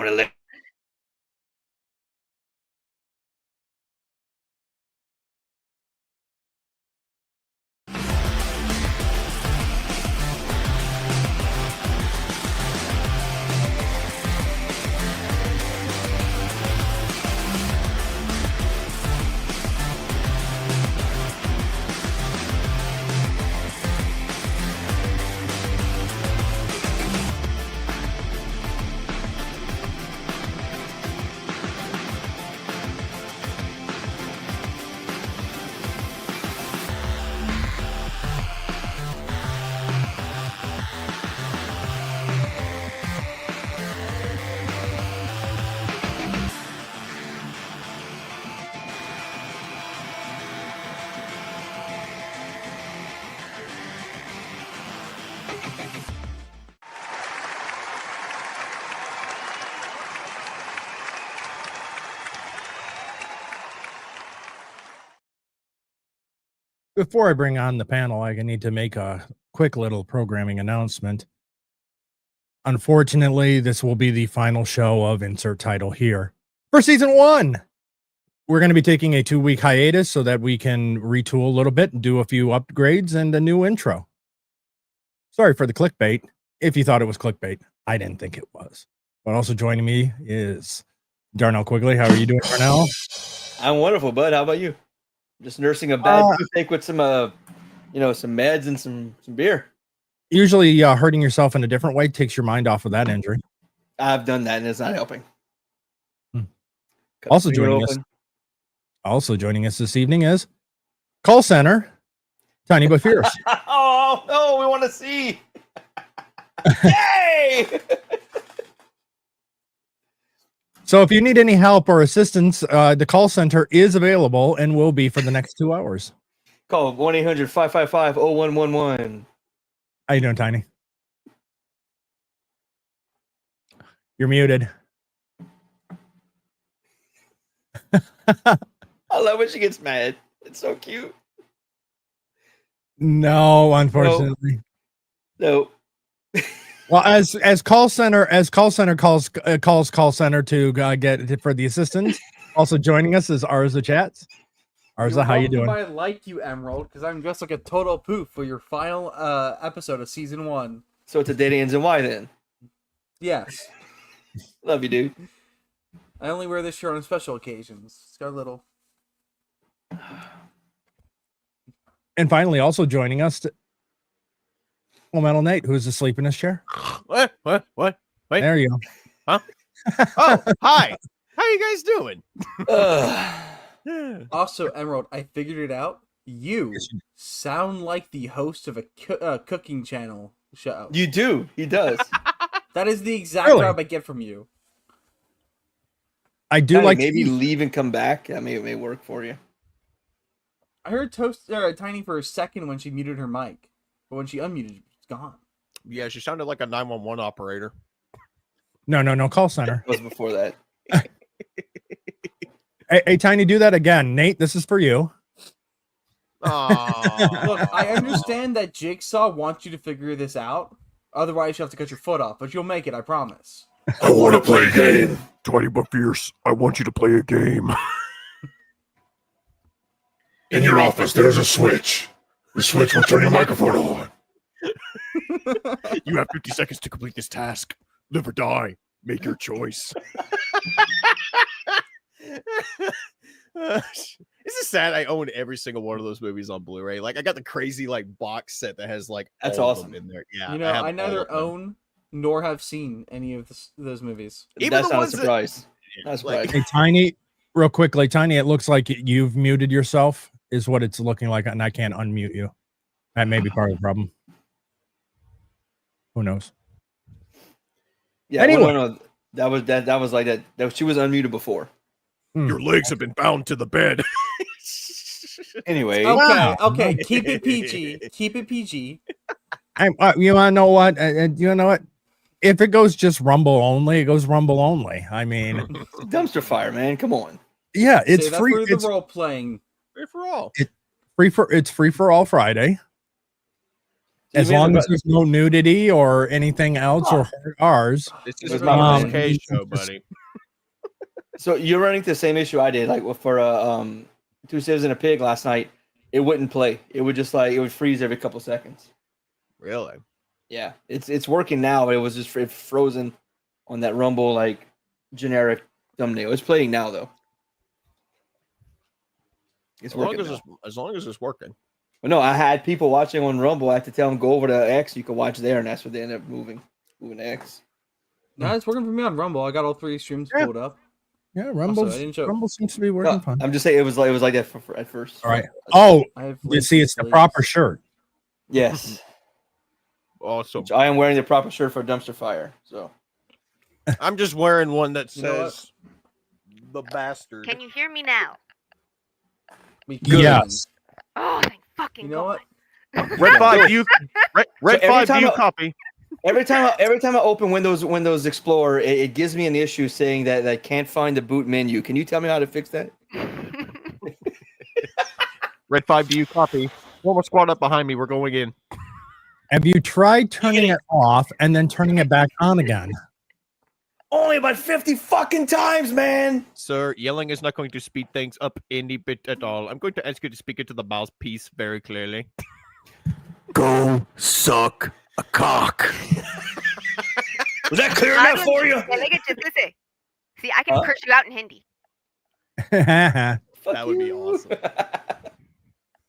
want to live. Before I bring on the panel, I need to make a quick little programming announcement. Unfortunately, this will be the final show of Insert Title here for Season 1. We're going to be taking a 2-week hiatus so that we can retool a little bit and do a few upgrades and a new intro. Sorry for the clickbait. If you thought it was clickbait, I didn't think it was. But also joining me is Darnell Quigley. How are you doing, Darnell? I'm wonderful, bud. How about you? Just nursing a bad toothache with some, some meds and some beer. Usually hurting yourself in a different way takes your mind off of that injury. I've done that, and it's not helping. Also joining us this evening is call center Tiny but Fierce. Oh no, we want to see. Yay! So if you need any help or assistance, the call center is available and will be for the next 2 hours. Call 1-800-555-0111. How you doing, Tiny? You're muted. I love when she gets mad. It's so cute. No, unfortunately. No. Well, as call center calls call center to get for the assistance. Also joining us is ArzaChats. Arza, how you doing? I like you, Emerald, because I'm just like a total poof for your final episode of Season 1. So it's a Day Ends and Why then? Yes. Love you, dude. I only wear this shirt on special occasions. It's got a little. And finally, also joining us, Metal Nate, who's asleep in his chair. What? Wait. There you go. Huh? Oh, hi. How you guys doing? Also, Emerald, I figured it out. You sound like the host of a cooking channel show. You do. He does. That is the exact vibe I get from you. I do like maybe leave and come back. That may work for you. I heard Tiny for a second when she muted her mic, but when she unmuted, it's gone. Yeah, she sounded like a 911 operator. No, call center. It was before that. Hey, Tiny, do that again. Nate, this is for you. Look, I understand that Jigsaw wants you to figure this out. Otherwise, you have to cut your foot off, but you'll make it, I promise. I want to play a game. Tiny but Fierce, I want you to play a game. In your office, there's a switch. The switch will turn your microphone on. You have 50 seconds to complete this task. Live or die. Make your choice. This is sad. I own every single one of those movies on Blu-ray. Like, I got the crazy box set that has that's all awesome of them in there. Yeah, I neither own nor have seen any of those movies. That's not a surprise. Not a surprise. Hey, Tiny, real quickly, Tiny, it looks like you've muted yourself, is what it's looking like, and I can't unmute you. That may be part of the problem. Who knows? Yeah. Anyway, no. That was like that. She was unmuted before. Your legs have been bound to the bed. Anyway. Okay. Keep it PG. Keep it PG. You want to know what? You know what? If it goes just Rumble only, it goes Rumble only. I mean, dumpster fire, man. Come on. Yeah, it's Say free. For it's the role playing. Free for all. It's free for all Friday. As long as there's no nudity or anything else or ours. This It is was not my a bad. case show, buddy. So you're running into the same issue I did. Like for Two Civs and a Pig last night, it wouldn't play. It would just it would freeze every couple seconds. Really? Yeah, it's working now, but it was just frozen on that Rumble like generic thumbnail. It's playing now though. It's As long working as now. as long as it's working. But no, I had people watching on Rumble. I had to tell them go over to X. You can watch there, and that's what they ended up moving to X. No, it's working for me on Rumble. I got all 3 streams pulled up. Yeah, Also, I didn't show- Rumble seems to be working No, fine. I'm just saying it was like that at first. All right. Oh, I have you see, it's the proper shirt. Yes. Awesome. Which I am wearing the proper shirt for Dumpster Fire. So I'm just wearing one that You know what? says the bastard. Can you hear me now? We Yes. Oh, thank fucking You know God. what? Red 5, you Red every 5, time you I- copy. every time I open Windows Explorer, it gives me an issue saying that I can't find the boot menu. Can you tell me how to fix that? Red 5, do you copy? One more squad up behind me. We're going in. Have you tried turning it off and then turning it back on again? Only about 50 fucking times, man. Sir, yelling is not going to speed things up any bit at all. I'm going to ask you to speak into the mouthpiece very clearly. Go suck a cock. Was that clear enough for you? See, I can curse you out in Hindi. Fuck That would be you. awesome.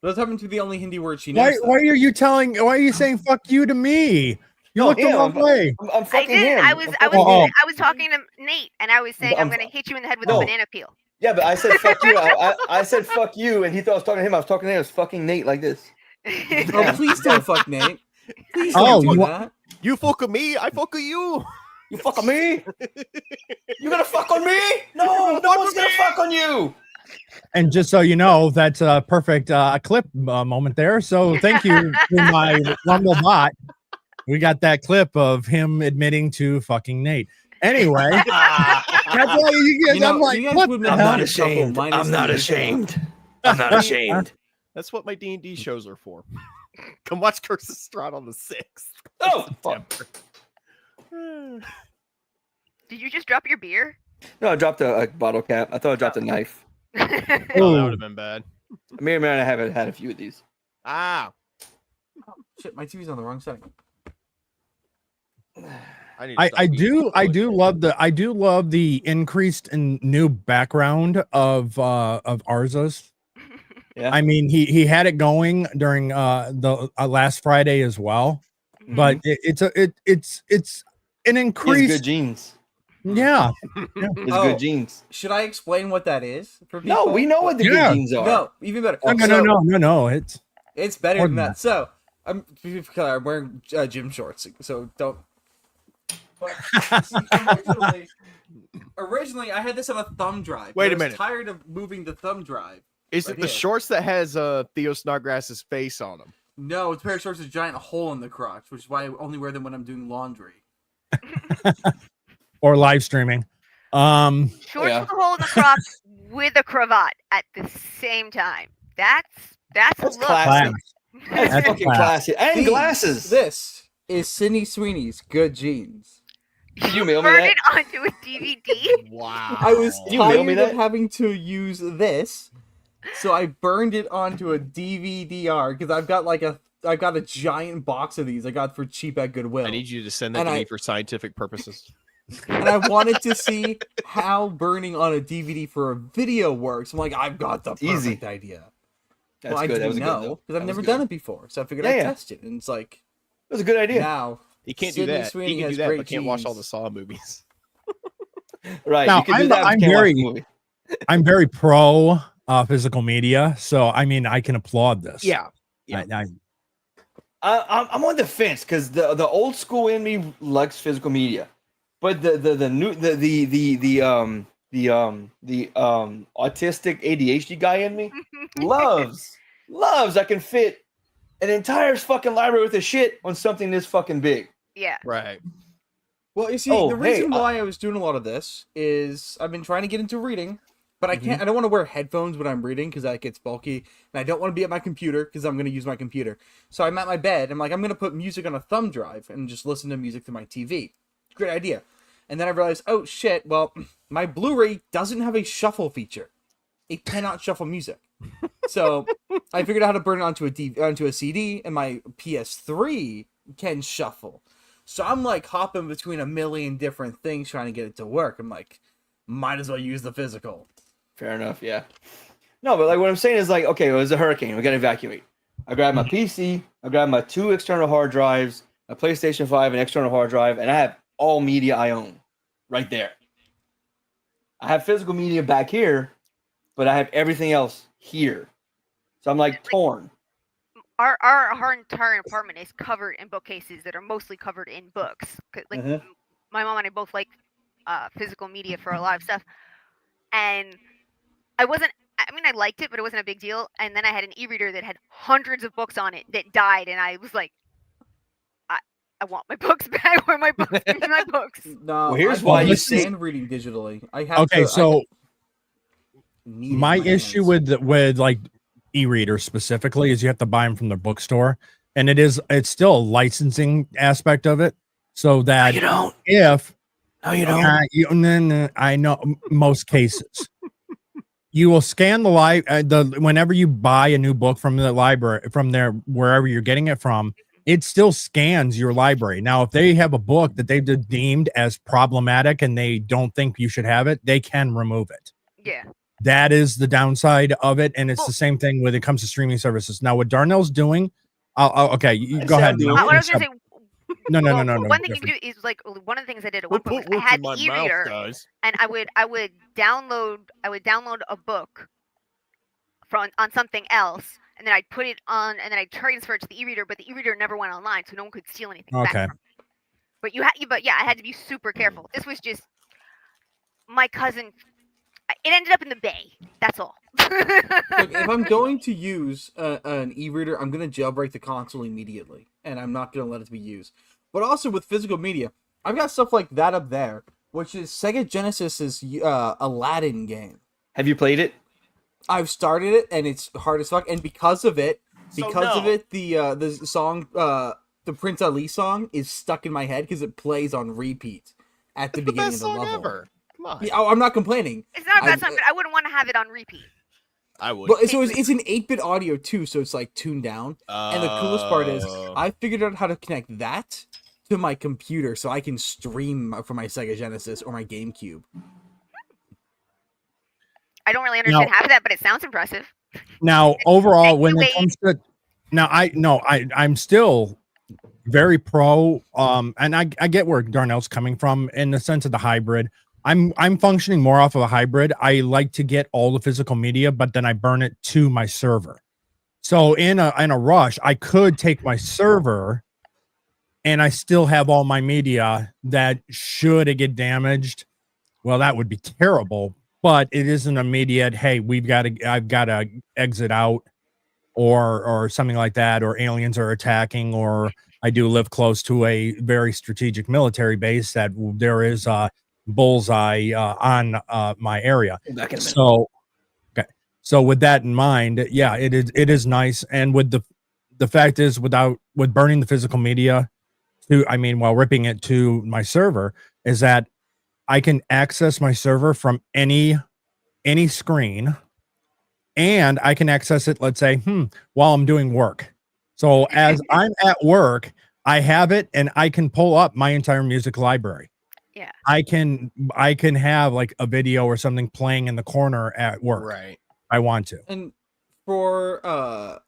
Those happen to be the only Hindi word she knows. Why are you saying fuck you to me? You No, look the him. wrong way. I'm I fucking didn't. him. I was talking to Nate, and I was saying I'm gonna hit you in the head with a banana peel. Yeah, but I said fuck you. I said fuck you, and he thought I was talking to him. I was talking to him. I was fucking Nate like this. Oh, please don't fuck Nate. Please Oh, don't do you- that. You fuck me, I fuck you. You fuck on me? You gonna fuck on me? No, no one's gonna fuck on you. And just so you know, that's a perfect clip moment there. So thank you to my Rumble bot. We got that clip of him admitting to fucking Nate. Anyway, that's why you guys, I'm like, you guys what would the have hell? done a couple minus the- I'm not ashamed. That's what my D&D shows are for. Come watch Curses Strahd on the 6th. Oh, fuck. Did you just drop your beer? No, I dropped a bottle cap. I thought I dropped a knife. Oh, that Oh. would have been bad. Me and Mary, I haven't had a few of these. Ah, Shit, my TV's on the wrong setting. I, need to stop I eating do chocolate. I do love the increased and new background of Arza's. Yeah. I mean, he had it going during the last Friday as well, but it's an He has increased. good genes. Yeah, He has Oh. good genes. Should I explain what that is for people? No, we know what the Yeah. good genes are. No, even better. no. It's It's better More than than that. So I'm wearing gym shorts, so don't. But, see, originally, I had this on a thumb drive. Wait but a I was minute. Tired of moving the thumb drive. Is right it the here. shorts that has Theo Snodgrass's face on them? No, it's a pair of shorts with a giant hole in the crotch, which is why I only wear them when I'm doing laundry. or live streaming. Shorts Yeah. with a hole in the crotch with a cravat at the same time. That's That's a look. classic. That's That's fucking class. classic. And These- glasses. This is Sydney Sweeney's Good Jeans. Can you mail me Burn that? it onto a DVD. Wow. I was Can you mail me tired of that? having to use this, so I burned it onto a DVD-R because I've got a giant box of these I got for cheap at Goodwill. I need you to send that And to I- me for scientific purposes. And I wanted to see how burning on a DVD for a video works. I'm like, I've got the It's easy. perfect idea. That's well, I good. That didn't was good. know though. because That I've was never good. done it before, so I figured Yeah, I'd yeah. test it. And it's like That was a good idea. now You can't Sydney do that. Sweeney You can has do that, great but can't watch all the genes. Saw movies. Right. Now, you can do I'm- that. but I'm you can't watch very- the movie. I'm very pro physical media, so I mean, I can applaud this. Yeah. I'm on the fence because the old school in me likes physical media, but the new autistic ADHD guy in me loves I can fit an entire fucking library with a shit on something this fucking big. Yeah. Right. Well, you see, Oh, the hey, reason why I was doing a lot of this is I've been trying to get into reading, But I can't. I don't want to wear headphones when I'm reading because that gets bulky, and I don't want to be at my computer because I'm going to use my computer. So I'm at my bed. I'm like, I'm going to put music on a thumb drive and just listen to music through my TV. Great idea. And then I realized, oh shit, well, my Blu-ray doesn't have a shuffle feature. It cannot shuffle music. So I figured out how to burn it onto a CD, and my PS3 can shuffle. So I'm like hopping between a million different things trying to get it to work. I'm like, might as well use the physical. Fair enough, yeah. No, but like what I'm saying is like, okay, it was a hurricane. We got to evacuate. I grabbed my PC. I grabbed my 2 external hard drives, a PlayStation 5, an external hard drive, and I have all media I own right there. I have physical media back here, but I have everything else here. So I'm like torn. Our entire apartment is covered in bookcases that are mostly covered in books. Like my mom and I both like physical media for a lot of stuff, and I liked it, but it wasn't a big deal. And then I had an e-reader that had hundreds of books on it that died, and I was like, I want my books back. Where are my books? Give me my books. No, well, here's why you stand reading digitally. I have okay, to, so my issue with like e-readers specifically is you have to buy them from the bookstore, and it's still a licensing aspect of it. So that you don't. I know most cases. You will scan whenever you buy a new book from the library, from there, wherever you're getting it from, it still scans your library. Now, if they have a book that they've deemed as problematic and they don't think you should have it, they can remove it. Yeah. That is the downside of it. And it's the same thing when it comes to streaming services. Now, what Darnell's doing, okay, you go ahead. What I was going to say, no. One thing you can do is like one of the things I did at one point was I had the e-reader, and I would download a book on something else, and then I'd put it on, and then I'd transfer it to the e-reader, but the e-reader never went online, so no one could steal anything back from it. But I had to be super careful. This was just my cousin. It ended up in the bay. That's all. Look, if I'm going to use an e-reader, I'm going to jailbreak the console immediately, and I'm not going to let it be used. But also with physical media, I've got stuff like that up there, which is Sega Genesis's Aladdin game. Have you played it? I've started it, and it's hard as fuck. And because of it, the song, the Prince Ali song, is stuck in my head because it plays on repeat at the beginning of the level. Ever. Come on. Yeah, I'm not complaining. It's not a bad song, but I wouldn't want to have it on repeat. I would. But so it's an 8-bit audio too, so it's like tuned down. And the coolest part is I figured out how to connect that to my computer so I can stream from my Sega Genesis or my GameCube. I don't really understand half of that, but it sounds impressive. Now, overall, when it comes to I'm still very pro. And I get where Darnell's coming from in the sense of the hybrid. I'm functioning more off of a hybrid. I like to get all the physical media, but then I burn it to my server. So in a rush, I could take my server and I still have all my media that should it get damaged. Well, that would be terrible, but it isn't immediate. Hey, I've got to exit out or something like that, or aliens are attacking, or I do live close to a very strategic military base that there is a bullseye on my area. So with that in mind, it is nice. And with the fact is, with burning the physical media while ripping it to my server, is that I can access my server from any screen, and I can access it, let's say, while I'm doing work. So as I'm at work, I have it, and I can pull up my entire music library. Yeah. I can have like a video or something playing in the corner at work. Right. I want to. And for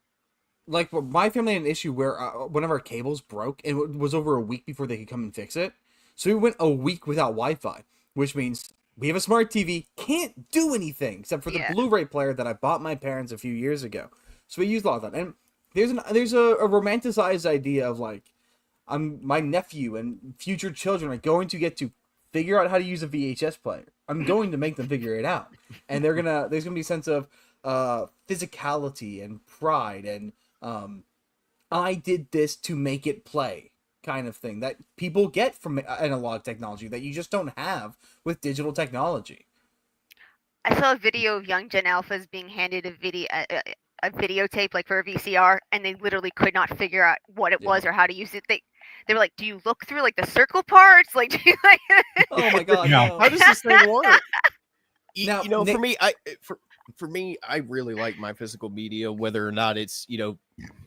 like my family had an issue where one of our cables broke, and it was over a week before they could come and fix it. So we went a week without Wi-Fi, which means we have a smart TV, can't do anything except for the Blu-ray player that I bought my parents a few years ago. So we used a lot of that. And there's a romanticized idea of like, my nephew and future children are going to get to figure out how to use a VHS player. I'm going to make them figure it out. And there's gonna be a sense of physicality and pride and I did this to make it play kind of thing that people get from analog technology that you just don't have with digital technology. I saw a video of young Gen Alphas being handed a videotape like for a VCR, and they literally could not figure out what it was or how to use it. They were like, "Do you look through like the circle parts? Like, do you like?" Oh my god! Yeah. No. How does this thing work? Now, You know, Nick- for me, I really like my physical media, whether or not it's, you know,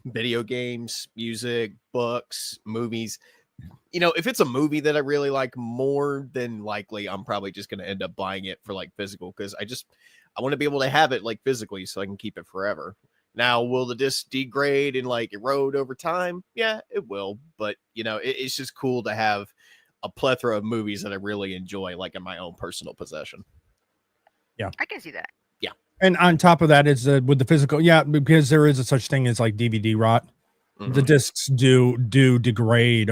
video games, music, books, movies. You know, if it's a movie that I really like, more than likely I'm probably just going to end up buying it for like physical, because I want to be able to have it like physically so I can keep it forever. Now, will the disc degrade and like erode over time? Yeah, it will. But, you know, it's just cool to have a plethora of movies that I really enjoy, like in my own personal possession. I can see that. And on top of that is with the physical, because there is a such thing as like DVD rot. Mhm. The discs do degrade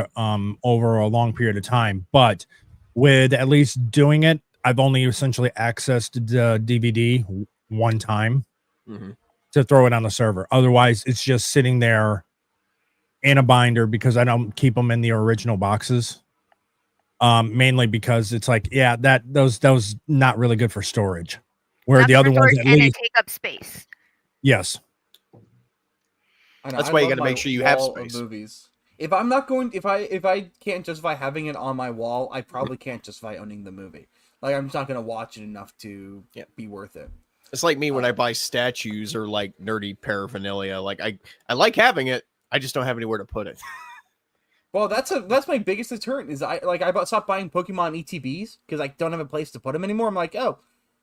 over a long period of time, but with at least doing it, I've only essentially accessed the DVD one time Mhm. to throw it on the server. Otherwise, it's just sitting there in a binder because I don't keep them in the original boxes. Mainly because it's like, that was not really good for storage. Where Not the for other ones storage, at and they least, take up space. yes. I know, That's I why you love gotta my make sure you have wall of space. movies. If I'm not going, if I can't justify having it on my wall, I probably can't justify owning the movie. Like, I'm just not gonna watch it enough to be worth it. It's like me when I buy statues or like nerdy paraphernalia. Like I like having it. I just don't have anywhere to put it. Well, that's my biggest deterrent is I stopped buying Pokemon ETBs because I don't have a place to put them anymore. I'm like, oh,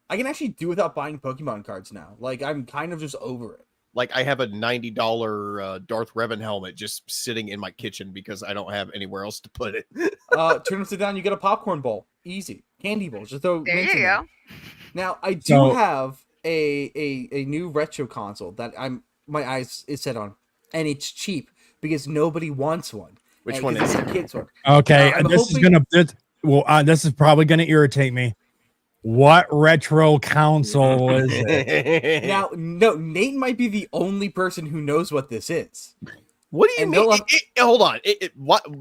I can actually do without buying Pokemon cards now. Like, I'm kind of just over it. Like I have a $90 Darth Revan helmet just sitting in my kitchen because I don't have anywhere else to put it. Turn it down, you get a popcorn bowl. Easy. Candy bowl. Just throw There mints you in there. go. Now, I do So- have a new retro console that my eyes is set on, and it's cheap because nobody wants one. Which And- one 'cause is it's it? a kid's one. Okay, I'm this hoping- this is probably gonna irritate me. What retro console is it? Now, no, Nate might be the only person who knows what this is. What do you And mean? they'll have- Hold on.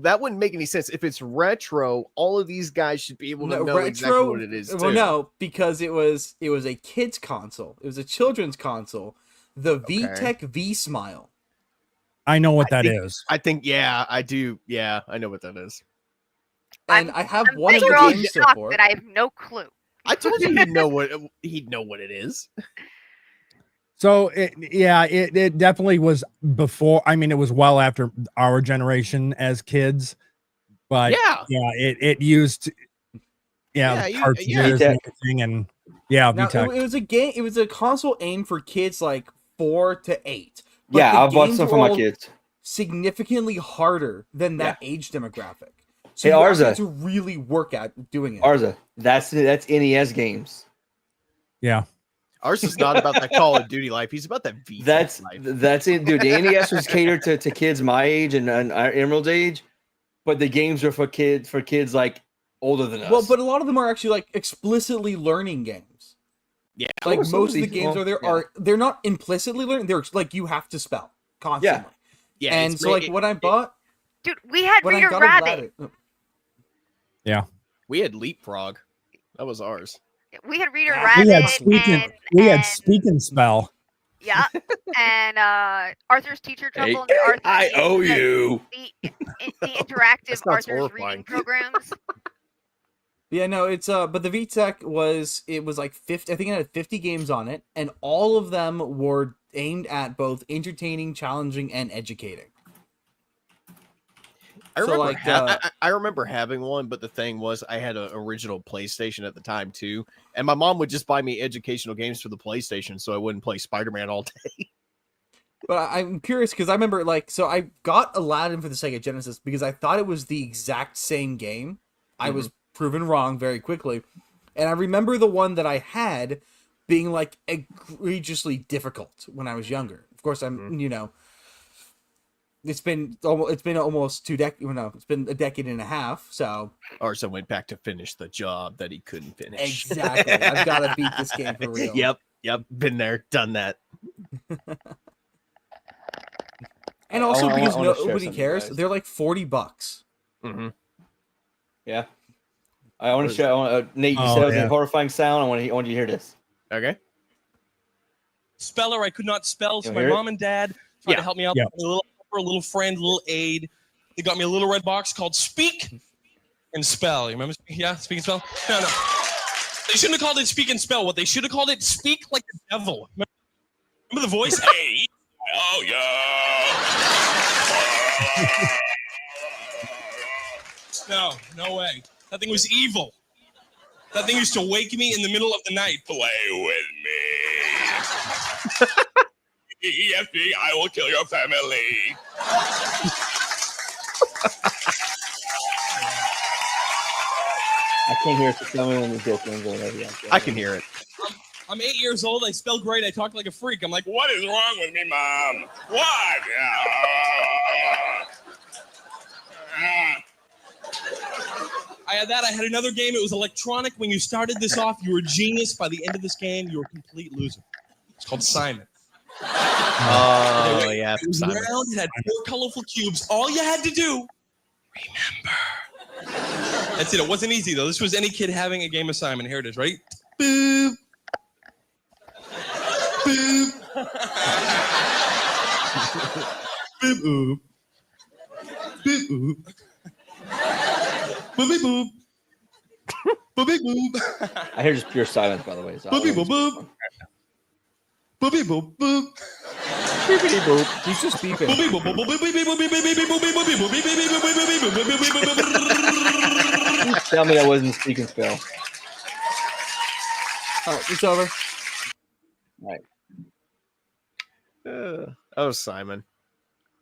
That wouldn't make any sense. If it's retro, all of these guys should be able to know exactly what it is. Well, too. no, because it was a kid's console. It was a children's console. The VTech V Smile. I know what that is. I think, yeah, I do. Yeah, I know what that is. And I have I'm one of pretty the sure games so shocked far. that I have no clue. I told you he'd know what it is. So it definitely was before. I mean, it was well after our generation as kids, but it used cartridges and everything, and Now, VTech. it was a game. It was a console aimed for kids like 4 to 8. But Yeah, the I bought games some were for my all kids. significantly harder than that age demographic. So Hey, you actually Arza. have to really work at doing it. Arza, that's NES games. Yeah. Ours is not about that Call of Duty life. He's about that V. That's life. it, dude. The NES was catered to kids my age and Emerald's age, but the games are for kids like older than us. Well, but a lot of them are actually like explicitly learning games. Yeah, Like some most of the these- games well, they're not implicitly learning. They're like you have to spell constantly. yeah. And it's so like when I bought Dude, we had when I Reader got a Rabbit. we had Leapfrog. That was ours. We had Reader We Rabbit. We had and- speak and spell. Yeah, and Arthur's Teacher Hey, Trouble. And the Arthur's I owe the- you. The interactive That sounds Arthur's horrifying. reading programs. Yeah, no, it's but the VTech was like 50. I think it had 50 games on it, and all of them were aimed at both entertaining, challenging, and educating. I So, remember, like, I remember having one, but the thing was, I had an original PlayStation at the time too, and my mom would just buy me educational games for the PlayStation, so I wouldn't play Spider-Man all day. But I'm curious because I remember so I got Aladdin for the Sega Genesis because I thought it was the exact same game. I was proven wrong very quickly, and I remember the one that I had being like egregiously difficult when I was younger. Of course, it's been almost 2 decades. No, it's been a decade and a half. So Arza went back to finish the job that he couldn't finish. exactly, I've got to beat this game for real. Yep. Been there, done that. And also I because wanna share nobody something, cares, guys. they're like $40. Mm-hmm. Yeah. I want to show Nate. You Oh, said it was yeah. a horrifying sound. I want you to hear this. Okay. Speller I could not spell, so You my hear it? mom and dad tried to help me out. Yeah. A little helper, a little friend, a little aid. They got me a little red box called Speak and Spell. You remember? Yeah, Speak and Spell? No. They shouldn't have called it Speak and Spell. What they should have called it, Speak like the devil. Remember the voice? Hey. Oh, yeah. No way. That thing was evil. That thing used to wake me in the middle of the night. Play with me. EFG, I will kill your family. I can't hear it. So tell me when the joke ends or whatever. I can hear it. I'm 8 years old. I spell great. I talk like a freak. I'm like, what is wrong with me, Mom? What? I had that. I had another game. It was electronic. When you started this off, you were a genius. By the end of this game, you were a complete loser. It's called Simon. Oh, yeah. It was Simon. round. It had 4 colorful cubes. All you had to do, remember. That's it. It wasn't easy, though. This was any kid having a game of Simon. Here it is, right? Boop. Boop. Boop. Boop. Boop. Boop. Boop. Boop. Boop. Boop. I hear just pure silence, by the way. So Boop. Boop. Boop. Boop. Boop. Boop. Beepity boop. He's just beeping. Tell me I wasn't speaking spell. All right, it's over. Right. That was Simon.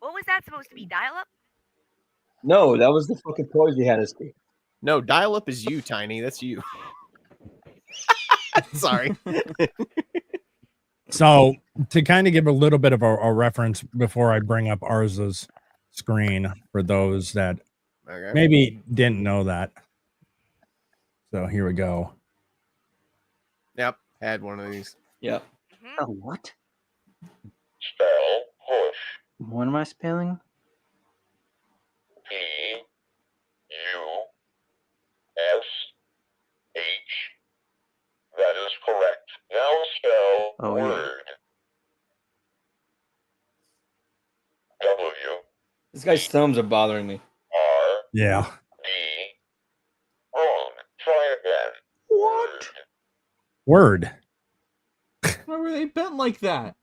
What was that supposed to be? Dial up? No, that was the fucking toys you had us speak. No, dial up is you, Tiny. That's you. Sorry. So to kind of give a little bit of a reference before I bring up Arza's screen for those that Okay. maybe didn't know that. So here we go. Yep. Had one of these. Yeah. Oh, what? Spell push. What am I spelling? P-U-S-H. That is correct. Now spell Oh, yeah. word. W. This guy's thumbs are bothering me. R. Yeah. D. Wrong. Try again. What? Word. Why were they bent like that?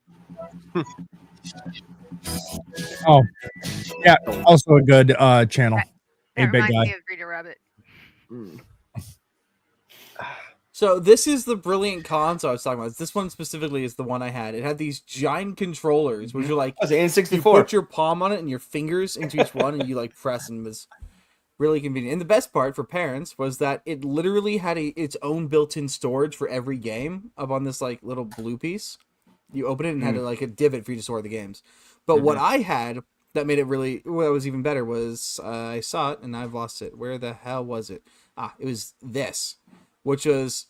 Oh, yeah. Also a good channel. That A big reminds guy. me of Reader Rabbit. So this is the brilliant console I was talking about. This one specifically is the one I had. It had these giant controllers, which are like That was an you N64. put your palm on it and your fingers into each one, and you like press, and it was really convenient. And the best part for parents was that it literally had its own built-in storage for every game up on this like little blue piece. You open it and had like a divot for you to store the games. But what I had that made it really, what was even better was I saw it and I've lost it. Where the hell was it? It was this, which was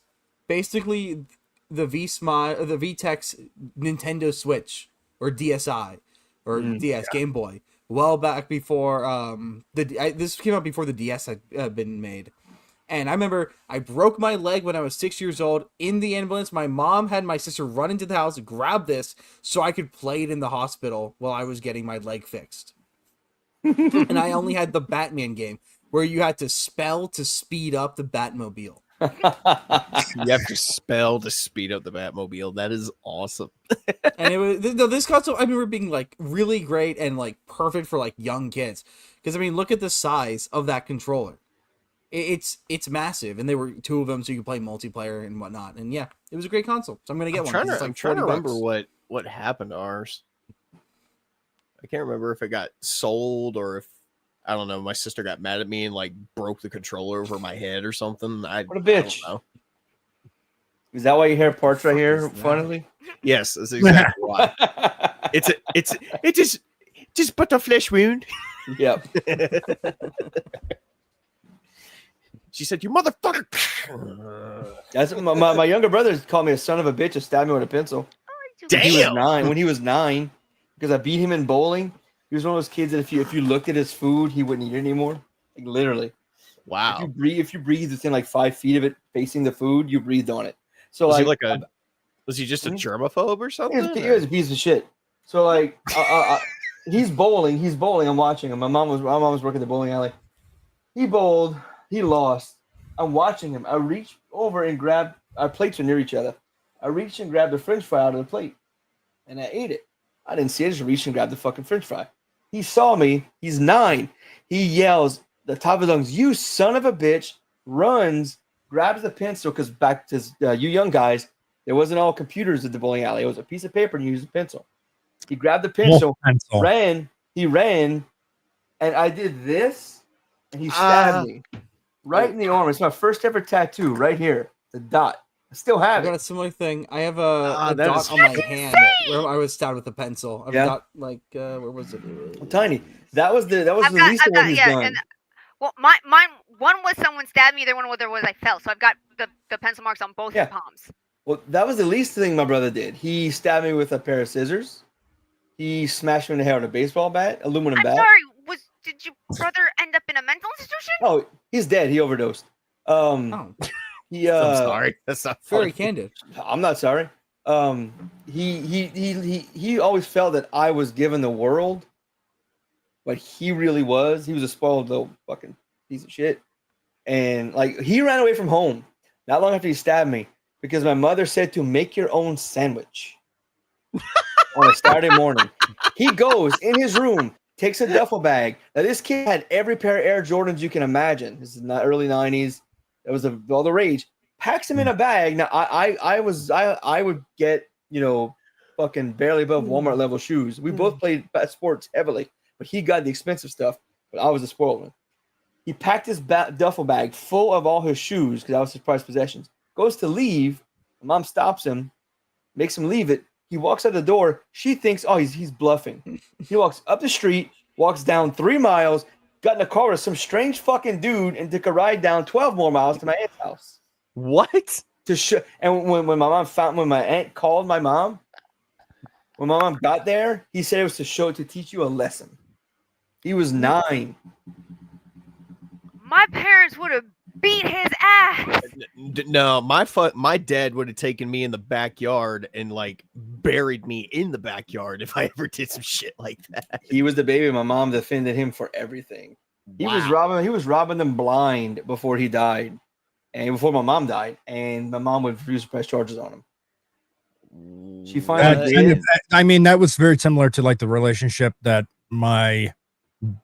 basically the VTech's Nintendo Switch or DSi or DS Game Boy. Well back before this came out before the DS had been made. And I remember I broke my leg when I was 6 years old in the ambulance. My mom had my sister run into the house, grab this so I could play it in the hospital while I was getting my leg fixed. And I only had the Batman game where you had to spell to speed up the Batmobile. You have to spell to speed up the Batmobile. That is awesome. And it was this console I remember being like really great and like perfect for like young kids. Because I mean, look at the size of that controller. It's massive, and there were 2 of them, so you could play multiplayer and whatnot. And yeah, it was a great console. So I'm gonna get one. I'm trying to remember what happened to ours. I can't remember if it got sold or if I don't know. My sister got mad at me and like broke the controller over my head or something. What a bitch. I don't know. Is that why you hear parts right here? Finally. Yes, that's exactly why. It's just but a flesh wound. Yep. She said, "You motherfucker!" That's my younger brother called me a son of a bitch and stabbed me with a pencil. Damn. He was 9 when he was 9 because I beat him in bowling. He was one of those kids that if you looked at his food, he wouldn't eat it anymore. Like literally. Wow. If you breathe within like 5 feet of it facing the food, you breathed on it. So Was he like like Was he just a germaphobe or something? He was a piece of shit. So like, he's bowling. I'm watching him. My mom was working the bowling alley. He bowled. He lost. I'm watching him. I reach over and grab. Our plates are near each other. I reached and grabbed the French fry out of the plate, and I ate it. I didn't see it. I just reached and grabbed the fucking French fry. He saw me. He's 9. He yells the top of his lungs, "You son of a bitch!" Runs, grabs the pencil because back to you young guys, there wasn't all computers at the bowling alley. It was a piece of paper and you used a pencil. He grabbed the pencil, ran, and I did this, and he stabbed me right in the arm. It's my first ever tattoo right here, the dot. I still have I got it. a similar thing. I have a dot on my hand where I was stabbed with a pencil. I've got like where was it? Tiny. That was the least one he's done. And, well, mine one was someone stabbed me. The one was I fell. So I've got the pencil marks on both palms. Well, that was the least thing my brother did. He stabbed me with a pair of scissors. He smashed me in the head with a baseball bat, aluminum bat. Sorry, did your brother end up in a mental institution? Oh, he's dead. He overdosed. I'm sorry. That's not very candid. I'm not sorry. He always felt that I was given the world, but he really was. He was a spoiled little fucking piece of shit. And like he ran away from home not long after he stabbed me because my mother said to make your own sandwich on a Saturday morning. He goes in his room, takes a duffel bag. Now this kid had every pair of Air Jordans you can imagine. This is not early 90s. It was all the rage. Packs him in a bag. Now I would get, fucking barely above Walmart level shoes. We both played sports heavily, but he got the expensive stuff, but I was the spoiled one. He packed his duffel bag full of all his shoes because that was his prized possessions. Goes to leave. Mom stops him, makes him leave it. He walks out the door. She thinks, oh, he's bluffing. He walks up the street, walks down 3 miles, got in a car with some strange fucking dude, and took a ride down 12 more miles to my aunt's house. What? And when my aunt called my mom, when my mom got there, he said it was to teach you a lesson. He was 9. My parents would have beat his ass. No, my dad would have taken me in the backyard and like buried me in the backyard if I ever did some shit like that. He was the baby. My mom defended him for everything. He was robbing them blind before he died, and before my mom died, and my mom would refuse to press charges on him. She finally did. I mean, that was very similar to like the relationship that my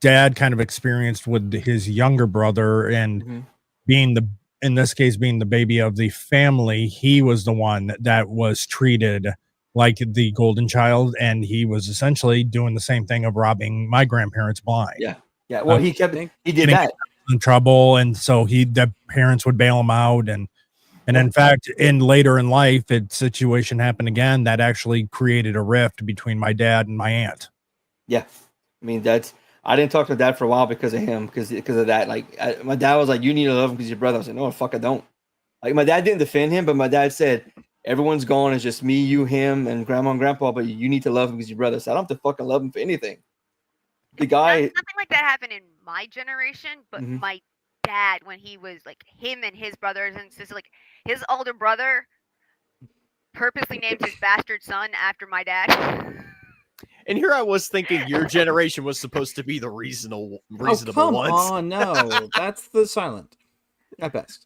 dad kind of experienced with his younger brother, and being in this case being the baby of the family, he was the one that was treated like the golden child, and he was essentially doing the same thing of robbing my grandparents blind. Yeah. Well, he did that in trouble, and so the parents would bail him out, and in fact, later in life, situation happened again that actually created a rift between my dad and my aunt. Yeah, I mean I didn't talk to my dad for a while because of him, because of that. Like my dad was like, "You need to love him because your brother." I was like, "No, fuck, I don't." Like my dad didn't defend him, but my dad said, "Everyone's gone. It's just me, you, him, and grandma and grandpa. But you need to love him because your brother." So I don't have to fucking love him for anything. The guy, nothing like that happened in my generation, but my dad, when he was like him and his brothers and sisters, like his older brother purposely named his bastard son after my dad. And here I was thinking your generation was supposed to be the reasonable ones. Oh, no. That's the silent. At best.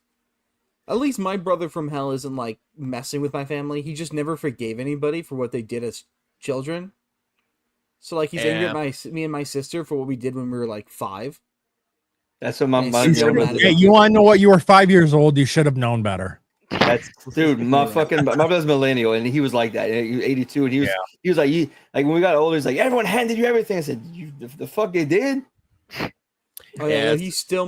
At least my brother from hell isn't like messing with my family. He just never forgave anybody for what they did as children. So like he's angry at me and my sister for what we did when we were like 5. That's what my you want to know what? You were 5 years old. You should have known better. Dude, my brother's millennial, and he was like that. He was 82, and he was like, like when we got older, he's like, everyone handed you everything. I said, the fuck they did? Oh yeah, he's still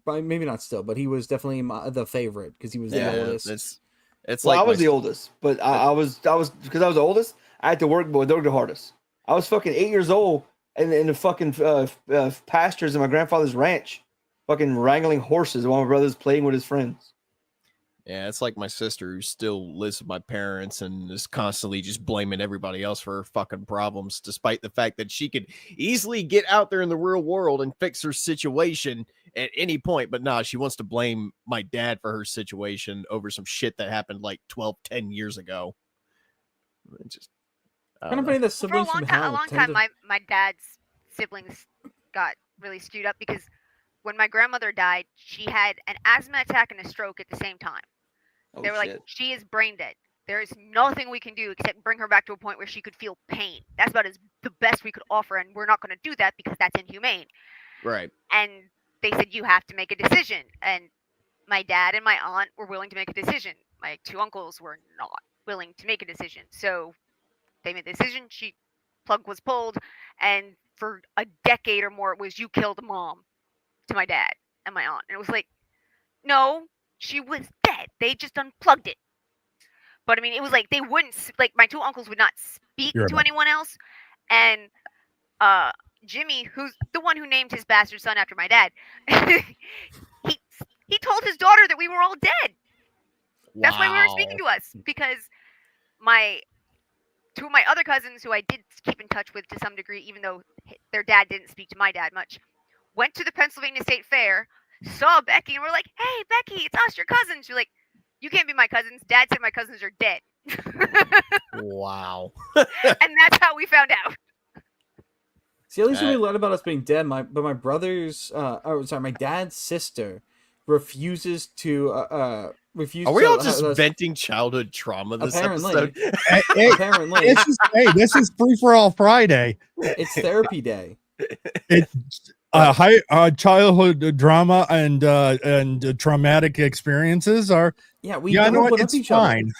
maybe not still, but he was definitely the favorite because he was the oldest. I was the oldest, but I was because I was the oldest. I had to work the hardest. I was fucking 8 years old, and in the fucking pastures in my grandfather's ranch, fucking wrangling horses while my brother's playing with his friends. Yeah, it's like my sister who still lives with my parents and is constantly just blaming everybody else for her fucking problems, despite the fact that she could easily get out there in the real world and fix her situation at any point. But nah, she wants to blame my dad for her situation over some shit that happened like 10 years ago. It's just Kind of funny that For a siblings long from time, hell tend to... my dad's siblings got really skewed up because when my grandmother died, she had an asthma attack and a stroke at the same time. Oh, They were like, shit. she is brain dead. There is nothing we can do except bring her back to a point where she could feel pain. That's about the best we could offer, and we're not going to do that because that's inhumane. right. And they said, you have to make a decision. And my dad and my aunt were willing to make a decision. My two uncles were not willing to make a decision. So they made the decision. Plug was pulled, and for a decade or more, it was, you killed mom, to my dad and my aunt. And it was like, no, she was dead. They just unplugged it. But I mean, it was like they wouldn't, like, my two uncles would not speak to anyone else. And Jimmy, who's the one who named his bastard son after my dad, he told his daughter that we were all dead. Wow. That's why we weren't speaking to us, because two of my other cousins, who I did keep in touch with to some degree, even though their dad didn't speak to my dad much, went to the Pennsylvania State Fair, saw Becky, and we're like, hey, Becky, it's us, your cousins. She's like, you can't be my cousins. Dad said my cousins are dead. Wow. And that's how we found out. See, at least when we learned about us being dead, my dad's sister refuses to Are we all just venting childhood trauma this apparently. episode? Apparently. This is Free for All Friday. It's therapy day. It's childhood drama and traumatic experiences are. Yeah, we know what? It's fine.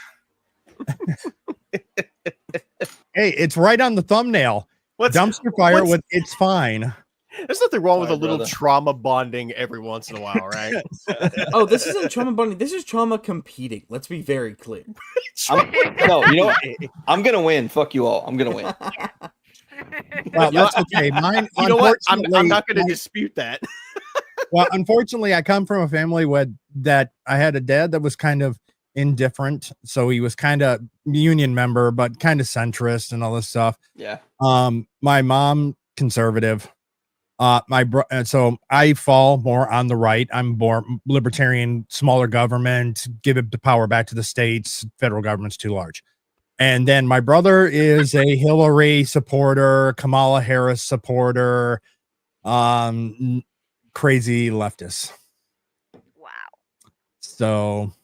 Hey, it's right on the thumbnail. Dumpster fire with "It's fine." There's nothing wrong with a little trauma bonding every once in a while, right? Oh, this isn't trauma bonding. This is trauma competing. Let's be very clear. No, you know what? I'm gonna win. Fuck you all. I'm gonna win. Well, that's okay. Mine. You know what? I'm not going to dispute that. Well, unfortunately, I come from a family that I had a dad that was kind of indifferent, so he was kind of union member, but kind of centrist and all this stuff. Yeah. My mom conservative. So I fall more on the right. I'm more libertarian, smaller government, give the power back to the states. Federal government's too large. And then my brother is a Hillary supporter, Kamala Harris supporter, crazy leftist. Wow. So,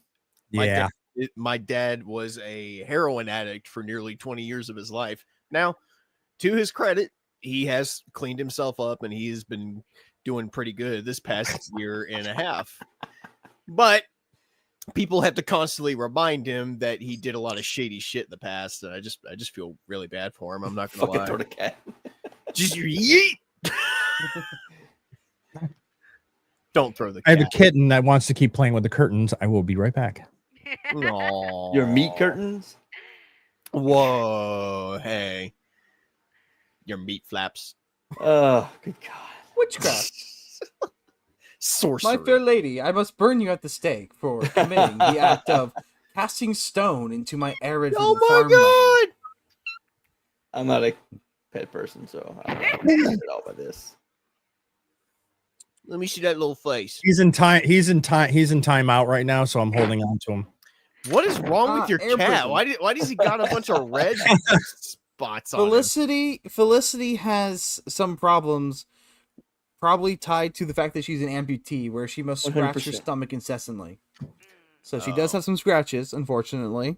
yeah. My dad was a heroin addict for nearly 20 years of his life. Now, to his credit, he has cleaned himself up and he has been doing pretty good this past year and a half. But people have to constantly remind him that he did a lot of shady shit in the past, and I just feel really bad for him. I'm not gonna lie. Throw the cat. Just yeet. Don't throw the cat. I have a kitten that wants to keep playing with the curtains. I will be right back. Aww. Your meat curtains? Whoa, hey. Your meat flaps. Oh, good God. Witchcraft. Sorcery. My fair lady, I must burn you at the stake for committing the act of casting stone into my arid farmland. God! I'm not a pet person, so I'm not at all by this. Let me see that little face. He's in timeout right now, so I'm holding on to him. What is wrong with your air cat? prison. Why does he got a bunch of red spots on him? Felicity has some problems, probably tied to the fact that she's an amputee, where she must scratch her 100%. stomach incessantly. So she does have some scratches, unfortunately.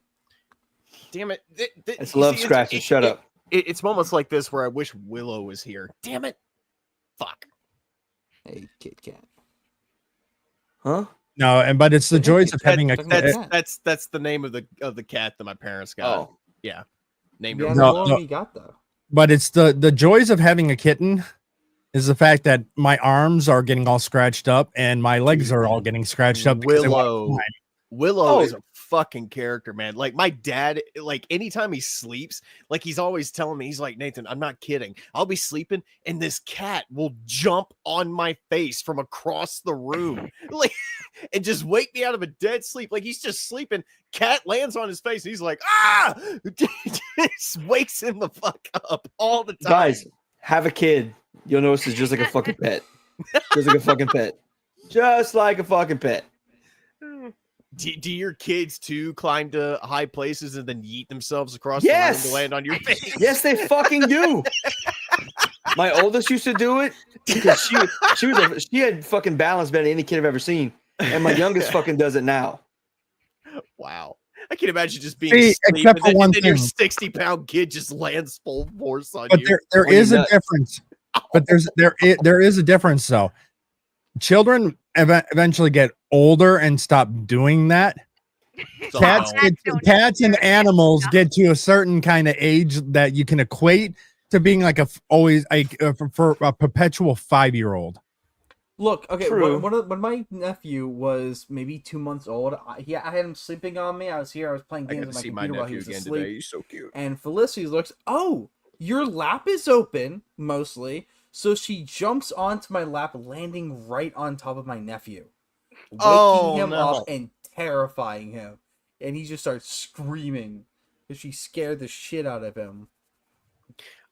Damn it. It's love scratches. Shut up. It's moments like this where I wish Willow was here. Damn it. Fuck. Hey, Kit Kat. Huh? No, but it's the joys of having a That's the name of the cat that my parents got. Oh. Yeah. Named Yeah, her. no. You got though. But it's the joys of having a kitten is the fact that my arms are getting all scratched up and my legs are all getting scratched up. Willow is a fucking character, man. Like my dad, like anytime he sleeps, like he's always telling me, he's like, Nathan, I'm not kidding. I'll be sleeping and this cat will jump on my face from across the room, like, and just wake me out of a dead sleep. Like he's just sleeping. Cat lands on his face. And he's like, just wakes him the fuck up all the time. Guys, have a kid. You'll notice it's just like a fucking pet. Just like a fucking pet. Just like a fucking pet. Do your kids too climb to high places and then yeet themselves across Yes! the room to land on your face? Yes, they fucking do. My oldest used to do it because she had fucking balance better than any kid I've ever seen, and my youngest fucking does it now. Wow. I can imagine just being See, asleep except and for then, one and then your thing. 60-pound kid just lands full force on But you. there Well, you're is a nuts. difference. But there is a difference though. Children eventually get older and stop doing that. So Cats no. cats and animals get to a certain kind of age that you can equate to being like for a perpetual 5-year-old. Look, okay, True. when my nephew was maybe 2 months old, I had him sleeping on me. I was playing I games got on to my see my computer while he nephew was again asleep. today. He's so cute. And Felicity looks, oh, your lap is open, mostly. So she jumps onto my lap, landing right on top of my nephew, waking him up and terrifying him. And he just starts screaming because she scared the shit out of him.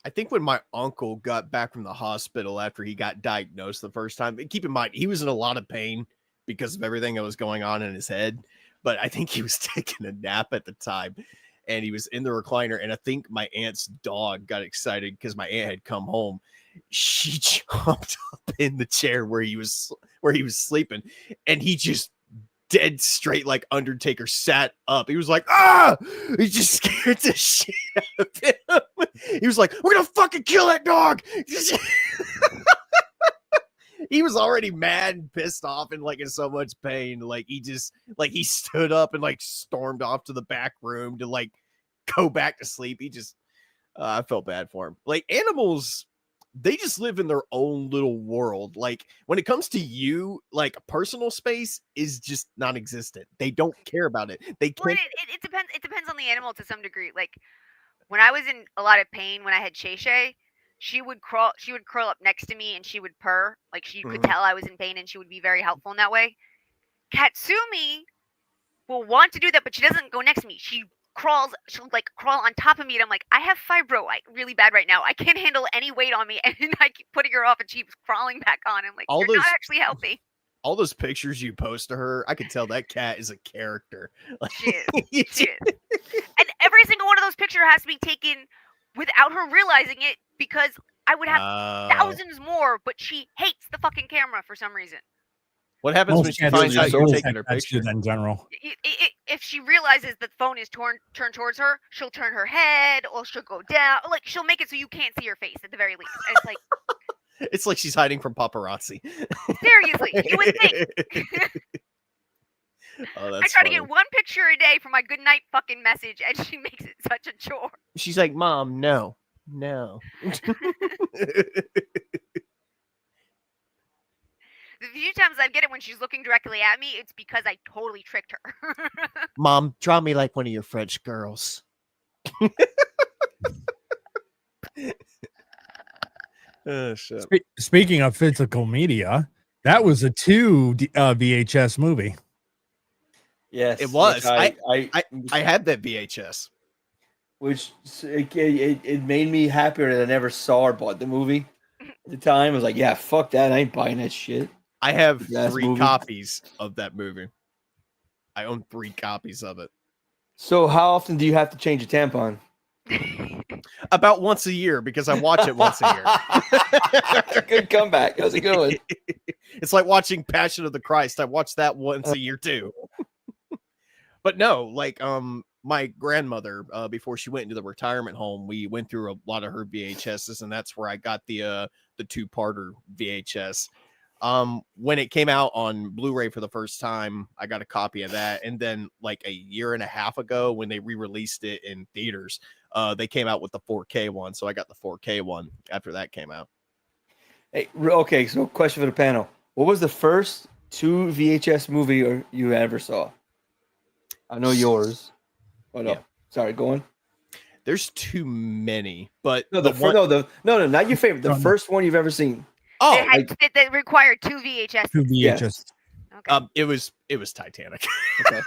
I think when my uncle got back from the hospital after he got diagnosed the first time, keep in mind, he was in a lot of pain because of everything that was going on in his head. But I think he was taking a nap at the time and he was in the recliner. And I think my aunt's dog got excited because my aunt had come home. She jumped up in the chair where he was sleeping and he just dead straight like Undertaker sat up. He was like, ah! He just scared the shit out of him. He was like, we're gonna fucking kill that dog. He was already mad and pissed off and like in so much pain. Like he stood up and like stormed off to the back room to like go back to sleep. He just I felt bad for him. Like animals, they just live in their own little world. Like when it comes to you, like personal space is just non-existent. They don't care about it. They Well, can't. it depends. It depends on the animal to some degree. Like when I was in a lot of pain when I had Shay, she would curl up next to me and she would purr. Like she could tell I was in pain and she would be very helpful in that way. Katsumi will want to do that, but she doesn't go next to me. She'll like crawl on top of me and I'm like, I have fibro really bad right now. I can't handle any weight on me. And I keep putting her off and she's crawling back on. I'm like, you're not actually healthy. All those pictures you post to her, I could tell that cat is a character. She is. And every single one of those pictures has to be taken without her realizing it because I would have thousands more, but she hates the fucking camera for some reason. What happens when she finds out you're taking her picture? In general, if she realizes the phone is turned towards her, she'll turn her head or she'll go down. Like she'll make it so you can't see her face at the very least. And it's like it's like she's hiding from paparazzi. Seriously, you would think. Oh, that's I try funny. to get one picture a day for my good night fucking message, and she makes it such a chore. She's like, Mom, no. The few times I get it when she's looking directly at me, it's because I totally tricked her. Mom, draw me like one of your French girls. Oh, shit. Speaking of physical media, that was a 2 VHS movie. Yes, It was. I had that VHS. which it made me happier that I never saw or bought the movie at the time. I was like, yeah, fuck that. I ain't buying that shit. I have Last 3 movie. copies of that movie. I own 3 copies of it. So how often do you have to change a tampon? About once a year because I watch it once a year. Good comeback. How's it going? It's like watching Passion of the Christ. I watch that once a year too. But no, like my grandmother, before she went into the retirement home, we went through a lot of her VHSs, and that's where I got the 2-parter VHS. When it came out on Blu-ray for the first time, I got a copy of that, and then like a year and a half ago, when they re-released it in theaters, they came out with the 4K one, so I got the 4K one after that came out. Hey, okay, so question for the panel: what was the first 2 VHS movie you ever saw? I know yours. Oh no, sorry, go on. There's too many, but No, no, not your favorite. The first one you've ever seen. Oh, that required 2 VHS. 2 VHS. Yes. Okay. It was Titanic. Okay.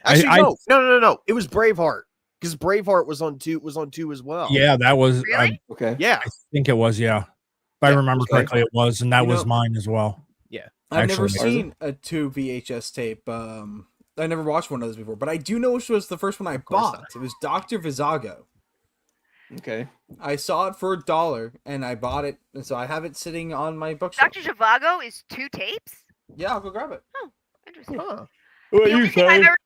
Actually, no. It was Braveheart because Braveheart was on 2 as well. Yeah, that was. Really? Okay. Yeah. I think it was. Yeah, if I remember correctly, it was, and that was mine as well. Yeah. I've never Actually, seen a 2 VHS tape. I never watched one of those before, but I do know which was the first one I course bought. It was Dr. Vizago. Okay. I saw it for $1 and I bought it, and so I have it sitting on my bookshelf. Dr. Zhivago is 2 tapes? Yeah, I'll go grab it. Oh, interesting. Huh. What The are you only thing I've saying? ever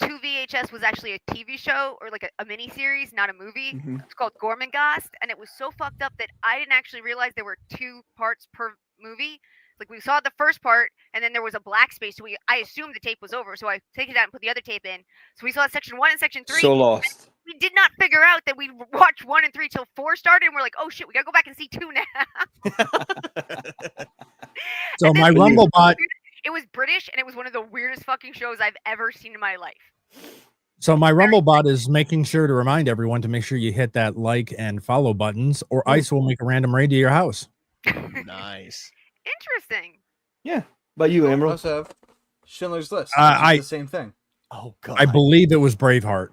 seen was 2 VHS was actually a TV show or like a mini series, not a movie. Mhm. It's called Gormenghast, and it was so fucked up that I didn't actually realize there were 2 parts per movie. Like we saw the first part, and then there was a black space. So I assumed the tape was over, so I take it out and put the other tape in. So we saw section 1 and section 3. So lost. We did not figure out that we watched 1 and 3 till 4 started, and we're like, oh shit, we gotta go back and see 2 now. So And then my Rumble bot. It was British, and it was one of the weirdest fucking shows I've ever seen in my life. So my Rumble bot is making sure to remind everyone to make sure you hit that like and follow buttons, or ICE will make a random raid to your house. Nice. Interesting. Yeah. But you, I Emerald. also have Schindler's List. I- Which is the same thing. Oh god. I believe it was Braveheart.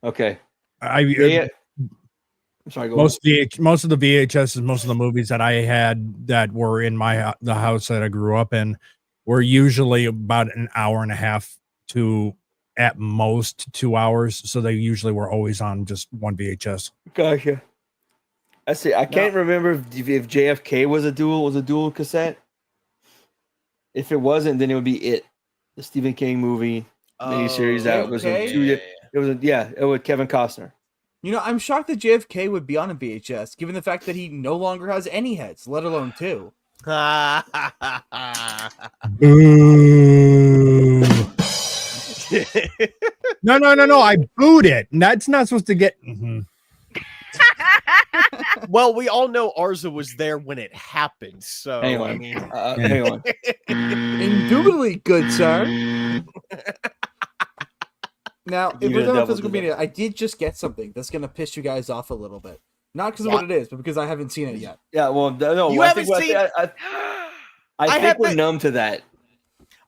Okay. I I'm sorry. Go most of the VHS, most of the movies that I had that were in the house that I grew up in were usually about an hour and a half to at most 2 hours. So they usually were always on just one VHS. Gotcha. I see. I can't remember if JFK was a dual cassette. If it wasn't, then it would be It, the Stephen King movie miniseries that was in JFK? 2 years. It was it was Kevin Costner. You know, I'm shocked that JFK would be on a VHS, given the fact that he no longer has any heads, let alone 2. Boo. No. I booed it. And that's not supposed to get. Mhm. Well, we all know Arza was there when it happened, so Hang on. I mean, Hang on. Indubitably good, sir. Now, if Give it we're a done double with physical dip. media, I did just get something that's going to piss you guys off a little bit. Not because of what it is, but because I haven't seen it yet. Yeah, well, no. You I haven't think, seen- I think had we're that- numb to that.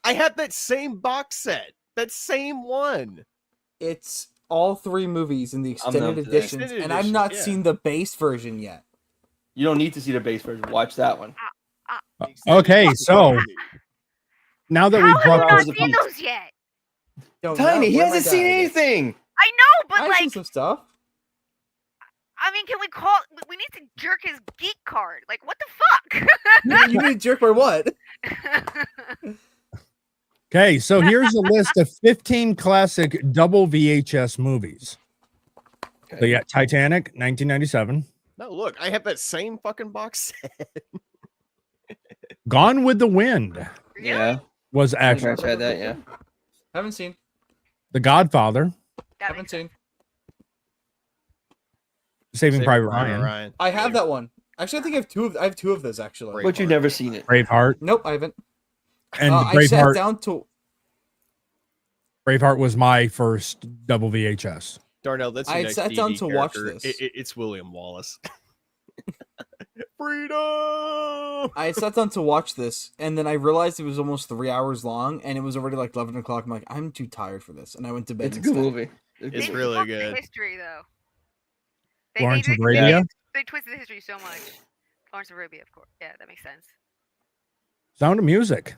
I had that same box set, that same one. It's all 3 movies in the I'm numb extended to that. editions, Extended and I've edition, not yeah. seen the base version yet. You don't need to see the base version. Watch that one. Okay, so now that How we've have brought you hours not of seen peace. those yet? Don't Tiny, know. he Where am I hasn't seen dying? anything. I know, but I've seen like, some stuff. I mean, can we call? We need to jerk his geek card. Like, what the You need to jerk by what? fuck? Okay, so here's a list of 15 classic double VHS movies. So you got Titanic, 1997. No, look, I have that same fucking box set. Gone with the Wind Yeah, was actually French had that. Yeah. Haven't seen. The Godfather, That Haven't makes sense. seen. Saving Private Ryan, I have that one. Actually, I think I have two of those actually. Great. But you've never seen it. Braveheart, Nope, I haven't. and I sat Braveheart. down to. Braveheart was my first double VHS. Darnell, that's your I next sat down DD to watch character. this. It's William Wallace. Freedom. I sat down to watch this, and then I realized it was almost 3 hours long, and it was already like 11 o'clock. I'm like, I'm too tired for this, and I went to bed. It's a good instead. movie. It's They really fucked the good. history though. Lawrence of Arabia? They twisted the history so much. Lawrence of Arabia, of course. Yeah, that makes sense. Sound of Music.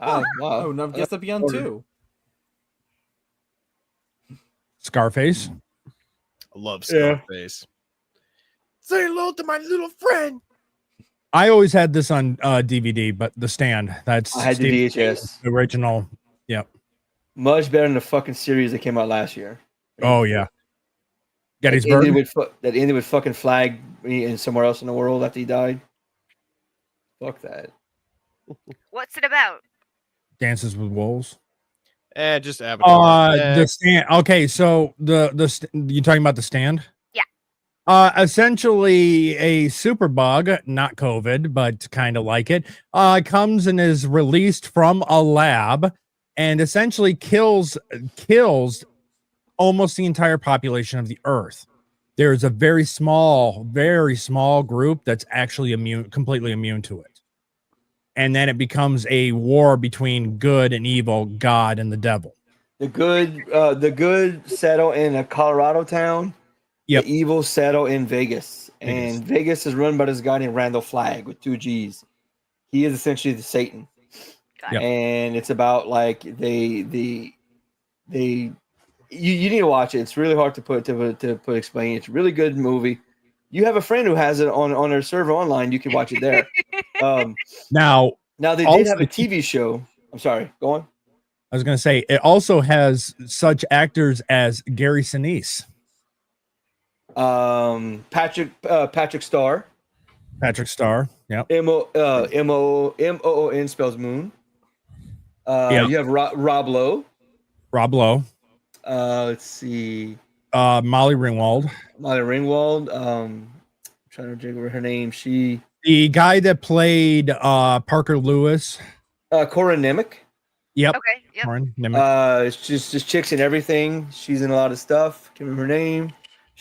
Oh, wow. Oh, no, guess that beyond order. 2. Scarface. I love Yeah. Scarface. Say hello to my little friend. I always had this on DVD, but The Stand. That's I had the Steve VHS. King's original. Yep. Much better than the fucking series that came out last year. Oh yeah. That Gettysburg. ended with fucking Flag in somewhere else in the world after he died. Fuck that. What's it about? Dances with Wolves. Just Avatar. The Stand. Okay, so you talking about The Stand? Yeah. Essentially a superbug, not COVID, but kind of like it. Comes and is released from a lab and essentially kills almost the entire population of the Earth. There's a very small group that's actually completely immune to it. And then it becomes a war between good and evil, God and the devil. The good settle in a Colorado town. Yep. The evil settle in Vegas. And Vegas is run by this guy named Randall Flagg with 2 G's. He is essentially the Satan. Got Yep. it. And it's about like the you need to watch it. It's really hard to explain. It's a really good movie. You have a friend who has it on their server online. You can watch it there. Now they also did have a TV show. I'm sorry. Go on. I was going to say it also has such actors as Gary Sinise, Patrick Starr. Patrick Starr. Yep. Moon spells moon. You have Rob Lowe. Rob Lowe. Let's see. Molly Ringwald. I'm trying to remember her name. The guy that played Parker Lewis. Cora Nemec. Yep. Okay. Yep. Cora Nemec. It's just chicks in everything. She's in a lot of stuff. Can't remember her name.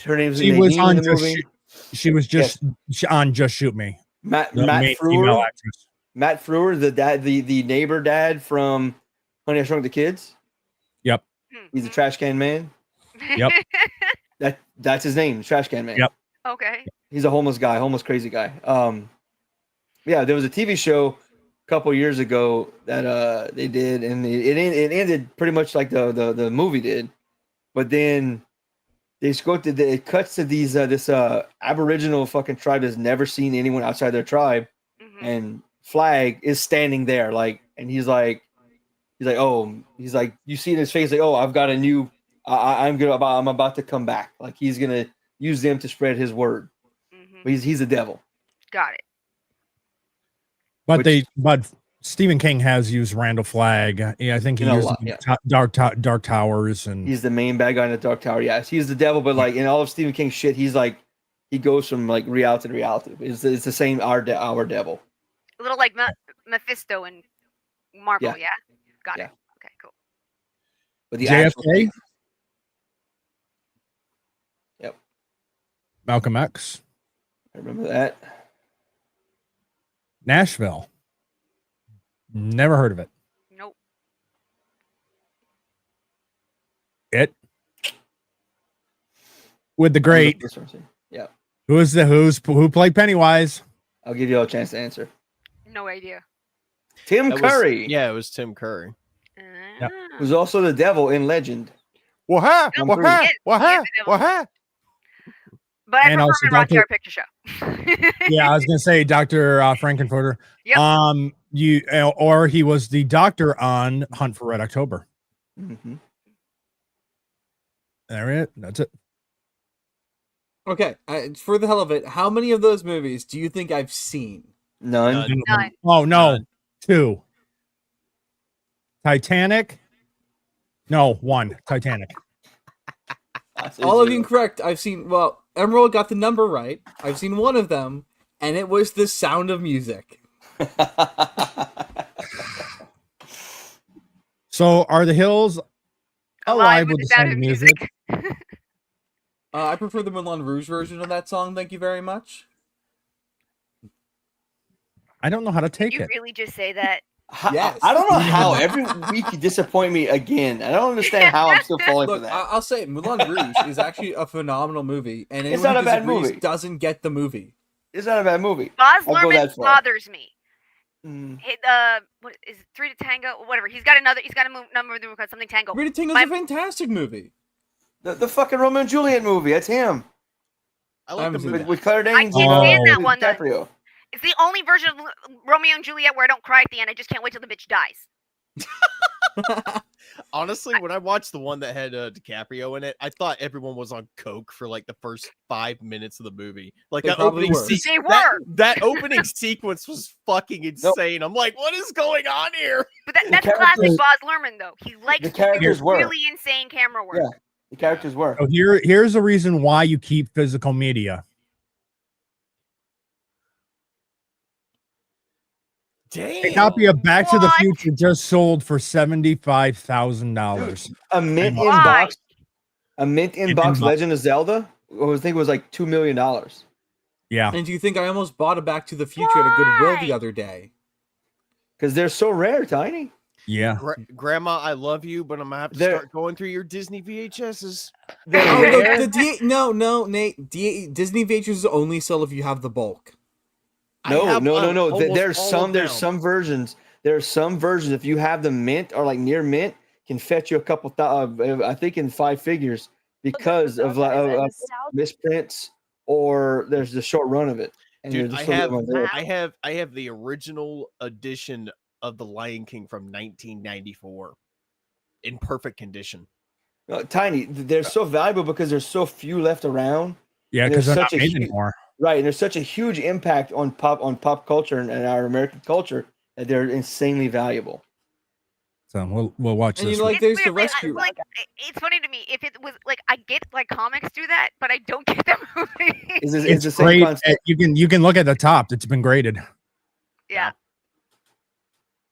Her name's She was Nadine on in the movie. She was just on Just Shoot Me. Matt female Frewer. actress. Matt Frewer, the dad, the neighbor dad from Honey, I Shrunk the Kids. Yep. He's a trash can man. Yep. That's his name, trash can man. Yep. Okay. He's a homeless crazy guy. Yeah, there was a TV show a couple years ago that they did, and it ended pretty much like the movie did, but then it cuts to this Aboriginal fucking tribe that's never seen anyone outside their tribe, and Flag is standing there and he's like you see in his face I've got a new I'm about to come back, he's gonna use them to spread his word. But he's a devil. Got it. But Stephen King has used Randall Flagg. Yeah, I think he used Dark Towers, and he's the main bad guy in the Dark Tower. Yes, he's the devil, but in all of Stephen King's shit, he goes from reality to reality. It's the same our devil. A little like Mephisto and Marvel. Yeah. Got it. Okay, cool. But the JFK. Yep. Malcolm X. I remember that. Nashville. Never heard of it. Nope. It. With the great. Yeah. Who played Pennywise? I'll give you all a chance to answer. No idea. Tim Curry. It was Tim Curry. Yep. Who's also the devil in Legend. What? But I And prefer also him in Rocky Horror Picture Show. Yeah, I was gonna say Dr. Frankenfurter. Yep. Or he was the doctor on Hunt for Red October. Mm-hmm. There it. That's it. Okay, for the hell of it, how many of those movies do you think I've seen? None. Oh no, None. 2. Titanic. No, 1. Titanic. All of you incorrect. I've seen. Well, Emerald got the number right. I've seen one of them, and it was The Sound of Music. So, are the hills alive with the sound of music? I prefer the Moulin Rouge version of that song. Thank you very much. I don't know how to take you it. Really just say that? Yes. I don't know how every week you disappoint me again. I don't understand how I'm still falling for that. I'll say Moulin Rouge is actually a phenomenal movie, and it's anyone not who a bad disagrees movie. Doesn't get the movie. It's not a bad movie. Baz Luhrmann bothers me. Mm. What is it, 3 to Tango? Whatever. He's got a number called something Tango. 3 to Tango is a fantastic movie. The fucking Romeo and Juliet movie. That's him. I like the movie with Claire Danes. I can't stand that one. DiCaprio. It's the only version of Romeo and Juliet where I don't cry at the end. I just can't wait till the bitch dies. Honestly, when I watched the one that had DiCaprio in it, I thought everyone was on coke for the first 5 minutes of the movie. That opening that opening sequence was fucking insane. I'm like, what is going on here? But that's classic Baz Luhrmann, though. He likes the characters really insane camera work. Yeah, the characters were. So here's the reason why you keep physical media. Damn. A copy of Back to the Future just sold for $75,000. A mint in box. A mint in box Legend of Zelda. I think it was $2 million. Yeah. And do you think I almost bought a Back to the Future at a Goodwill the other day? Because they're so rare, Tiny. Yeah. Grandma, I love you, but I'm gonna have to start going through your Disney VHSs. No, Nate. Disney VHSs only sell if you have the bulk. No. There's some versions. There are some versions. If you have the mint or near mint, can fetch you a couple I think in 5 figures because of misprints, or there's the short run of it. And Dude, there's I the short run of it. have the original edition of The Lion King from 1994 in perfect condition. Tiny, they're so valuable because there's so few left around. Yeah, because they're not made anymore. Right, and there's such a huge impact on pop culture and our American culture that they're insanely valuable. So we'll watch And this. you know, like, there's the rescue. Like, it's funny to me if it was like I get like comics do that, but I don't get the movie. It's the same great. concept. You can look at the top. It's been graded. Yeah.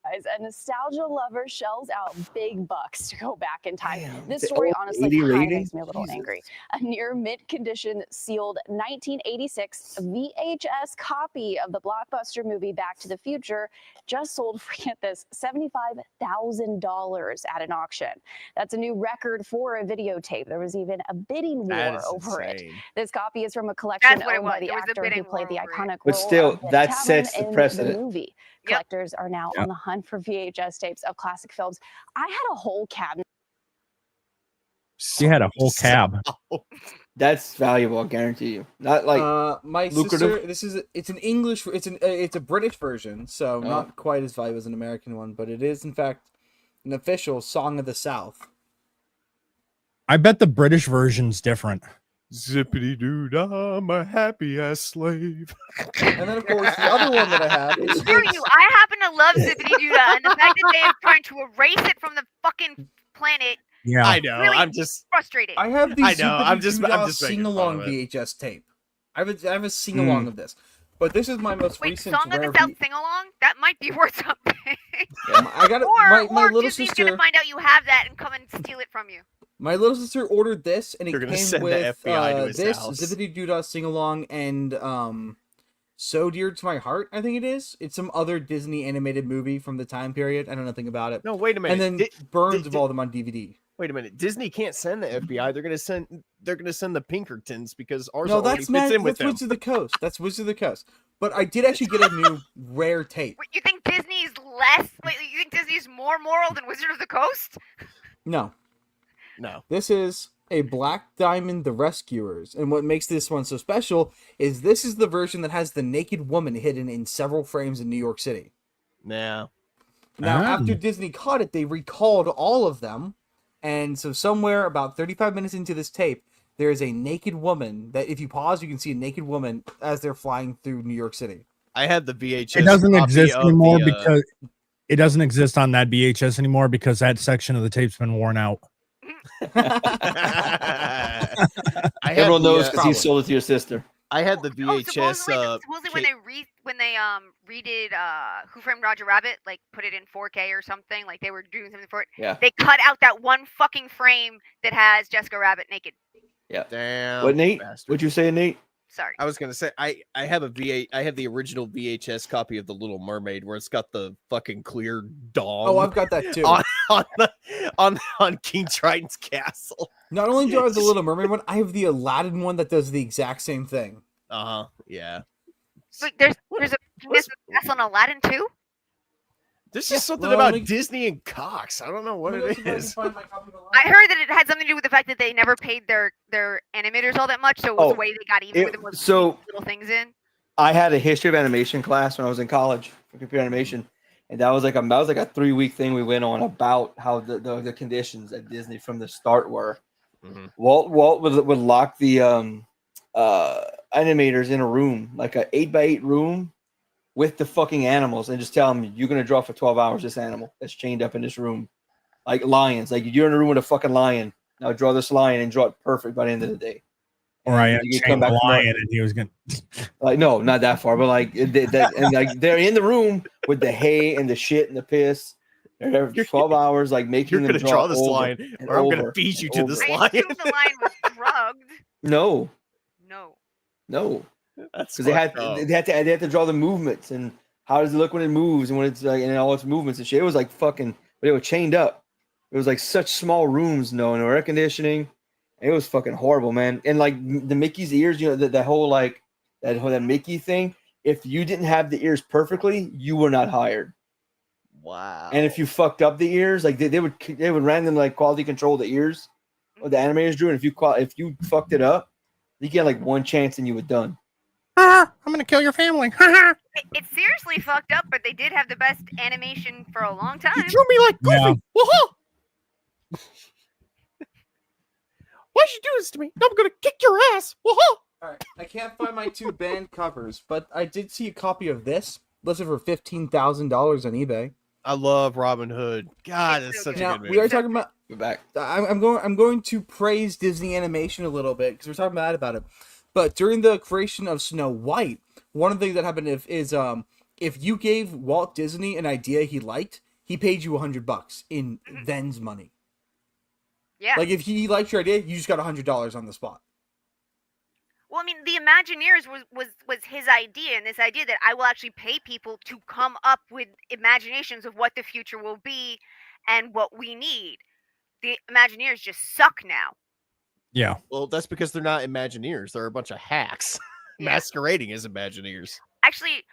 A nostalgia lover shells out big bucks to go back in time. Damn, This the story old honestly 80 kind of rating? makes me a little Jesus. angry. A near mint condition sealed 1986 VHS copy of the blockbuster movie Back to the Future just sold for, get this, $75,000 at an auction. That's a new record for a videotape. There was even a bidding war over it. This copy is from a collection That's what it owned by was. the There was a actor who bidding played the war over it. iconic But role still, of the that Tavern sets the in precedent. The movie. Collectors are now on the hunt for VHS tapes of classic films. I had a whole cabinet. She had a whole cab. That's valuable, I guarantee you. Not like My lucrative. sister. It's a British version, so not quite as valuable as an American one, but it is in fact an official Song of the South. I bet the British version's different. Zippity doo dah, I'm a happy ass slave. And then, of course, the other one that I have is Screw you! I happen to love Zippity Doo Dah, and the fact that they're trying to erase it from the fucking planet. Yeah, I know. Really I'm just frustrated. I have the I know, I'm just making sing fun along of it. VHS tape. I have a sing along of this, but this is my most Wait, recent. Song of rare the South sing along? That might be worth something. I got or little Disney's sister. gonna find out you have that and come and steal it from you. My little sister ordered this, and it They're gonna came send the with FBI to his this house. Zippity Doo Dah sing along and So Dear to My Heart. I think it is. It's some other Disney animated movie from the time period. I know nothing about it. No, wait a minute. And then burns of all them on DVD. Wait a minute. Disney can't send the FBI. They're gonna send the Pinkertons because ours No, already that's fits in with that's them. Wizards of the Coast. That's Wizards of the Coast. But I did actually get a new rare tape. Wait, you think Disney's less? Wait, you think Disney's more moral than Wizard of the Coast? No. No. This is a Black Diamond: The Rescuers, and what makes this one so special is this is the version that has the naked woman hidden in several frames in New York City. Nah. Now, after Disney caught it, they recalled all of them, and so somewhere about 35 minutes into this tape, there is a naked woman that, if you pause, you can see a naked woman as they're flying through New York City. I had the VHS. It doesn't copy exist of anymore the, because it doesn't exist on that VHS anymore because that section of the tape's been worn out. Everyone knows because he sold it to your sister. I had the VHS. Supposedly when they redid Who Framed Roger Rabbit, like put it in 4K or something, like they were doing something for it. Yeah. They cut out that one fucking frame that has Jessica Rabbit naked. Yeah. Damn. What, Nate? bastard. What'd you say, Nate? Sorry. I was gonna say I have I have the original VHS copy of The Little Mermaid where it's got the fucking clear dog. Oh, I've got that too. on King Triton's castle. Not only do I have the Little Mermaid one, I have the Aladdin one that does the exact same thing. Yeah. Wait, there's a on Aladdin too? This is something well, about like- Disney and Cox. I don't know what it is. I heard that it had something to do with the fact that they never paid their animators all that much, so it was a way they got even with them was so little things in. I had a history of animation class when I was in college for computer animation, and that was like a 3-week thing we went on about how the conditions at Disney from the start were. Mm-hmm. Walt would lock the animators in a room, like an 8x8 room, with the fucking animals, and just tell them you're gonna draw for 12 hours this animal that's chained up in this room, like lions. Like you're in a room with a fucking lion. Now draw this lion and draw it perfect by the end of the day. Or I You chained the lion and he was gonna like no, not that far, but like that, and like they're in the room with the hay and the shit and the piss. They're there for 12 hours, like making You're them gonna draw this over lion, and or I'm over gonna feed you and to this over. I lion. assumed the lion was drugged. No, No. That's because they had fucked up. to draw the movements and how does it look when it moves and when it's like and all its movements and shit. It was like fucking, but they were chained up. It was like such small rooms, no air conditioning. It was fucking horrible, man. And like the Mickey's ears, you know, that whole like that Mickey thing. If you didn't have the ears perfectly, you were not hired. Wow. And if you fucked up the ears, like they would randomly like quality control the ears what the animators drew, and if you fucked it up, you get like one chance and you were done. I'm gonna kill your family. It's seriously fucked up, but they did have the best animation for a long time. You drew me like Goofy. Yeah. Whoa! Why'd you do this to me? I'm gonna kick your ass. Whoa! All right, I can't find my 2 band covers, but I did see a copy of this listed for $15,000 on eBay. I love Robin Hood. God, It's it's so such good. a Now good movie. we are talking about. Go back. I'm going to praise Disney animation a little bit because we're talking bad about it. But during the creation of Snow White, one of the things that happened is if you gave Walt Disney an idea he liked, he paid you $100 in then's money. Yeah. Like if he liked your idea, you just got $100 on the spot. Well, I mean, the Imagineers was his idea, and this idea that I will actually pay people to come up with imaginations of what the future will be and what we need. The Imagineers just suck now. Yeah. Well, that's because they're not Imagineers. They're a bunch of hacks Yeah. masquerading as Imagineers. Actually,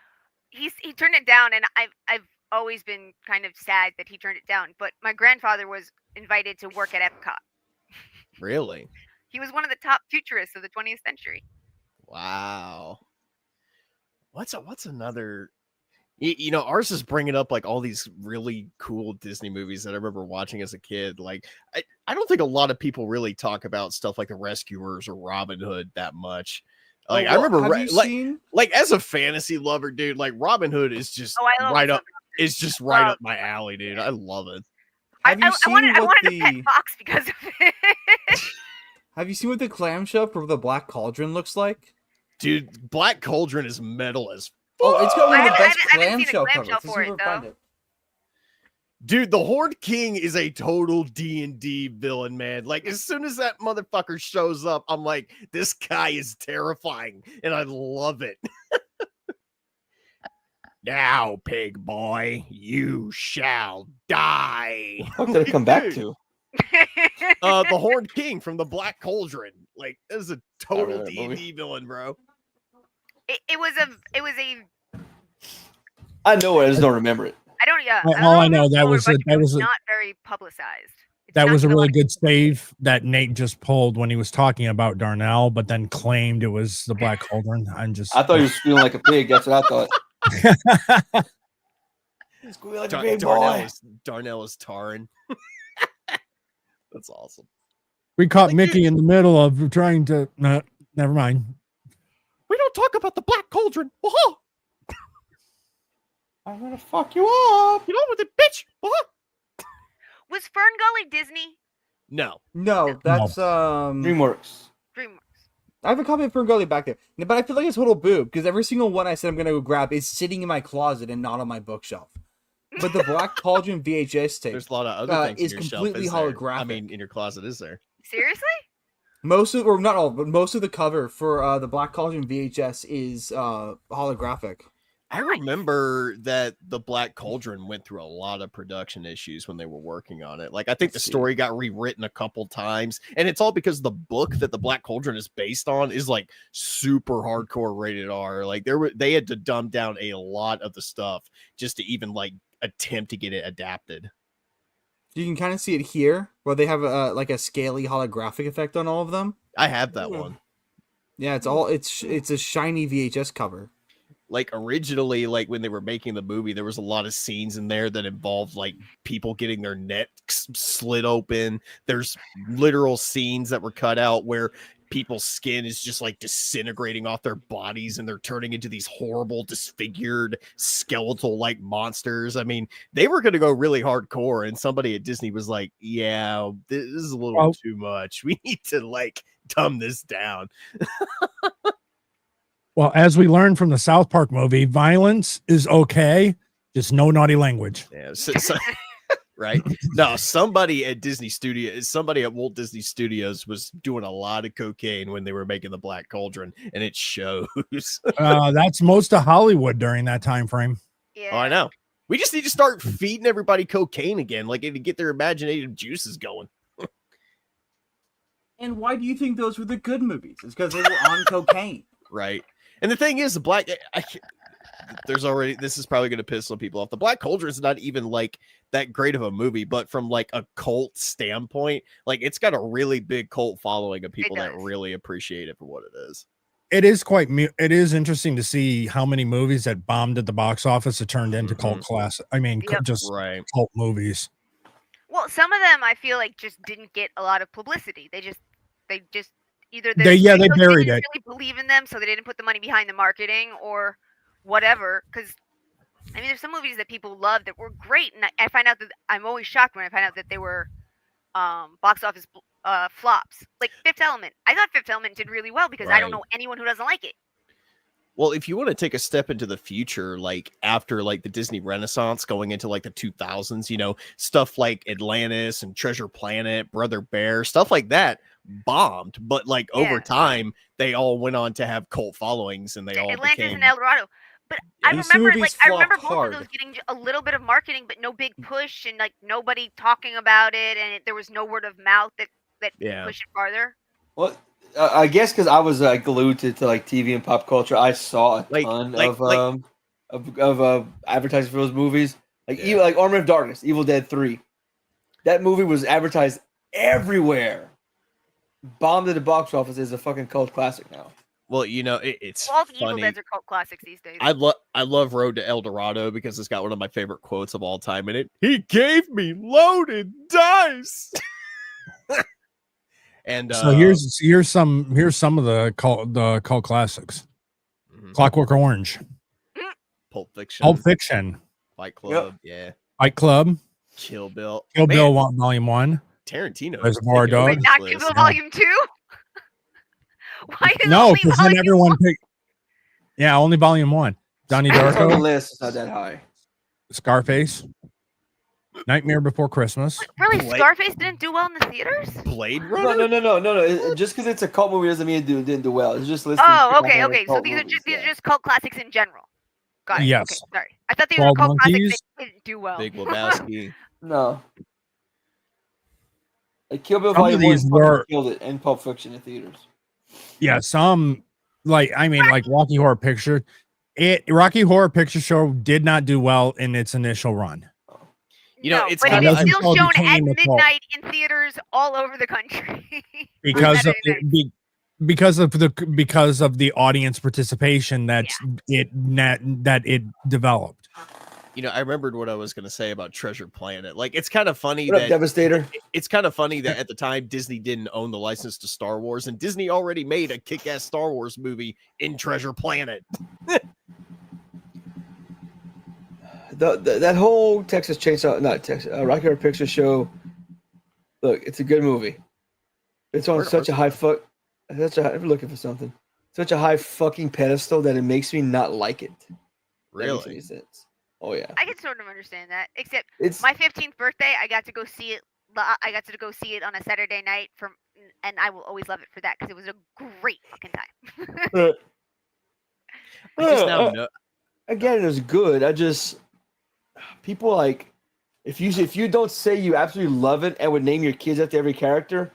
he turned it down, and I've always been kind of sad that he turned it down. But my grandfather was invited to work at Epcot. Really? He was one of the top futurists of the 20th century. Wow. What's another? You know, ours is bringing up like all these really cool Disney movies that I remember watching as a kid. Like, I don't think a lot of people really talk about stuff like The Rescuers or Robin Hood that much. Like, I remember, like as a fantasy lover, dude, like Robin Hood is just right up my alley, dude. I love it. I wanted to pet Fox because of it. Have you seen what the clamshell for the Black Cauldron looks like? Dude, Black Cauldron is metal as Oh, it's got one of the best I haven't seen a clamshell clamshell covers. for it, though. Dude, the Horde King is a total D&D villain, man. Like, as soon as that motherfucker shows up, I'm like, this guy is terrifying, and I love it. Now, pig boy, you shall die. What did it come back to? The Horde King from the Black Cauldron. Like, this is a total that movie. D&D villain, bro. It was a. I know it. I just don't remember it. I don't. Yeah. All I know, that remember was it, a- but that it was a- not very publicized. It's That not was a gonna really like- good save that Nate just pulled when he was talking about Darnell, but then claimed it was the Black Cauldron. I thought he was squealing like a pig. That's what I thought. Squealing like a big boy. Darnell is Taran. That's awesome. We caught Mickey in the middle of trying to. Never mind. We don't talk about the Black Cauldron. Whoa! I'm gonna fuck you up. You know with it, bitch. Whoa! Was Fern Gully Disney? No. No, that's DreamWorks. DreamWorks. I have a copy of Fern Gully back there, but I feel like it's total boob because every single one I said I'm gonna go grab is sitting in my closet and not on my bookshelf. But the Black Cauldron VHS tape, There's a lot of other things is in your shelf, completely is there? holographic. I mean, in your closet, is there? Seriously? Most of, or not all, but most of the cover for the Black Cauldron VHS is holographic. I remember that the Black Cauldron went through a lot of production issues when they were working on it. Like, I think the story got rewritten a couple times, and it's all because the book that the Black Cauldron is based on is like super hardcore rated R. Like, they had to dumb down a lot of the stuff just to even like attempt to get it adapted. You can kind of see it here, where they have like a scaly holographic effect on all of them. I have that one. Yeah, it's a shiny VHS cover. Like originally, like when they were making the movie, there was a lot of scenes in there that involved like people getting their necks slit open. There's literal scenes that were cut out where people's skin is just like disintegrating off their bodies and they're turning into these horrible, disfigured, skeletal like monsters. I mean, they were going to go really hardcore, and somebody at Disney was like, yeah, this is a little too much. We need to like dumb this down. Well, as we learned from the South Park movie, violence is okay, just no naughty language. Yeah, right? No, somebody at Walt Disney Studios was doing a lot of cocaine when they were making the Black Cauldron, and it shows. That's most of Hollywood during that time frame. Yeah. Oh, I know. We just need to start feeding everybody cocaine again, like to get their imaginative juices going. And why do you think those were the good movies? It's because they were on cocaine. Right. And the thing is, there's already, this is probably going to piss some people off. The Black Cauldron is not even like that great of a movie, but from like a cult standpoint, like it's got a really big cult following of people that really appreciate it for what it is. It is it is interesting to see how many movies that bombed at the box office have turned into cult class. I mean, just cult movies. Well, some of them I feel like just didn't get a lot of publicity. They just either they buried didn't it. really believe in them, so they didn't put the money behind the marketing or whatever. Because I mean, there's some movies that people love that were great, and I find out that I'm always shocked when I find out that they were box office flops. Like Fifth Element. I thought Fifth Element did really well because I don't know anyone who doesn't like it. Well, if you want to take a step into the future, like after like the Disney Renaissance going into like the 2000s, you know, stuff like Atlantis and Treasure Planet, Brother Bear, stuff like that bombed. But like over time, they all went on to have cult followings and they all Atlantis and El Dorado. But I remember both of those getting a little bit of marketing, but no big push and like nobody talking about it, and there was no word of mouth that pushed it farther. Well, I guess because I was glued to like TV and pop culture, I saw a ton of advertising for those movies. Like even like Army of Darkness, Evil Dead 3. That movie was advertised everywhere. Bombed at the box office is a fucking cult classic now. Well, you know, it's all the funny. Evil Deads are cult classics these days. I love Road to El Dorado because it's got one of my favorite quotes of all time in it. He gave me loaded dice. And so here's some of the cult classics. Clockwork Orange, Pulp Fiction, Fight Club, Fight Club, Kill Bill, Volume 1, Tarantino, Reservoir Dogs. Wait, not Kill Bill Volume 2? Why is no, because then everyone picked. Yeah, only Volume 1. Donnie Darko. On the list, it's not that high. Scarface. Nightmare Before Christmas. Really, Scarface didn't do well in the theaters? Blade Runner? No. Just because it's a cult movie doesn't mean it didn't do well. It's just listed. Oh, okay. So these are just cult classics in general. Got it. Yes. Okay, sorry. I thought these were cult classics that didn't do well. Big Lebowski. No. Like Kill Bill Volume 1 killed it, and Pulp Fiction in theaters. Yeah, some like Rocky Horror Picture. Rocky Horror Picture Show did not do well in its initial run. You know, it's but it is still shown at midnight in theaters all over the country. because of the audience participation that it developed. You know, I remembered what I was going to say about Treasure Planet. Like, it's kind of funny that Devastator. It's kind of funny that at the time Disney didn't own the license to Star Wars, and Disney already made a kick-ass Star Wars movie in Treasure Planet. That whole Texas Chainsaw, not Texas, Rocky Horror Picture Show. Look, it's a good movie. It's on such a high I'm looking for something. Such a high fucking pedestal that it makes me not like it. Really? That makes any sense. Oh yeah. I can sort of understand that. Except my 15th birthday, I got to go see it. I got to go see it on a Saturday night and I will always love it for that because it was a great fucking time. Again, it was good. People like if you don't say you absolutely love it and would name your kids after every character,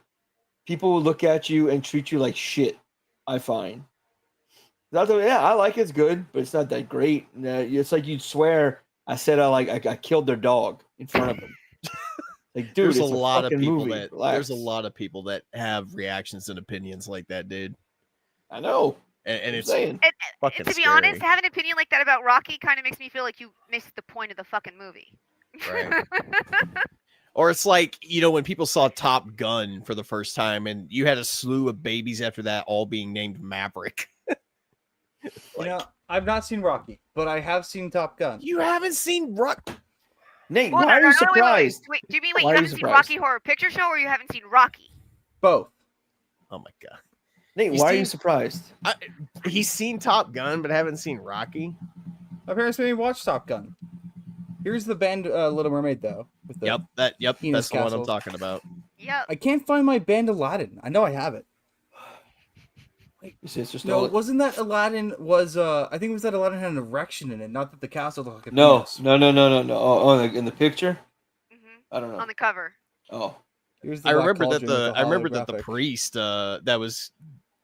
people will look at you and treat you like shit. I find. I like it, it's good, but it's not that great. It's like you'd swear I said I killed their dog in front of them. Like, dude, there's a lot of people that have reactions and opinions like that, dude. I know. And it's to be honest, have an opinion like that about Rocky kind of makes me feel like you missed the point of the fucking movie. Right. Or it's like, you know, when people saw Top Gun for the first time and you had a slew of babies after that all being named Maverick. You know, I've not seen Rocky, but I have seen Top Gun. You haven't seen Rocky? Nate, why are you surprised? Wait, do you mean you haven't seen Rocky Horror Picture Show or you haven't seen Rocky? Both. Oh my god. Nate, why are you surprised? He's seen Top Gun, but haven't seen Rocky. My parents made me watch Top Gun. Here's the band Little Mermaid, though. With the that's the one I'm talking about. Yeah. I can't find my band Aladdin. I know I have it. No, wasn't that Aladdin was I think it was that Aladdin had an erection in it, not that the castle looked like a penis. No. Oh, in the picture? I don't know. On the cover. Oh. I remember that the priest that was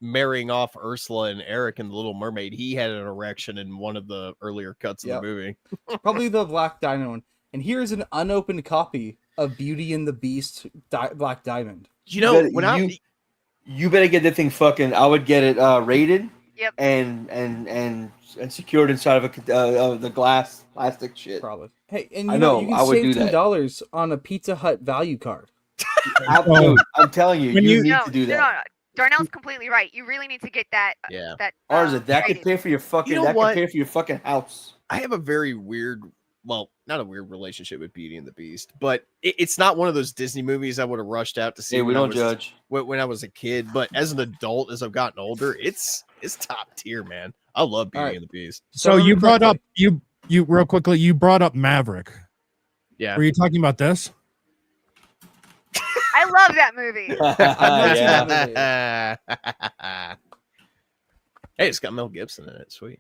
marrying off Ursula and Eric in The Little Mermaid, he had an erection in one of the earlier cuts of the movie. Probably the Black Diamond one. And here's an unopened copy of Beauty and the Beast Black Diamond. You know, you better get that thing fucking. I would get it rated. Yep. And secured inside of the glass plastic shit. Probably. Hey, and I know, you can I would save do that. $10 on a Pizza Hut value card. Dude, I'm telling you, When you you- need to do that. No. Darnell's completely right. You really need to get that. Yeah. Arza, that could rated. pay for your fucking. You know that what? could pay for your fucking house. I have a very weird, well, not a weird relationship with Beauty and the Beast, but it's not one of those Disney movies I would have rushed out to see. Hey, we when I don't was- judge. when I was a kid, but as an adult, as I've gotten older, it's top tier, man. I love Beauty All right. and the Beast. So you brought up you real quickly. You brought up Maverick. Yeah. Were you talking about this? I love that movie. Yeah. Hey, it's got Mel Gibson in it. Sweet.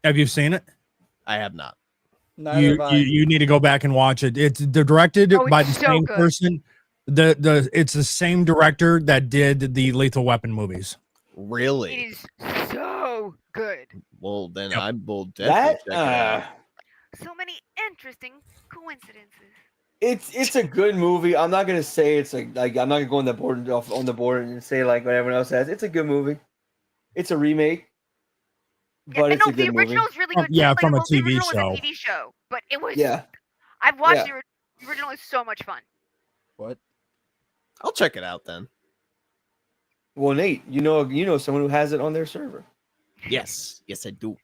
Have you seen it? I have not. You need to go back and watch it. It's directed Oh, by it's the so same good. person. It's the same director that did the Lethal Weapon movies. Really? It is so good. Well, then Yep. I will definitely check it out. So many interesting coincidences. It's a good movie. I'm not gonna say it's like I'm not gonna go on the board and say like what everyone else says. It's a good movie. It's a remake, but it's a the good movie. original is really From- good. yeah, Like, from a well, the TV original was show. a TV show, but it was. Yeah, I've watched Yeah. the original. Is so much fun. What? I'll check it out then. Well, Nate, you know someone who has it on their server. Yes, I do.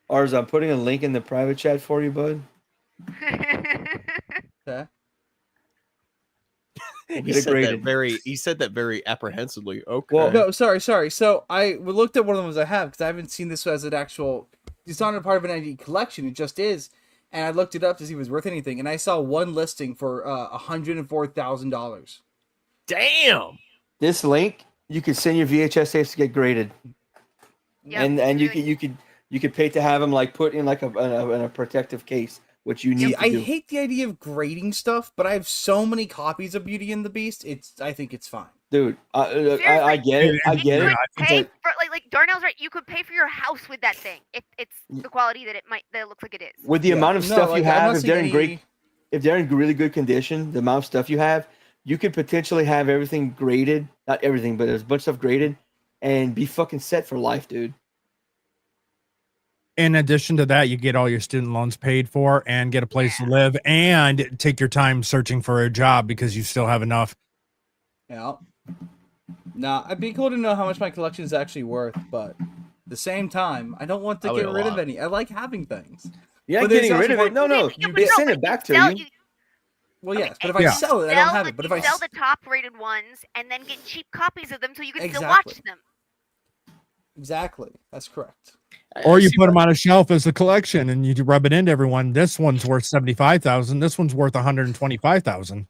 Arza, I'm putting a link in the private chat for you, bud. Okay. Get He it said graded. that very apprehensively. Okay. Well, No, sorry. So I looked at one of the ones I have because I haven't seen this as an actual. It's not a part of an ID collection. It just is. And I looked it up to see if it was worth anything, and I saw one listing for $104,000. Damn. This link, you can send your VHS tapes to get graded, Yeah, and you really- could pay to have them like put in like in a protective case, which you need See, to I do. hate the idea of grading stuff, but I have so many copies of Beauty and the Beast. I think it's fine. Dude, I get it. I You get could it. pay but for like Darnell's right. You could pay for your house with that thing if it's the quality that it looks like it is. with the amount of No, stuff like, you I'm have, not if they're in seeing if they're in really good condition, the amount of stuff you have, you could potentially have everything graded. Not everything, but there's a bunch of stuff graded, and be fucking set for life, dude. In addition to that, you get all your student loans paid for and get a place to live and take your time searching for a job because you still have enough. Yeah. Nah, it'd be cool to know how much my collection is actually worth, but at the same time, I don't want to I get would a rid of lot. any. I like having things. You're But not there's getting rid of also it. No, no. Yeah, You but no, send but it back to sell- you. Well, Okay, yes, but if and I Yeah. sell it, I don't have it. But if I sell the top-rated ones and then get cheap copies of them so you can still Exactly. watch them. exactly, that's correct. Or you see put them on a shelf as a collection and you rub it into everyone. This one's worth 75,000. This one's worth 125,000.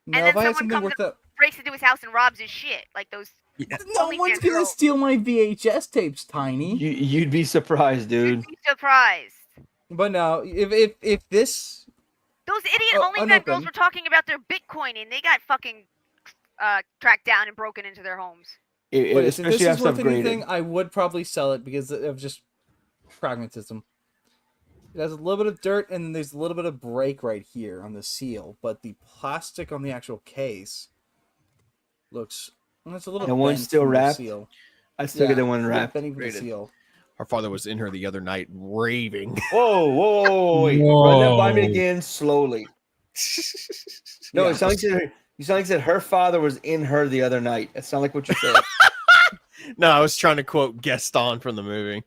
No, then if I had someone something comes worth that, Breaks into his house and robs his shit like those. no one's gonna steal my VHS tapes, Tiny. You'd be surprised, dude. You'd be surprised. But no, if this, Those idiot Oh, OnlyFans girls unopened. were talking about their Bitcoin and they got fucking tracked down and broken into their homes. but if this Especially is after worth stuff anything, graded. I would probably sell it because of just pragmatism. It has a little bit of dirt and there's a little bit of break right here on the seal, but the plastic on the actual case looks. It's a little. The one's bent still from the wrapped? seal. I still get the one it's a little wrapped. bending from the Graded. seal. Our father was in here the other night raving. Whoa, wait. Run that by me Whoa. again slowly. No, Yeah. it sounds like you sound like you said her father was in her the other night. It sounded like what you said. No, I was trying to quote Gaston from the movie.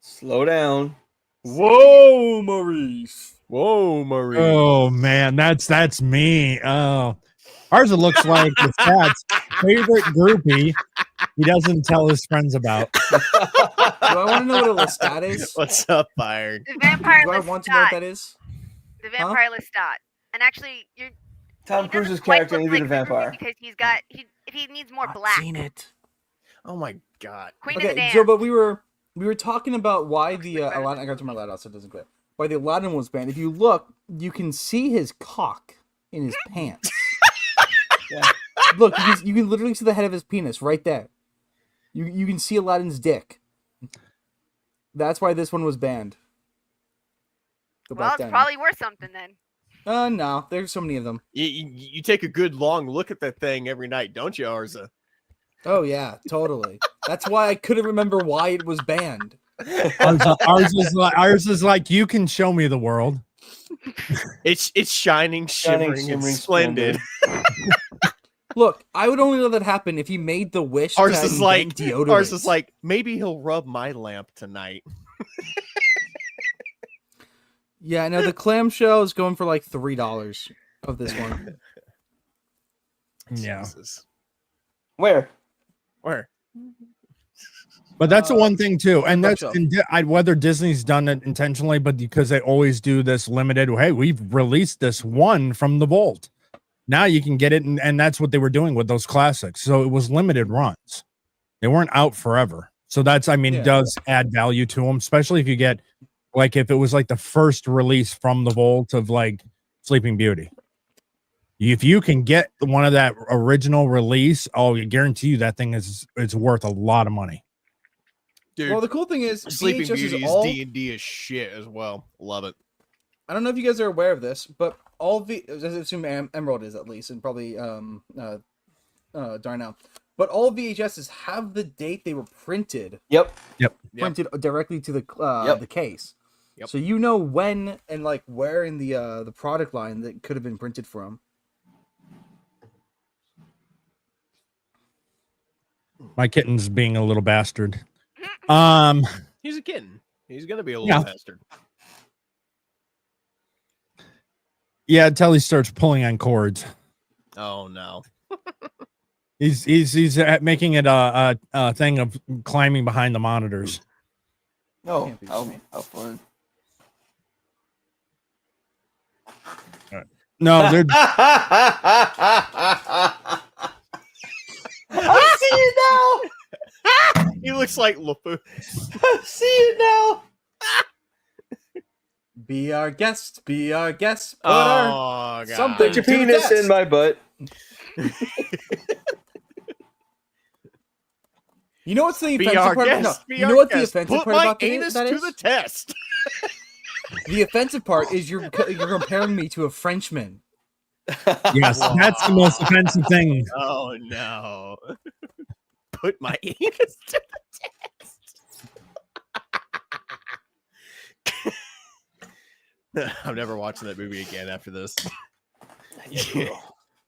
Slow down. Whoa, Maurice. Whoa, Marie. Oh man, that's me. Oh, ours looks like the cat's favorite groupie. He doesn't tell his friends about. Do I want to know what a Lestat is? What's up, Byron? The vampire Do I want to know what that is? The vampire Lestat. And actually, you're Tom he doesn't Cruise's quite character look needs a like the movie vampire. because he needs more I've black. seen it. Oh my god. Queen of the Okay, Damned. Joe, but we were talking about why the Aladdin. I got to turn my light out so it doesn't glare. Why the Aladdin was banned. If you look, you can see his cock in his pants. Yeah. Look, you can literally see the head of his penis right there. You can see Aladdin's dick. That's why this one was banned. Go Well, back it's down. probably worth something then. No, there's so many of them. You take a good long look at that thing every night, don't you, Arza? Oh yeah, totally. That's why I couldn't remember why it was banned. Ours is like, you can show me the world. It's shining, shimmering, and splendid. Look, I would only let that happen if he made the wish. Ours to is like deodorant. Ours is like, maybe he'll rub my lamp tonight. Yeah, no, the clamshell is going for like $3 of this one. Yeah. Jesus. Where? But that's the one thing too, and that's bookshelf. whether Disney's done it intentionally, but because they always do this limited. Hey, we've released this one from the vault. Now you can get it, and that's what they were doing with those classics. So it was limited runs; they weren't out forever. So that's, I mean, does add value to them, especially if you get, like, if it was like the first release from the vault of like Sleeping Beauty. If you can get one of that original release, I guarantee you that thing is worth a lot of money. Dude, well, the cool thing is Sleeping VHS Beauty is all... D&D is shit as well. Love it. I don't know if you guys are aware of this, but all I assume Emerald is at least, and probably Darnell. But all VHSs have the date they were printed. Yep. Printed directly to the case. Yep. So you know when and like where in the product line that could have been printed from. My kitten's being a little bastard. He's a kitten. He's gonna be a little bastard. Yeah, until he starts pulling on cords. Oh no. He's making it a thing of climbing behind the monitors. Oh, how fun. No, they're I see it now. He looks like LeFou. I see it now. Be our guest. Put Oh, our God. something Put your to the penis test. in my butt. You know what's the Be offensive our part? guest. No, Be you our know what the guest. offensive Put part my about anus that to is? the test. The offensive part is you're comparing me to a Frenchman. yes, that's the most offensive thing. Oh no. Put my anus to the test. I'm never watching that movie again after this.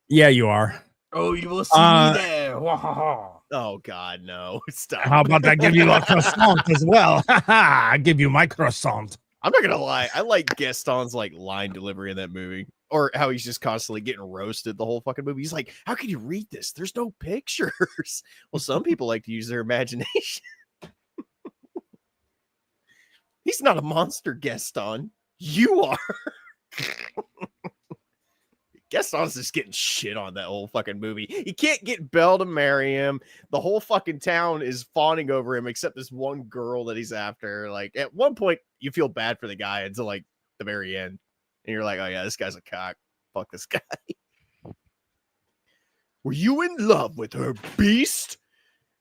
Yeah, you are. Oh, you will see me there. Oh God, no! Stop. How about I give you a croissant as well? I give you my croissant. I'm not gonna lie. I like Gaston's like line delivery in that movie, or how he's just constantly getting roasted the whole fucking movie. He's like, "How can you read this? There's no pictures." Well, some people like to use their imagination. He's not a monster, Gaston. You are. Gaston's just getting shit on that whole fucking movie. He can't get Belle to marry him. The whole fucking town is fawning over him, except this one girl that he's after. Like, at one point, you feel bad for the guy until like the very end, and you're like, "Oh yeah, this guy's a cock. Fuck this guy." Were you in love with her, beast?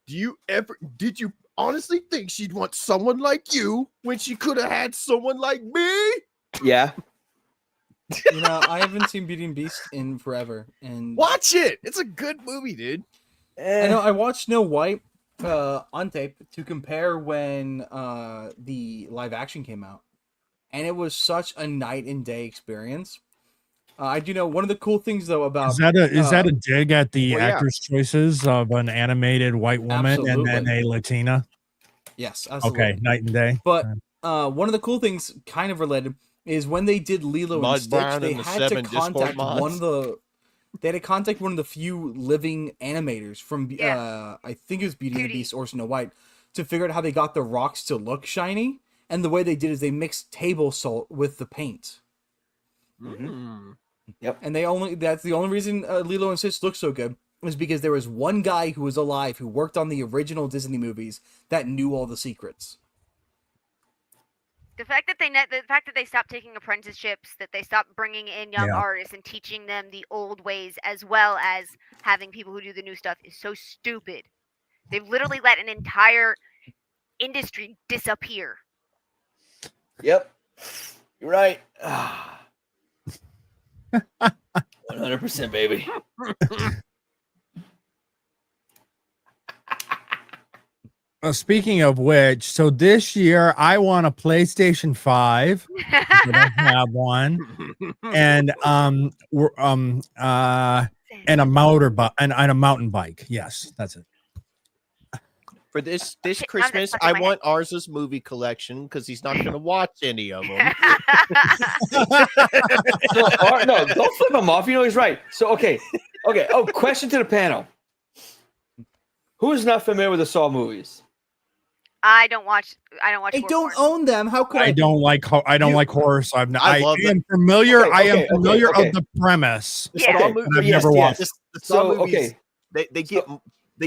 Did you honestly think she'd want someone like you when she could have had someone like me? Yeah. You know, I haven't seen Beauty and Beast in forever, and Watch it. It's a good movie, dude. I know I watched Snow White on tape to compare when the live action came out, and it was such a night and day experience. I do know one of the cool things though about Is that a dig at the actors' choices of an animated white woman and then a Latina? Yes, absolutely. Okay, night and day. But one of the cool things, kind of related, is when they did Lilo and Stitch, they had to contact one of the. They had to contact one of the few living animators from, I think it was Beauty and the Beast or Snow White, to figure out how they got the rocks to look shiny. And the way they did is they mixed table salt with the paint. Mm-hmm. Yep. And that's the only reason Lilo and Stitch looks so good, is because there was one guy who was alive who worked on the original Disney movies that knew all the secrets. the fact that they stopped taking apprenticeships, that they stopped bringing in young artists and teaching them the old ways, as well as having people who do the new stuff, is so stupid. They've literally let an entire industry disappear. Yep, you're right. 100%, baby. Speaking of which, so this year I want a PlayStation 5. I don't have one, and and a mountain bike. Yes, that's it. For this Christmas, I want Arza's movie collection because he's not going to watch any of them. No, don't flip him off. You know he's right. So okay. Oh, question to the panel: who is not familiar with the Saw movies? I don't watch. I don't own them. How could I? I don't like horror, so I am familiar. Okay, I am familiar okay. of the premise. Yeah. I've never watched. The Saw movies, they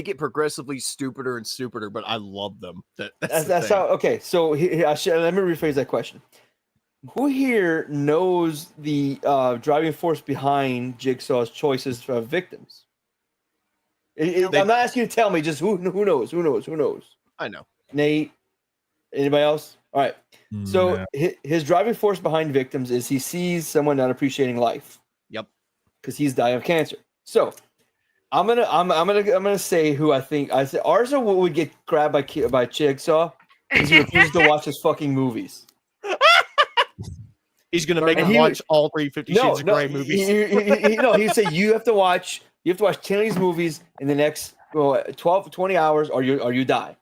get progressively stupider and stupider, but I love them. That's how. Okay, so let me rephrase that question. Who here knows the driving force behind Jigsaw's choices for victims? I'm not asking you to tell me. Just who knows? Who knows? I know. Nate, anybody else? All right. So his driving force behind victims is he sees someone not appreciating life. Yep. Because he's dying of cancer. So I'm gonna say who I think. I say Arza would get grabbed by Jigsaw because he refuses to watch his fucking movies. He's gonna make him watch all 3 Shades of Grey movies. He'd say you have to watch 10 of these movies in the next 12 20 hours or you die.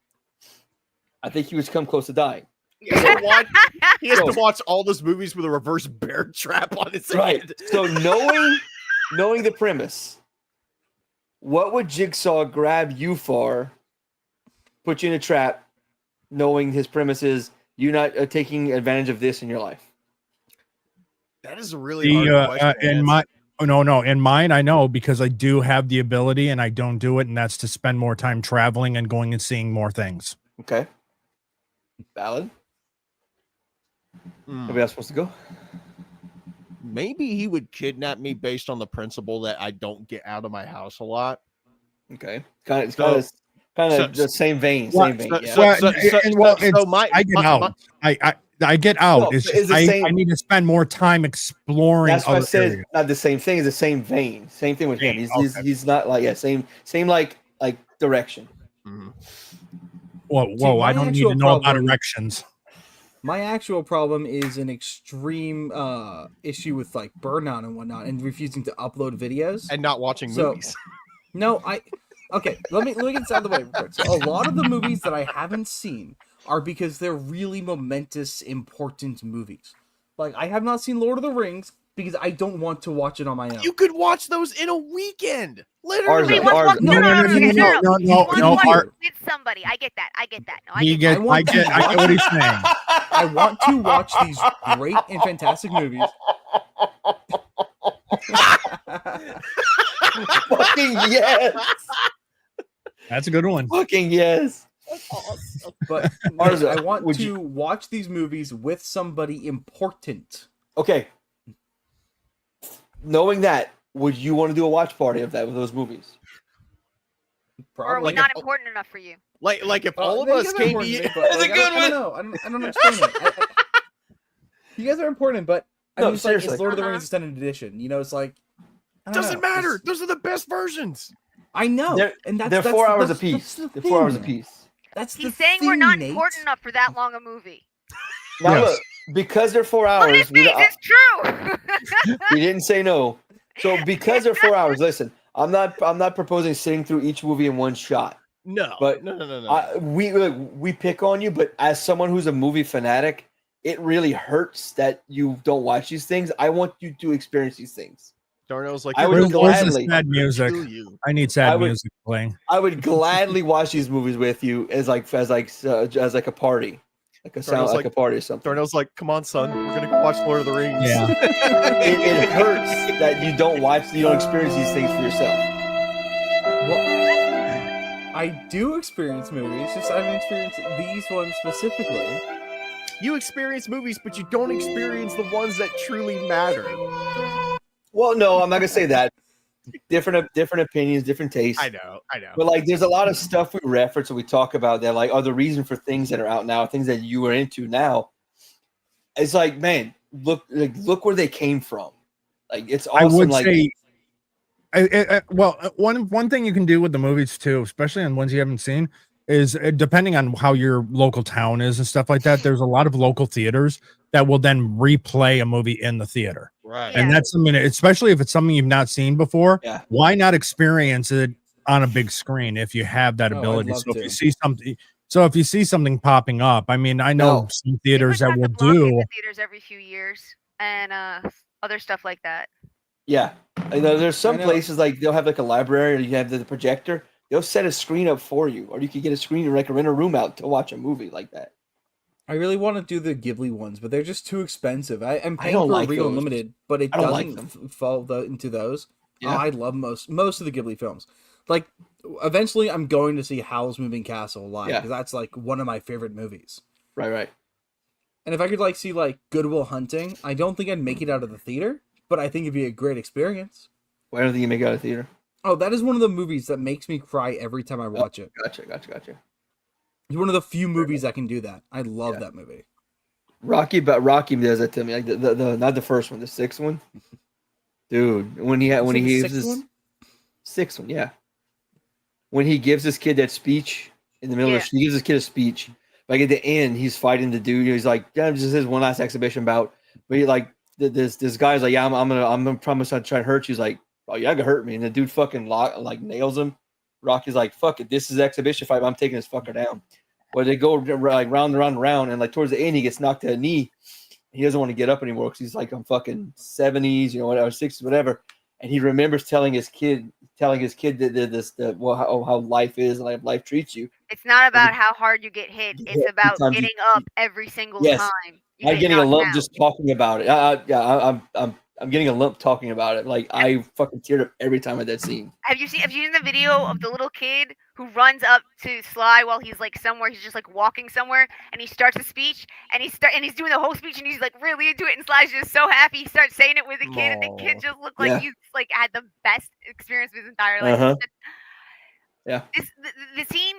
I think he was come close to dying. He has to watch all those movies with a reverse bear trap on his head. So knowing the premise, what would Jigsaw grab you for? Put you in a trap, knowing his premise is you not taking advantage of this in your life. That is a really hard question. In mine, I know because I do have the ability and I don't do it, and that's to spend more time traveling and going and seeing more things. Okay. Valid. Nobody else supposed to go? Maybe he would kidnap me based on the principle that I don't get out of my house a lot. Okay. Kind of the same vein. I get out. I get out. I need to spend more time exploring. That's what I said. Not the same thing. It's the same vein. Same thing with him. He's not like same like direction. Mm-hmm. Whoa! I don't need to know about erections. My actual problem is an extreme issue with like burnout and whatnot, and refusing to upload videos and not watching movies. No, okay. Let me get this out of the way. So a lot of the movies that I haven't seen are because they're really momentous, important movies. Like I have not seen Lord of the Rings because I don't want to watch it on my own. You could watch those in a weekend. Literally. No. With somebody. I get that. No, I get what he's saying. I want to watch these great and fantastic movies. Fucking yes. That's a good one. Fucking yes. Awesome. But I want to watch these movies with somebody important. Okay. Knowing that, would you want to do a watch party of those movies? Or are we not important enough for you? Like if all of us came to you, that's a good one. I don't understand it. You guys are important, but seriously, it's Lord of the Rings Extended Edition. It's like doesn't matter. Those are the best versions. I know, they're 4 hours apiece. They're 4 hours apiece. He's saying we're not important enough for that long a movie. Now look, because they're 4 hours. Look at his face, it's true. We didn't say no. So because they're 4 hours, listen, I'm not proposing sitting through each movie in one shot. No, but no. We pick on you, but as someone who's a movie fanatic, it really hurts that you don't watch these things. I want you to experience these things. Darnell's like, I would gladly sad music. I need sad music playing. I would gladly watch these movies with you as like a party. Like a party or something. Darnell's like, come on, son, we're gonna go watch Lord of the Rings. Yeah. it hurts that you don't experience these things for yourself. Well, I do experience movies, just I haven't experienced these ones specifically. You experience movies, but you don't experience the ones that truly matter. Well, no, I'm not gonna say that. Different opinions, different tastes. I know. But like, there's a lot of stuff we reference and we talk about that like are the reason for things that are out now, things that you are into now. It's like, man, look where they came from. Like, it's awesome. I would like, say, one thing you can do with the movies too, especially on ones you haven't seen, is depending on how your local town is and stuff like that. There's a lot of local theaters that will then replay a movie in the theater, Right? And that's something, especially if it's something you've not seen before. Yeah. Why not experience it on a big screen if you have that ability? I'd love So if to. you see something. So if you see something popping up, I mean, I know some theaters that will do theaters every few years and other stuff like that. Yeah, like, there's some places like they'll have like a library, or you have the projector. They'll set a screen up for you, or you could get a screen and like rent a room out to watch a movie like that. I really want to do the Ghibli ones, but they're just too expensive. I'm paying don't for like Regal those. Unlimited, but it I don't like doesn't fall into those. Yeah. Oh, I love most of the Ghibli films. Like, eventually, I'm going to see Howl's Moving Castle live because that's like one of my favorite movies. Right. And if I could like see like Good Will Hunting, I don't think I'd make it out of the theater, but I think it'd be a great experience. Why don't you make it out of theater? Oh, that is one of the movies that makes me cry every time I watch it. Gotcha. It's one of the few movies that can do that. I love that movie. Rocky does that to me. Like the not the first one, the sixth one. Dude, when he gives his sixth one, yeah. When he gives this kid that speech in the middle of he gives this kid a speech. Like at the end, he's fighting the dude. He's like, yeah, this is his one last exhibition bout. But he like this guy's like, yeah, I'm gonna promise not to try and hurt you. He's like, oh yeah, gonna hurt me. And the dude fucking like nails him. Rocky's like, fuck it, this is exhibition fight. I'm taking this fucker down. Well, they go like round, and like towards the end, he gets knocked to a knee. He doesn't want to get up anymore because he's like on fucking 70s, whatever, 60s, whatever. And he remembers telling his kid that how life is and like life treats you. It's not about how hard you get hit. It's about getting up every single time. I'm getting a lump just talking about it. I'm getting a lump talking about it. Like I fucking teared up every time at that scene. Have you seen the video of the little kid who runs up to Sly while he's like somewhere? He's just like walking somewhere, and he starts a speech, and he's doing the whole speech, and he's like really into it, and Sly's just so happy. He starts saying it with the kid, and the kid just looked like he's like had the best experience of his entire life. Yeah. The scene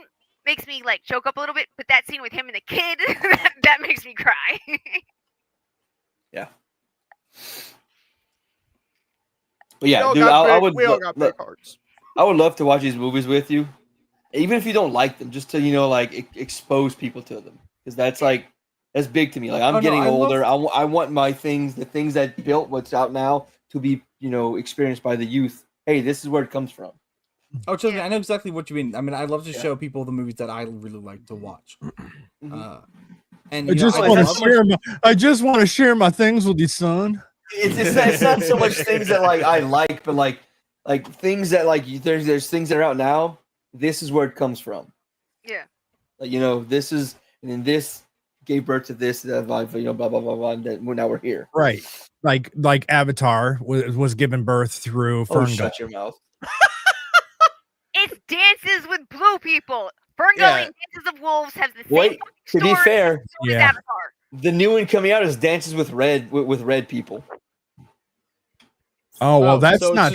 makes me like choke up a little bit, but that scene with him and the kid that makes me cry. Yeah. But yeah, dude, I would. We all got big hearts. I would love to watch these movies with you, even if you don't like them, just to like expose people to them, because that's big to me. Like I'm getting older. I want my things, the things that built what's out now, to be experienced by the youth. Hey, this is where it comes from. Oh, Children, I know exactly what you mean. I mean, I love to show people the movies that I really like to watch. And I just want to share my things with you, son. It's not so much things that like I like, but like things that like there's things that are out now. This is where it comes from. Yeah. Like this is, and then this gave birth to this. Blah blah blah blah. And then now we're here. Right. Like Avatar was given birth through Ferngully. Shut your mouth. It's Dances with Blue People. Ferngully and Dances of Wolves has the same to be fair, as Avatar. The new one coming out is Dances with Red people. Oh well, that's not.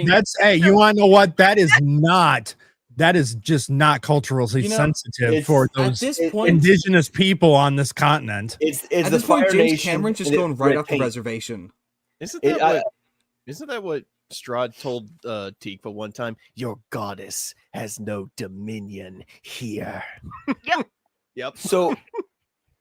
That's you want to know what? That is not. That is just not culturally sensitive for those indigenous people on this continent. It's at the this point, Fire James Nation. Cameron's just going right off the reservation. Isn't that what Strahd told Tikva one time? Your goddess has no dominion here. Yep. So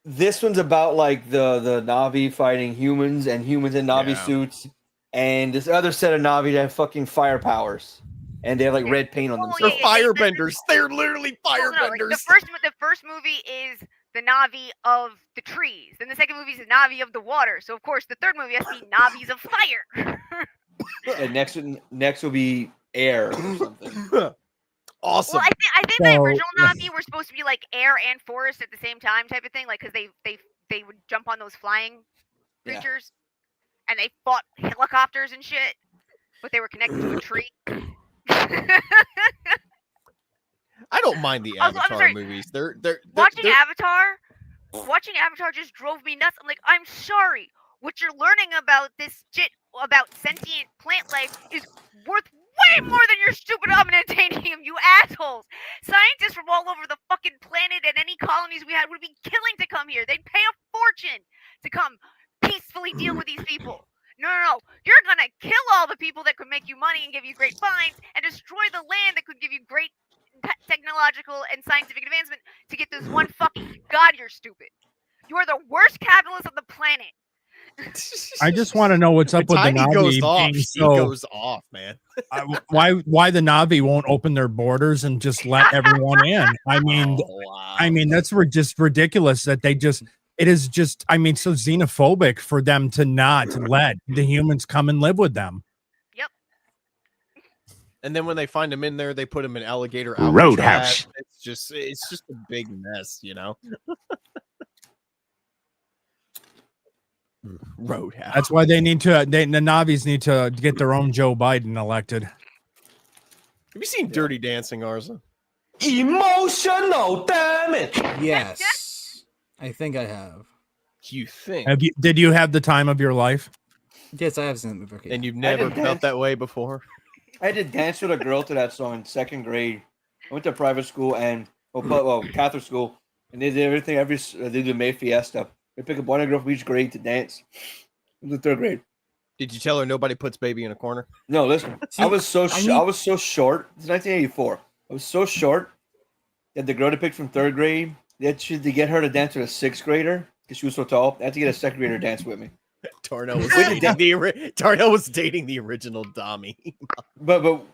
this one's about like the Na'vi fighting humans and humans in Na'vi suits, and this other set of Na'vi that have fucking fire powers, and they have like red paint on them. They're firebenders. They're literally firebenders. The first movie is the Na'vi of the trees. Then the second movie is the Na'vi of the water. So of course the third movie has to be Na'vis of fire. And next will be air or something. Awesome. Well, I think the original Na'vi were supposed to be like air and forest at the same time type of thing, like because they would jump on those flying creatures, and they fought helicopters and shit, but they were connected to a tree. I don't mind the Avatar movies. They're watching Avatar watching Avatar just drove me nuts. I'm like, I'm sorry. What you're learning about this shit about sentient plant life is worth way more than your stupid unobtainium, you assholes. Scientists from all over the fucking planet and any colonies we had would be killing to come here. They'd pay a fortune to come peacefully deal with these people. No. You're gonna kill all the people that could make you money and give you great finds and destroy the land that could give you great technological and scientific advancement to get this one fucking god. You're stupid. You are the worst capitalist on the planet. I just want to know what's up with the Navi goes off. being He goes off, man. why the Navi won't open their borders and just let everyone in. I mean that's just ridiculous that they just it is just I mean so xenophobic for them to not let the humans come and live with them. Yep. And then when they find him in there, they put him in alligator Roadhouse. It's just a big mess, you know. Roadhouse. That's why the Navis need to get their own Joe Biden elected. Have you seen Dirty Dancing, Arza? Emotional, damn it. Yes. I think I have. You think? Did you have the time of your life? Yes, I have seen that movie. Okay. And you've never felt that way before? I had to dance with a girl to that song in 2nd grade. I went to private school and Catholic school, and they did everything. They did the May Fiesta. They pick up one girl from each grade to dance. In the 3rd grade. Did you tell her nobody puts baby in a corner? No, listen. I was so short. It's 1984. I was so short that the girl they picked from 3rd grade, to get her to dance with a 6th grader because she was so tall. I had to get a 2nd grader to dance with me. Darnell was dating the original Dami. But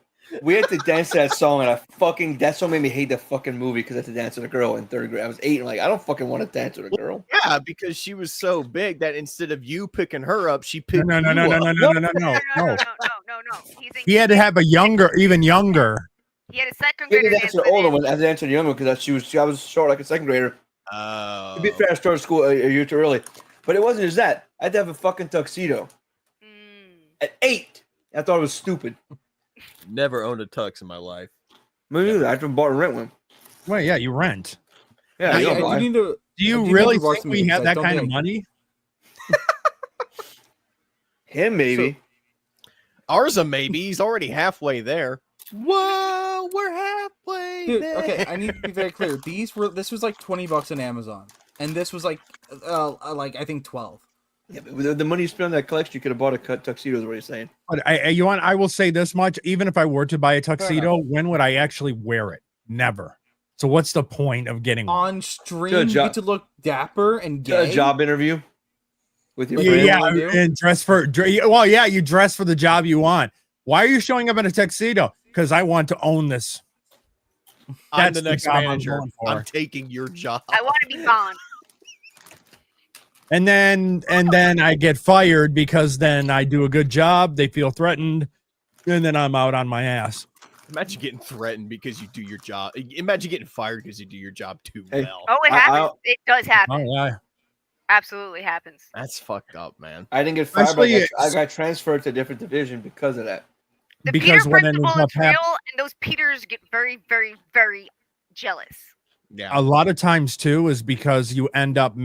we had to dance to that song, and that song made me hate the fucking movie because I had to dance with a girl in 3rd grade. I was 8, and like, I don't fucking want to dance with a girl. Yeah, because she was so big that instead of you picking her up, she picked No. No. He had to have even younger. He had a 2nd I had grader to dance dance with with an older him. one. I had to dance with a younger one because I was short like a 2nd grader. Oh. To be fair, I started school a year too early. But it wasn't just that. I had to have a fucking tuxedo. At 8. I thought it was stupid. Never owned a tux in my life. Me neither. I had to bought and rent one. Well, yeah, you rent. Yeah, Do you really think we have that kind of money? Him, maybe. Arza, maybe. He's already halfway there. Whoa, we're halfway there. Okay, I need to be very clear. This was like $20 on Amazon, and this was like I think 12. Yeah, but with the money you spent on that collection, you could have bought a tuxedo. Is what you're saying. But I will say this much: even if I were to buy a tuxedo, when would I actually wear it? Never. So what's the point of getting one? On stream? You get to look dapper and gay. A job interview with your friend. Yeah, and dress for. Well, yeah, you dress for the job you want. Why are you showing up in a tuxedo? Because I want to own this. I'm the next manager. I'm taking your job. I want to be gone. And then I get fired because then I do a good job. They feel threatened, and then I'm out on my ass. Imagine getting threatened because you do your job. Imagine getting fired because you do your job too well. Oh, it happens. It does happen. Oh, yeah. Absolutely happens. That's fucked up, man. I didn't get fired, but I got transferred to a different division because of that. The Peter principle is real, and those Peters get very, very, very jealous. Yeah. A lot of times too is because you end up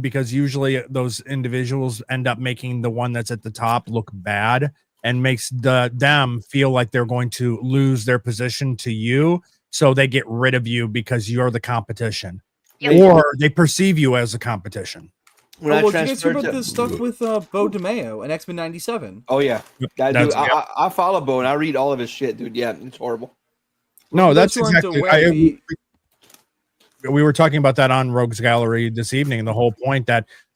because usually those individuals end up making the one that's at the top look bad and makes them feel like they're going to lose their position to you, so they get rid of you because you're the competition. Yep. Or they perceive you as a competition. Did you guys hear about this stuff with Bo DeMeo and X-Men 97? Oh yeah, I follow Bo and I read all of his shit, dude. Yeah, it's horrible. No, that's exactly. We were talking about that on Rogues Gallery this evening, and the whole point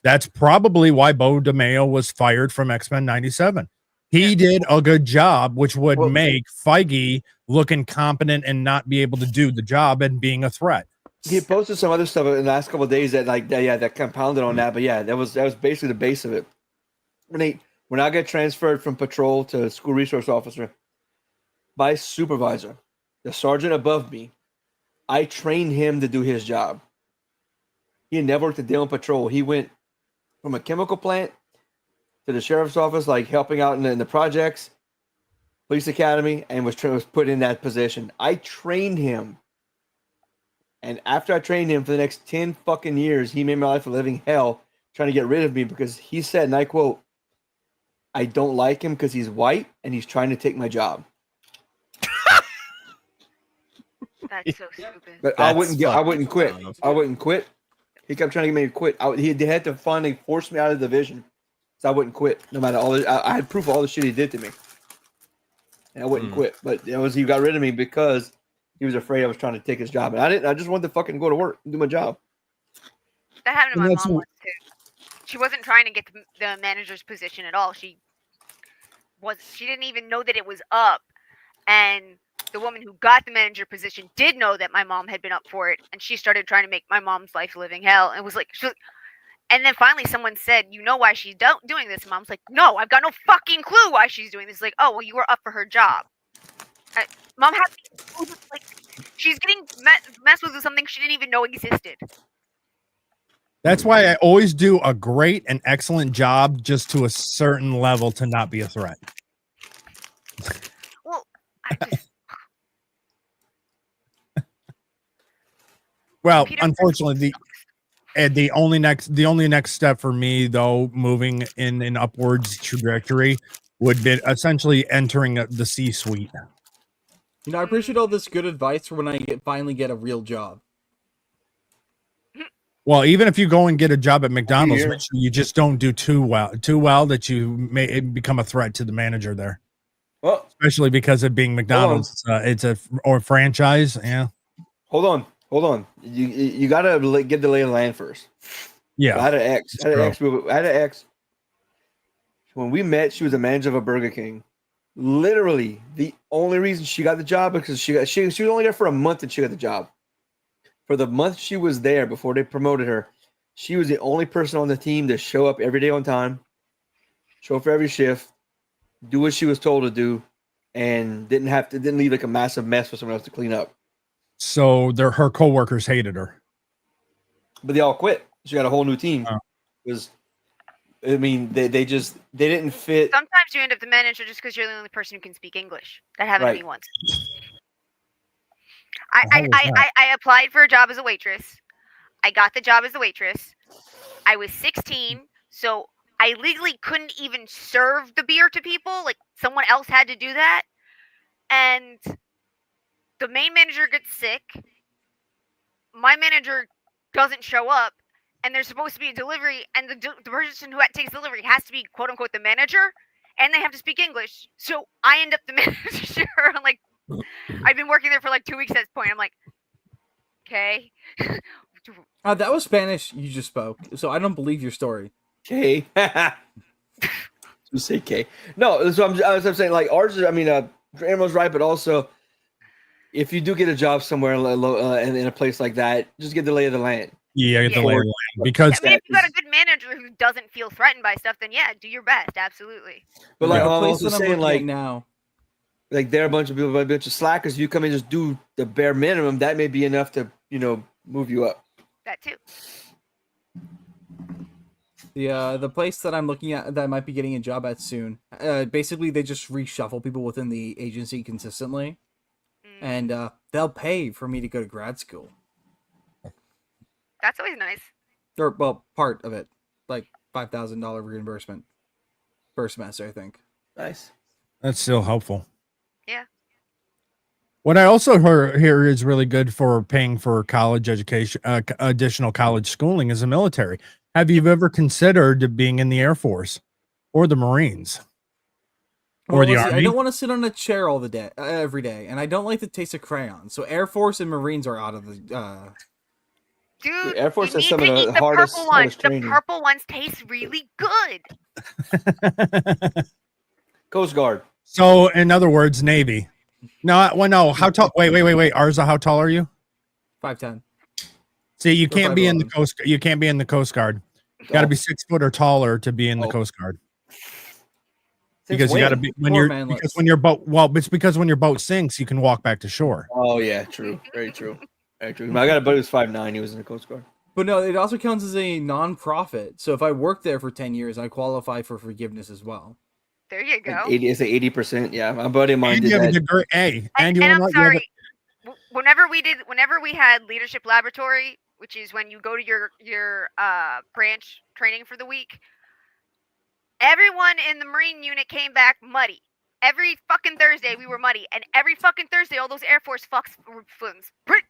that's probably why Bo DeMeo was fired from X-Men 97. He did a good job, which would make Feige look incompetent and not be able to do the job and being a threat. He posted some other stuff in the last couple of days that compounded on that, but yeah, that was basically the base of it. When I get transferred from patrol to school resource officer, my supervisor, the sergeant above me, I trained him to do his job. He had never worked a day on patrol. He went from a chemical plant to the sheriff's office, like helping out in the projects, police academy, and was put in that position. I trained him. And after I trained him for the next 10 fucking years, he made my life a living hell trying to get rid of me because he said, and I quote, "I don't like him because he's white and he's trying to take my job." That's so stupid. But I wouldn't quit. I wouldn't quit. He kept trying to get me to quit. They had to finally force me out of the division. So I wouldn't quit. No matter I had proof of all the shit he did to me. And I wouldn't quit. But he got rid of me because he was afraid I was trying to take his job. And I didn't. I just wanted to fucking go to work and do my job. That happened to my mom once too. She wasn't trying to get the manager's position at all. She didn't even know that it was up. And the woman who got the manager position did know that my mom had been up for it, and she started trying to make my mom's life a living hell. And was like, and then finally someone said, "You know why she's doing this?" And Mom's like, "No, I've got no fucking clue why she's doing this." Like, "Oh, well, you were up for her job." Mom had like she's getting messed with something she didn't even know existed. That's why I always do a great and excellent job just to a certain level to not be a threat. Well, I just. Well, unfortunately, the only next step for me, though, moving in an upwards trajectory, would be essentially entering the C-suite. You know, I appreciate all this good advice for when I finally get a real job. Well, even if you go and get a job at McDonald's, make sure you just don't do too well that you may become a threat to the manager there. Well, especially because of being McDonald's, it's a franchise. Yeah. Hold on. You gotta get the lay of the land first. Yeah. I had an ex. When we met, she was a manager of a Burger King. Literally, the only reason she got the job because she was only there for a month and she got the job. For the month she was there before they promoted her, she was the only person on the team to show up every day on time, show up for every shift, do what she was told to do, and didn't leave like a massive mess for someone else to clean up. So her coworkers hated her, but they all quit. She got a whole new team. Because they didn't fit. Sometimes you end up the manager just because you're the only person who can speak English. That happened to me once. I applied for a job as a waitress. I got the job as a waitress. I was 16, so I legally couldn't even serve the beer to people. Like, someone else had to do that. And the main manager gets sick. My manager doesn't show up. And there's supposed to be a delivery. And the person who takes delivery has to be, quote unquote, the manager. And they have to speak English. So I end up the manager. I'm like, I've been working there for like 2 weeks at this point. I'm like, okay. That was Spanish you just spoke. So I don't believe your story. Okay. You say K. No, so I'm saying, like, ours is, Animal's right, but also, if you do get a job somewhere in a place like that, just get the lay of the land. Yeah, get the lay of the land. Because if you got a good manager who doesn't feel threatened by stuff, then yeah, do your best. Absolutely. But like, I'm also saying, like, now, like, there are a bunch of people, a bunch of slackers. You come and just do the bare minimum. That may be enough to, move you up. That too. The place that I'm looking at that I might be getting a job at soon, basically they just reshuffle people within the agency consistently, and they'll pay for me to go to grad school. That's always nice. Or, well, part of it, like $5,000 reimbursement per semester, I think. Nice. That's still helpful. Yeah. What I also hear is really good for paying for college education, additional college schooling is the military. Have you ever considered being in the Air Force or the Marines or the Army? I don't want to sit on a chair every day, and I don't like the taste of crayon. So Air Force and Marines are out of the. Dude, the Air Force you has some need of to the eat the hardest purple ones. The training. purple ones taste really good. Coast Guard. So, in other words, Navy. No. How tall? Wait. Arza, how tall are you? 5'10". See, you can't be in the Coast. You can't be in the Coast Guard. You got to be 6 foot or taller to be in the Coast Guard. Because you got to be when your boat. Well, it's because when your boat sinks, you can walk back to shore. Oh yeah, true. Very true. Very true. I got a buddy who's 5'9". He was in the Coast Guard. But no, it also counts as a non-profit. So if I work there for 10 years, I qualify for forgiveness as well. There you go. Like 80%. Yeah, my buddy of mine did that. Degree A. And I'm sorry. whenever we had leadership laboratory, which is when you go to your branch training for the week, everyone in the Marine unit came back muddy. Every fucking Thursday we were muddy, and every fucking Thursday all those Air Force fucks were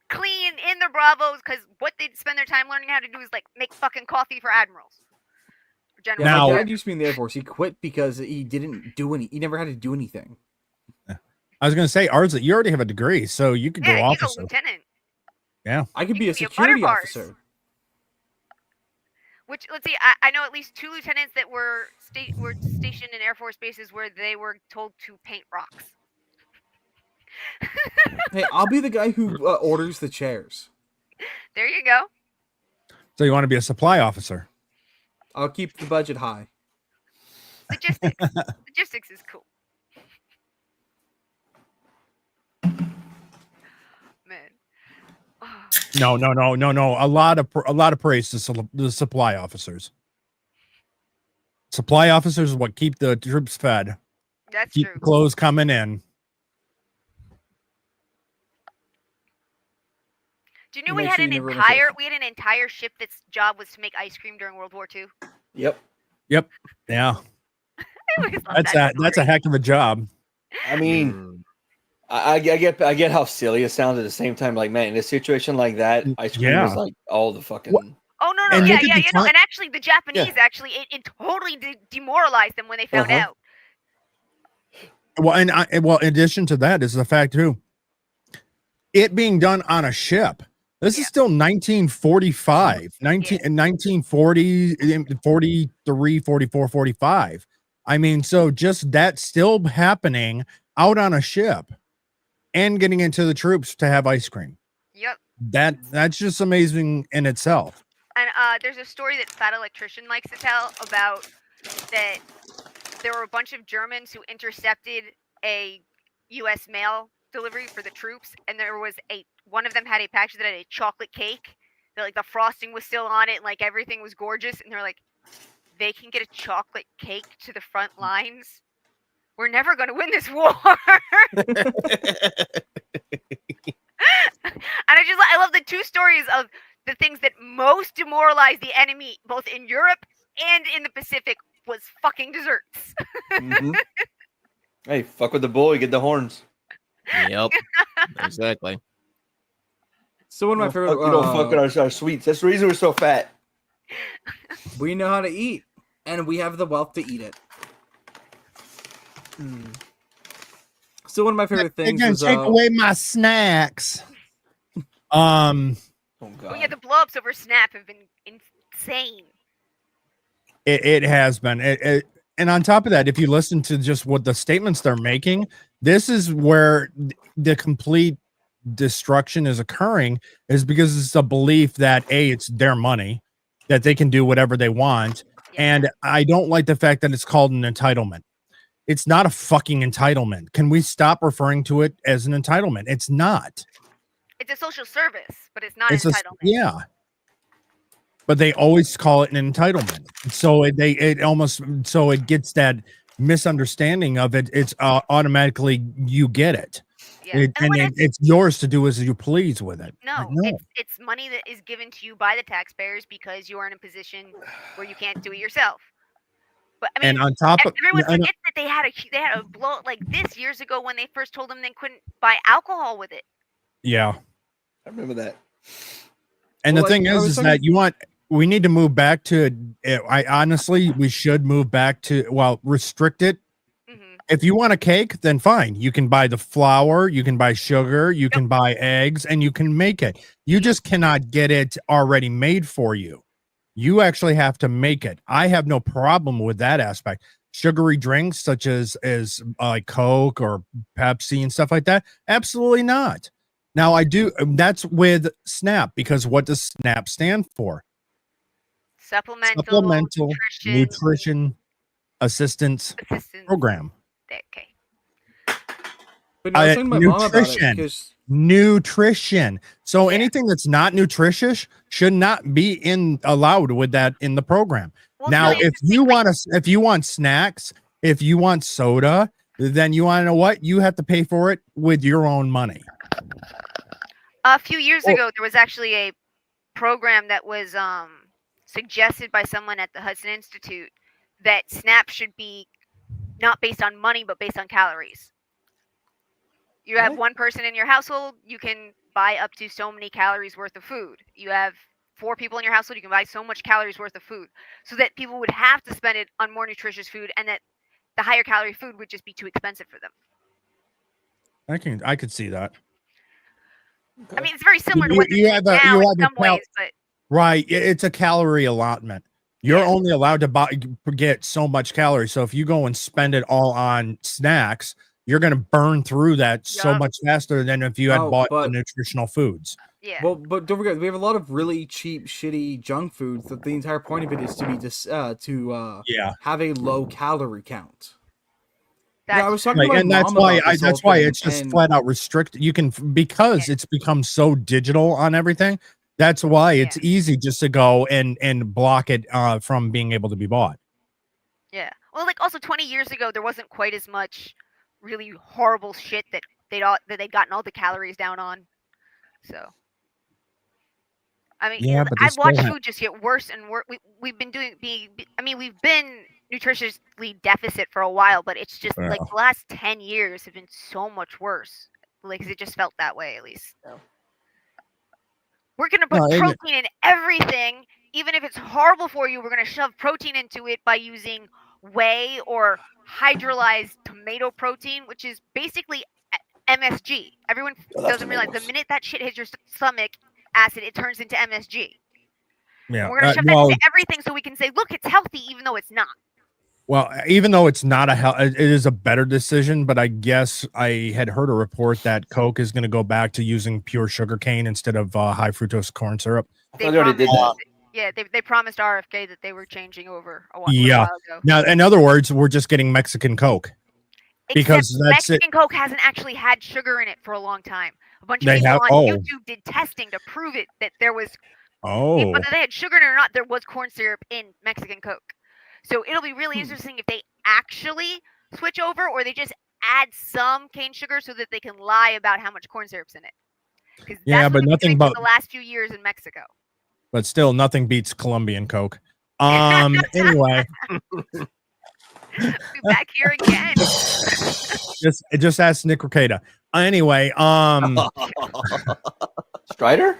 clean in their Bravos, because what they'd spend their time learning how to do is like make fucking coffee for admirals. Yeah, Now- my dad used to be in the Air Force. He quit because he didn't do any. He never had to do anything. I was going to say, Arza, you already have a degree, so you could go Yeah, you go officer. lieutenant. I could be You a could be a security butter officer. Which, let's see, I know at least 2 lieutenants that were stationed in Air Force bases where they were told to paint rocks. Hey, I'll be the guy who orders the chairs. There you go. So you want to be a supply officer? I'll keep the budget high. Logistics. Logistics is cool. Man. Oh. No. A lot of praise to the supply officers. Supply officers is what keep the troops fed. That's Keep true. the clothes coming in. Do you know Make we had sure an you never miss it. entire ship that's job was to make ice cream during World War II? Yep. Yeah, I always loved that's a story. heck of a job. I mean, I get how silly it sounds at the same time. Like, man, in a situation like that, ice cream Yeah. is like all the fucking. Oh no, And yeah, look at yeah, the you know, time- and actually the Japanese it totally demoralized them when they found out. Well, and in addition to that is the fact too, it being done on a ship. This is still 1945, 1940, 43, 44, 45. I mean, so just that still happening out on a ship and getting into the troops to have ice cream. Yep. That's just amazing in itself. And there's a story that Fat Electrician likes to tell about that there were a bunch of Germans who intercepted a U.S. mail delivery for the troops, and there was one of them had a package that had a chocolate cake. That like the frosting was still on it, and like everything was gorgeous, and they're like, they can get a chocolate cake to the front lines. We're never going to win this war. And I love the 2 stories of the things that most demoralized the enemy, both in Europe and in the Pacific, was fucking desserts. Mhm. Hey, fuck with the bull, you get the horns. Yep. Exactly. So one of my favorite. You don't fuck with our sweets. That's the reason we're so fat. We know how to eat, and we have the wealth to eat it. So one of my favorite things They're was gonna take away my snacks. Oh Oh god. yeah, the blow-ups over Snap have been insane. It has been. And on top of that, if you listen to just what the statements they're making, this is where the complete destruction is occurring, is because it's a belief that it's their money, that they can do whatever they want. And I don't like the fact that it's called an entitlement. It's not a fucking entitlement. Can we stop referring to it as an entitlement? It's not. It's a social service, but it's not It's an a, entitlement. yeah. But they always call it an entitlement. So it gets that misunderstanding of it. It's automatically you get it. Yeah. It's yours to do as you please with it. No, Like, it's money that is given to you by the taxpayers because you are in a position where you can't do it yourself. But I mean, And on top of everyone and- forgets that they had a blow like this years ago when they first told them they couldn't buy alcohol with it. yeah. I remember that. And Well, the thing like, I was is talking- that we need to move back to, we should move back to, restrict it. Hmm. If you want a cake, then fine. You can buy the flour, you can buy sugar, you can buy eggs, and you can make it. You just cannot get it already made for you. You actually have to make it. I have no problem with that aspect. Sugary drinks such as like Coke or Pepsi and stuff like that, absolutely not. Now I do. That's with SNAP, because what does SNAP stand for? Supplemental Nutrition Assistance Program. Okay. But I was talking to my mom about it Nutrition. because Nutrition. So anything that's not nutritious should not be allowed with that in the program. Well, Now, no, if you want snacks, if you want soda, then you want to know what? You have to pay for it with your own money. A few years ago, there was actually a program that was suggested by someone at the Hudson Institute that SNAP should be not based on money, but based on calories. You have one person in your household, you can buy up to so many calories worth of food. You have 4 people in your household, you can buy so much calories worth of food, so that people would have to spend it on more nutritious food, and that the higher calorie food would just be too expensive for them. I could see that. I mean, it's very similar to what they're doing now in some ways, but right, it's a calorie allotment. You're only allowed to get so much calories. So if you go and spend it all on snacks, you're going to burn through that so much faster than if you had bought the nutritional foods. Yeah. Well, but don't forget, we have a lot of really cheap, shitty junk foods that the entire point of it is to be have a low calorie count. I was talking about and that's why it's just flat out restricted. You can because it's become so digital on everything. That's why it's easy just to go and block it from being able to be bought. Yeah. Well, like also 20 years ago, there wasn't quite as much really horrible shit that they'd gotten all the calories down on. So, I mean, I've watched food just get worse and worse. We've been we've been nutritiously deficit for a while, but it's just like the last 10 years have been so much worse. Like, 'cause it just felt that way, at least. So. We're going to put protein in everything, even if it's horrible for you. We're going to shove protein into it by using whey or hydrolyzed tomato protein, which is basically MSG. Everyone doesn't realize the minute that shit hits your stomach acid, it turns into MSG. Yeah, we're going to shove that into everything so we can say, look, it's healthy, even though it's not. Well, even though it's not it is a better decision, but I guess I had heard a report that Coke is going to go back to using pure sugar cane instead of high fructose corn syrup. They already did that. Yeah, they promised RFK that they were changing over a while ago. Now, in other words, we're just getting Mexican Coke. Because Mexican Coke hasn't actually had sugar in it for a long time. A bunch of people on YouTube did testing to prove it that there was whether they had sugar in it or not, there was corn syrup in Mexican Coke. So it'll be really interesting if they actually switch over or they just add some cane sugar so that they can lie about how much corn syrup's in it. But nothing but the last few years in Mexico. But still, nothing beats Colombian Coke. Anyway. Be back here again. just ask Nick Ricada. Anyway, Strider?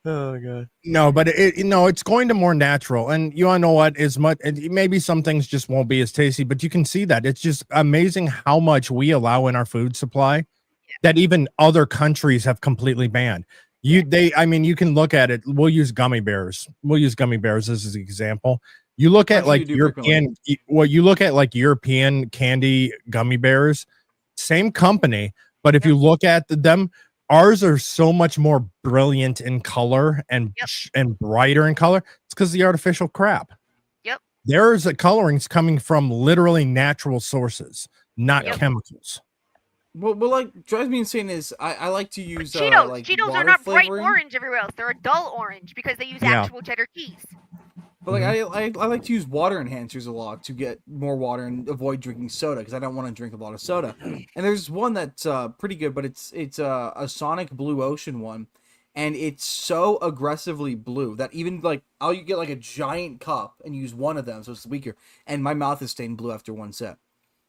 Oh god. No, but it's going to more natural. And you all know what is much maybe some things just won't be as tasty, but you can see that it's just amazing how much we allow in our food supply that even other countries have completely banned. You can look at it. We'll use gummy bears. As an example. You look at European candy gummy bears, same company, but if you look at them, ours are so much more brilliant in color and brighter in color. It's because of the artificial crap. Yep. There's colorings coming from literally natural sources, not chemicals. Well, like drives me insane is I like to use Cheetos. Cheetos are not bright orange everywhere else. They're a dull orange because they use actual cheddar cheese. But like I like to use water enhancers a lot to get more water and avoid drinking soda because I don't want to drink a lot of soda. And there's one that's pretty good, but it's a Sonic Blue Ocean one, and it's so aggressively blue that even like you get like a giant cup and use one of them, so it's weaker, and my mouth is stained blue after one sip.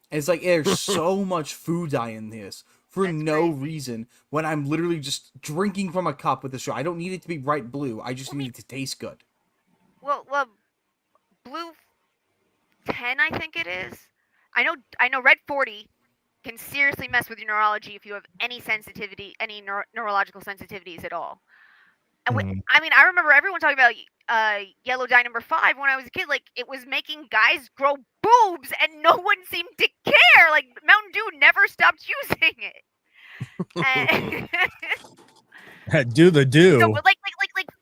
And it's like there's so much food dye in this for no reason when I'm literally just drinking from a cup with a straw. I don't need it to be bright blue. I just need it to taste good. Well, blue 10, I think it is. I know red 40 can seriously mess with your neurology if you have any sensitivity, any neurological sensitivities at all. And I remember everyone talking about yellow dye number 5 when I was a kid. Like, it was making guys grow boobs, and no one seemed to care. Like, Mountain Dew never stopped using it. And do the do. So, but like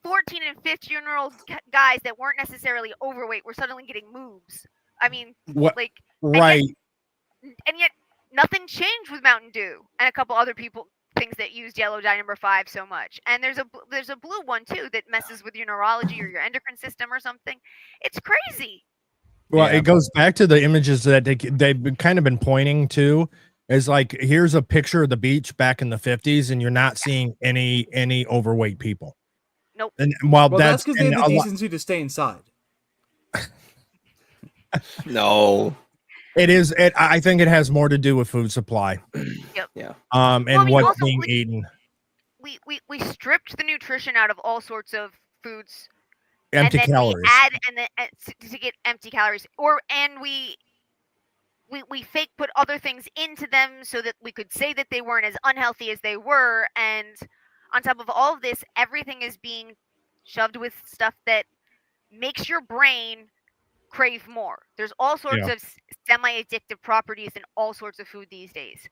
14 and 15-year-old guys that weren't necessarily overweight were suddenly getting moves. I mean, right? And yet nothing changed with Mountain Dew and a couple other things that used yellow dye number 5 so much. And there's a blue one too that messes with your neurology or your endocrine system or something. It's crazy. Well, Yeah. it goes back to the images that they've kind of been pointing to. Is like, here's a picture of the beach back in the 50s, and you're not seeing any overweight people. Nope. And while Well, that's because they and had the a lot- decency to stay inside. No. it is. I think it has more to do with food supply. Yep. Yeah. And Well, I mean, what's also, being like, eaten. We stripped the nutrition out of all sorts of foods, Empty and then calories. we add and then to get empty calories, and we fake put other things into them so that we could say that they weren't as unhealthy as they were. And on top of all of this, everything is being shoved with stuff that makes your brain crave more. There's all sorts of semi-addictive properties in all sorts of food these days.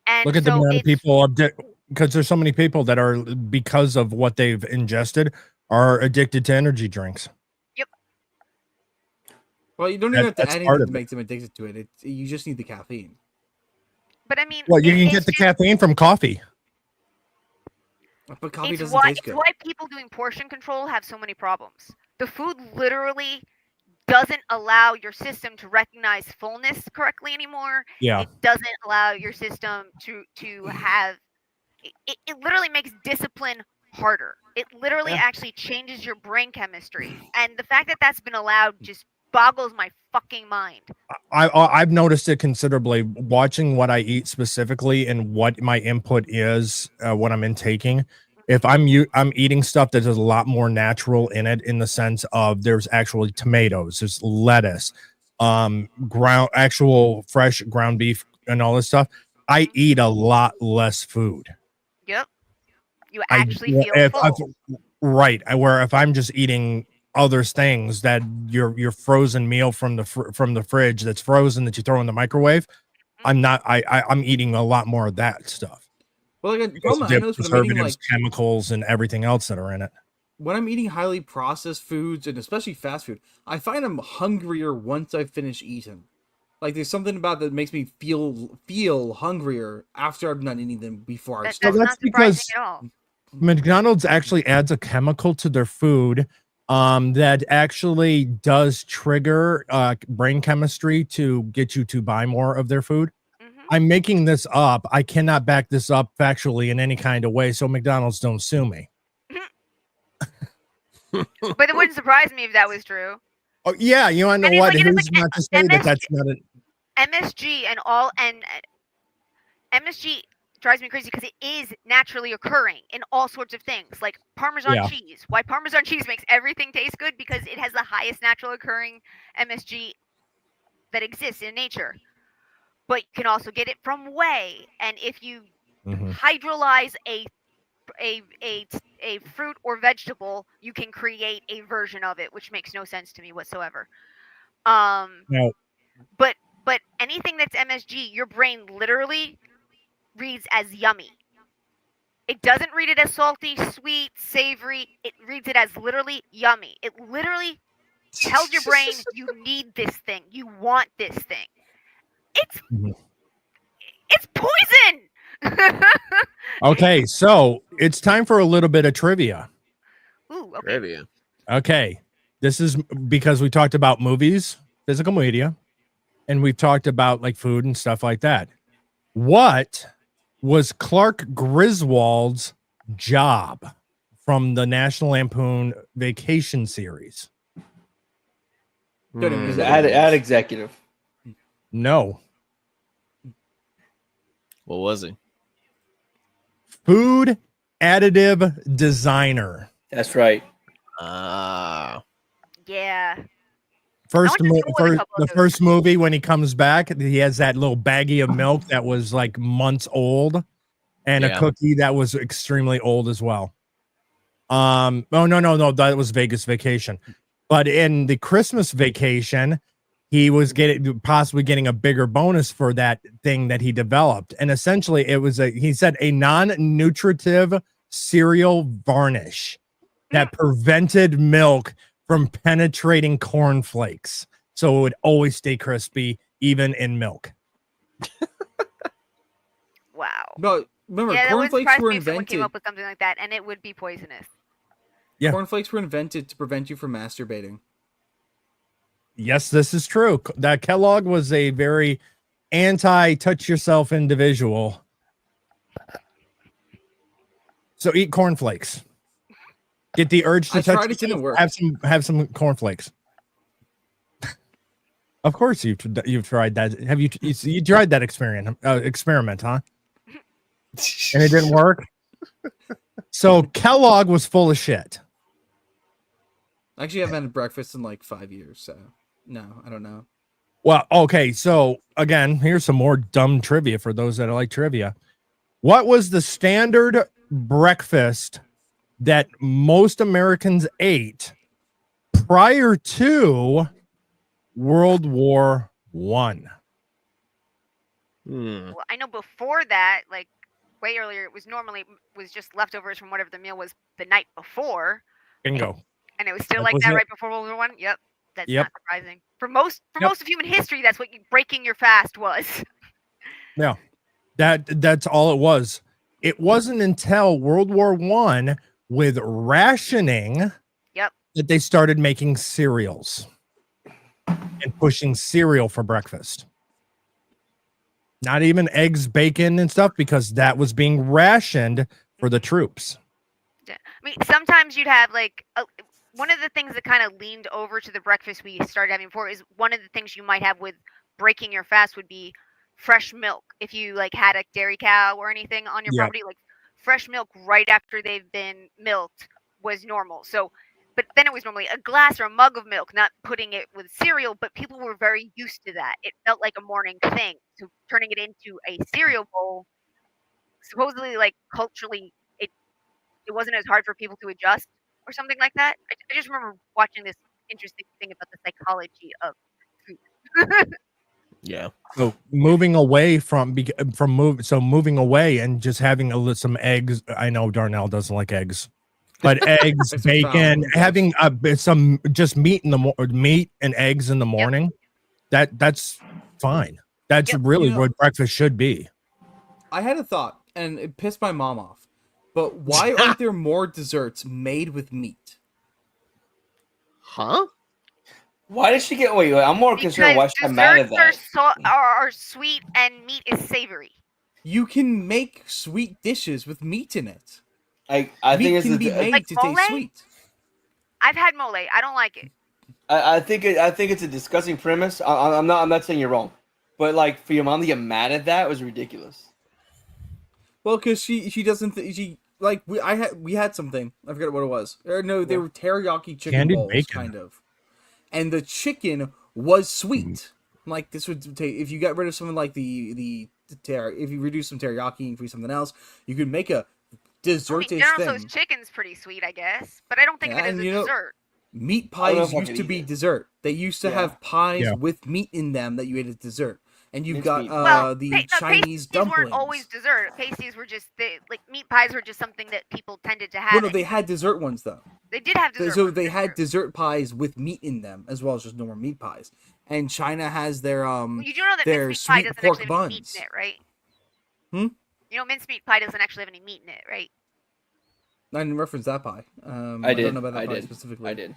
And Look at the so amount of people, because there's so many people that are, because of what they've ingested, are addicted to energy drinks. Yep. Well, you don't even have to That's add part anything of to make them addicted to it. You just need the caffeine. But I mean, Well, you can it's get the just- caffeine from coffee. But coffee It's doesn't why, taste it's good. why people doing portion control have so many problems. The food literally doesn't allow your system to recognize fullness correctly anymore. Yeah. It doesn't allow your system to have it literally makes discipline harder. It literally actually changes your brain chemistry. And the fact that that's been allowed just boggles my fucking mind. I've noticed it considerably watching what I eat specifically and what my input is, what I'm intaking. If I'm eating stuff that is a lot more natural in it, in the sense of there's actually tomatoes, there's lettuce, actual fresh ground beef and all this stuff, I eat a lot less food. Yep. You actually feel full. Right. Where if I'm just eating other things that your frozen meal from the fridge that's frozen that you throw in the microwave, I'm eating a lot more of that stuff. Well, like, the problem I know is when I'm eating, like, chemicals and everything else that are in it. when I'm eating highly processed foods and especially fast food, I find I'm hungrier once I finish eating. Like, there's something about that makes me feel hungrier after I'm done eating them before I start. That's that's not surprising because at all. McDonald's actually adds a chemical to their food that actually does trigger brain chemistry to get you to buy more of their food. I'm making this up. I cannot back this up factually in any kind of way, so McDonald's don't sue me. But it wouldn't surprise me if that was true. Oh yeah, you want to know what? Who's not to say that that's not a MSG and MSG drives me crazy because it is naturally occurring in all sorts of things, like Parmesan cheese. Why Parmesan cheese makes everything taste good? Because it has the highest natural occurring MSG that exists in nature. But you can also get it from whey, and if you hydrolyze a fruit or vegetable, you can create a version of it, which makes no sense to me whatsoever. No. But anything that's MSG, your brain literally reads as yummy. It doesn't read it as salty, sweet, savory. It reads it as literally yummy. It literally tells your brain you need this thing. You want this thing. It's poison. Okay, so it's time for a little bit of trivia. Ooh, okay. Trivia. Okay, this is because we talked about movies, physical media, and we've talked about like food and stuff like that. What was Clark Griswold's job from the National Lampoon Vacation series? He's ad executive. No. What was he? Food additive designer. That's right. Yeah. The first movie when he comes back, he has that little baggie of milk that was like months old, and a cookie that was extremely old as well. No, that was Vegas Vacation. But in the Christmas Vacation, he was possibly getting a bigger bonus for that thing that he developed, and essentially it was he said a non-nutritive cereal varnish that prevented milk from penetrating cornflakes, so it would always stay crispy even in milk. Wow. No, remember, Yeah, that wouldn't cornflakes surprise were me if someone came invented. up with something like that, and it would be poisonous. Yeah. Cornflakes were invented to prevent you from masturbating. Yes, this is true. That Kellogg was a very anti-touch yourself individual. So eat cornflakes. Get the urge to I touch tried, it didn't work. Have some cornflakes. Of course you've tried that. Have you tried that experiment, huh? And it didn't work. So Kellogg was full of shit. Actually, I haven't had breakfast in like 5 years, so no, I don't know. Well, okay. So again, here's some more dumb trivia for those that like trivia. What was the standard breakfast that most Americans ate prior to World War One? Well, I know before that, like way earlier, it was just leftovers from whatever the meal was the night before. Bingo. And it was still That like was that it. right before World War One. Yep, that's Yep. not surprising. For most Yep. of human history, that's what breaking your fast was. Yeah, that's all it was. It wasn't until World War One with rationing Yep. that they started making cereals and pushing cereal for breakfast. Not even eggs, bacon, and stuff, because that was being rationed for the troops. Yeah. I mean, sometimes you'd have like one of the things that kind of leaned over to the breakfast we started having before is one of the things you might have with breaking your fast would be fresh milk. If you like had a dairy cow or anything on your Yep. property, like fresh milk right after they've been milked was normal. So, but then it was normally a glass or a mug of milk, not putting it with cereal, but people were very used to that. It felt like a morning thing. So turning it into a cereal bowl, supposedly like culturally, it wasn't as hard for people to adjust or something like that. I just remember watching this interesting thing about the psychology of food. Yeah. So moving away moving away and just having some eggs. I know Darnell doesn't like eggs, but eggs, That's bacon, foul. having some just meat meat and eggs in the morning. That's fine. That's Yep. really You know- what breakfast should be. I had a thought, and it pissed my mom off. But why aren't there more desserts made with meat? Huh? Why did she get? Wait, I'm more concerned. Why Because she's mad at desserts that? are sweet and meat is savory. You can make sweet dishes with meat in it. I Meat think it's can be made Like to mole? taste sweet. I've had mole. I don't like it. I think it's a disgusting premise. I'm not saying you're wrong, but like for your mom to get mad at that was ridiculous. Well, because she doesn't she like we had something, I forget what it was. Or no, they were teriyaki chicken Candied bowls, bacon. kind of, and the chicken was sweet. Like this would take if you got rid of something like if you reduce some teriyaki and for something else, you could make a dessert General thing. Tso's chicken's pretty sweet, I guess, but I don't think Yeah, of it as and a you know- dessert. Meat I don't know pies if I used could to eat be it. dessert. They used to Yeah. have pies Yeah. with meat in them that you ate as dessert. And you've Mince got meat. the Chinese pasties dumplings. weren't always dessert. Pasties were just like meat pies were just something that people tended to have. Well, no, they had dessert ones though. They did have dessert. So ones, they for had sure. dessert pies with meat in them, as well as just normal meat pies. And China has their Well, you do know that their mincemeat pie sweet doesn't pork actually have any meat buns. in it, right? Hmm? You know, mincemeat pie doesn't actually have any meat in it, right? I didn't reference that pie. I did. don't know about that I pie did. specifically. I did.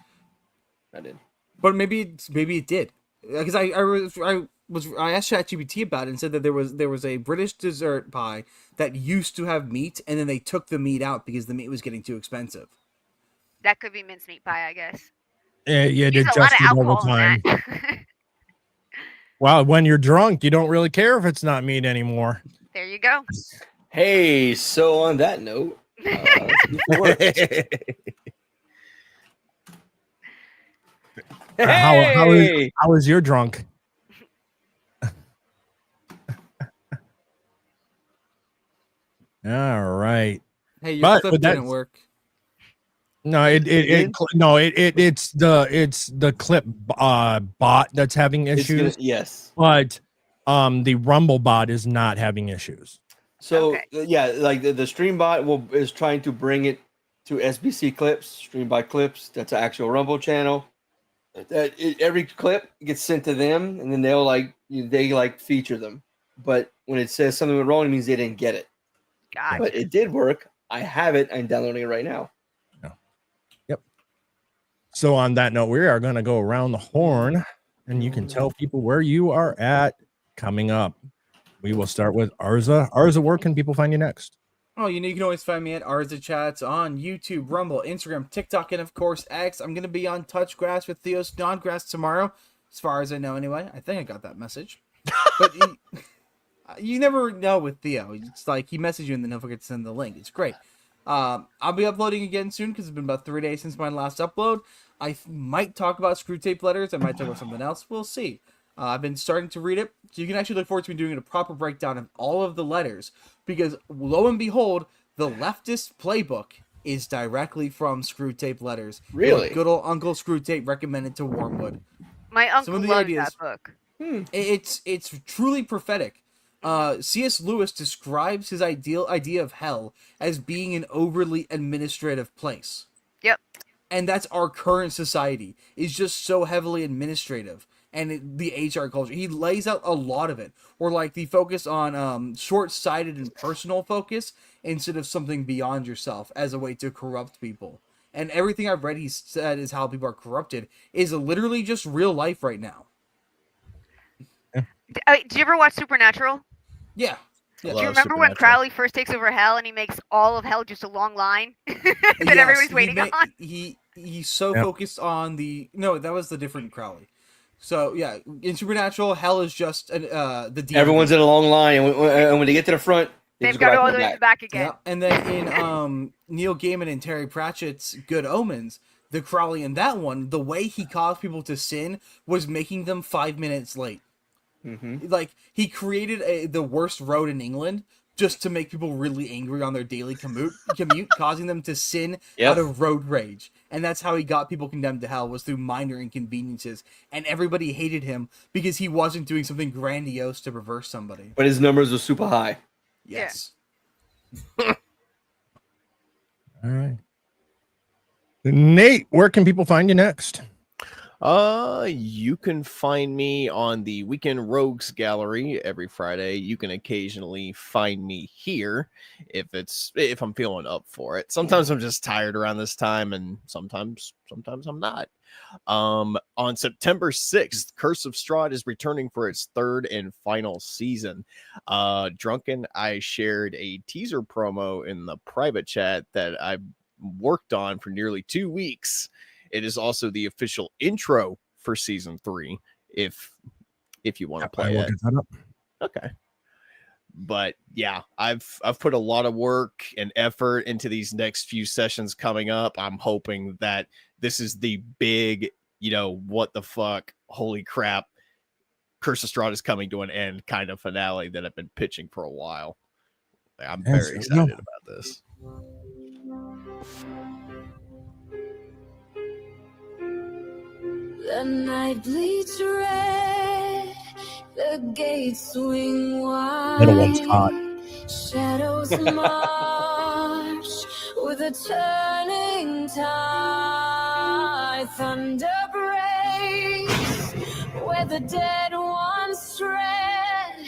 But maybe it did, because I asked ChatGPT about it and said that there was a British dessert pie that used to have meat, and then they took the meat out because the meat was getting too expensive. That could be mincemeat pie, I guess. Yeah, it There's a lot of adjusted over alcohol in time. that. Well, when you're drunk, you don't really care if it's not meat anymore. There you go. Hey, so on that note, let's get to work. Hey! How is your drunk? All right. Hey, your But clip with that- didn't work. No, it's the clip bot that's having It's issues, yes. but the Rumble bot is not having issues. So Okay. yeah, like the stream bot is trying to bring it to SBC clips, stream by clips. That's an actual Rumble channel. Every clip gets sent to them, and then they feature them. But when it says something went wrong, it means they didn't get it. God. But it did work. I have it. I'm downloading it right now. So on that note, we are going to go around the horn and you can tell people where you are at coming up. We will start with Arza. Arza, where can people find you next? Oh, you can always find me at ArzaChats on YouTube, Rumble, Instagram, TikTok, and of course X. I'm going to be on Touch Grass with Theo Snodgrass tomorrow, as far as I know anyway. I think I got that message. But you never know with Theo. It's like he messages you and then he'll forget to send the link. It's great. I'll be uploading again soon because it's been about 3 days since my last upload. I might talk about Screw Tape letters. I might talk about something else. We'll see. I've been starting to read it, so you can actually look forward to me doing a proper breakdown of all of the letters, because lo and behold, the leftist playbook is directly from Screw Tape letters. Really? What good old Uncle Screw Tape recommended to Wormwood. My uncle Some of the loves ideas- that book. It's truly prophetic. C.S. Lewis describes his idea of hell as being an overly administrative place. Yep. And that's our current society, is just so heavily administrative. And the HR culture, he lays out a lot of it, or like the focus on short-sighted and personal focus instead of something beyond yourself as a way to corrupt people. And everything I've read he said is how people are corrupted is literally just real life right now. Did you ever watch Supernatural? Yeah. Do you remember when Crowley first takes over hell and he makes all of hell just a long line that everyone's waiting on? He's so focused on no, that was the different Crowley. So yeah, in Supernatural, hell is just the demon. Everyone's in a long line, and when they get to the front, they've got to go all the way back again. Yeah. And then in Neil Gaiman and Terry Pratchett's Good Omens, the Crowley in that one, the way he caused people to sin was making them 5 minutes late. Mm-hmm. Like he created the worst road in England just to make people really angry on their daily commute, causing them to sin out of road rage. And that's how he got people condemned to hell, was through minor inconveniences. And everybody hated him because he wasn't doing something grandiose to reverse somebody. But his numbers were super high. Yes. All right. Nate, where can people find you next? You can find me on the Weekend Rogues Gallery every Friday. You can occasionally find me here if I'm feeling up for it. Sometimes I'm just tired around this time, and sometimes I'm not. On September 6th, Curse of Strahd is returning for its third and final season. Drunken, I shared a teaser promo in the private chat that I've worked on for nearly 2 weeks. It is also the official intro for season 3, if you want to play it. Okay. But yeah, I've put a lot of work and effort into these next few sessions coming up. I'm hoping that this is the big, what the fuck, holy crap, Curse of Strahd is coming to an end kind of finale that I've been pitching for a while. I'm very excited about this. The night bleeds red, the gates swing wide. Middle one's hot. Shadows march with a turning tide. Thunder breaks where the dead once tread.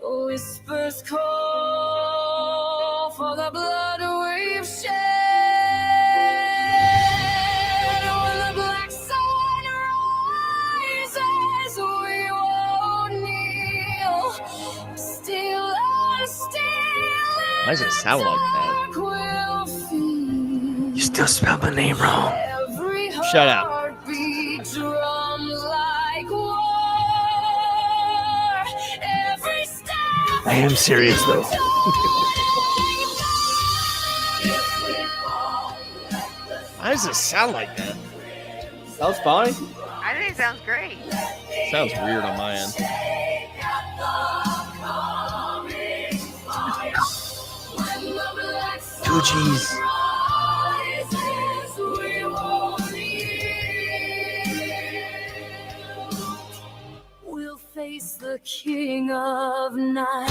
Whispers call for the blood we've shed. Why does it sound like that? You still spelled my name wrong. Shut up. I am serious though. Why does it sound like that? Sounds fine. I think it sounds great. Sounds weird on my end. Two G's. We'll face the king of night.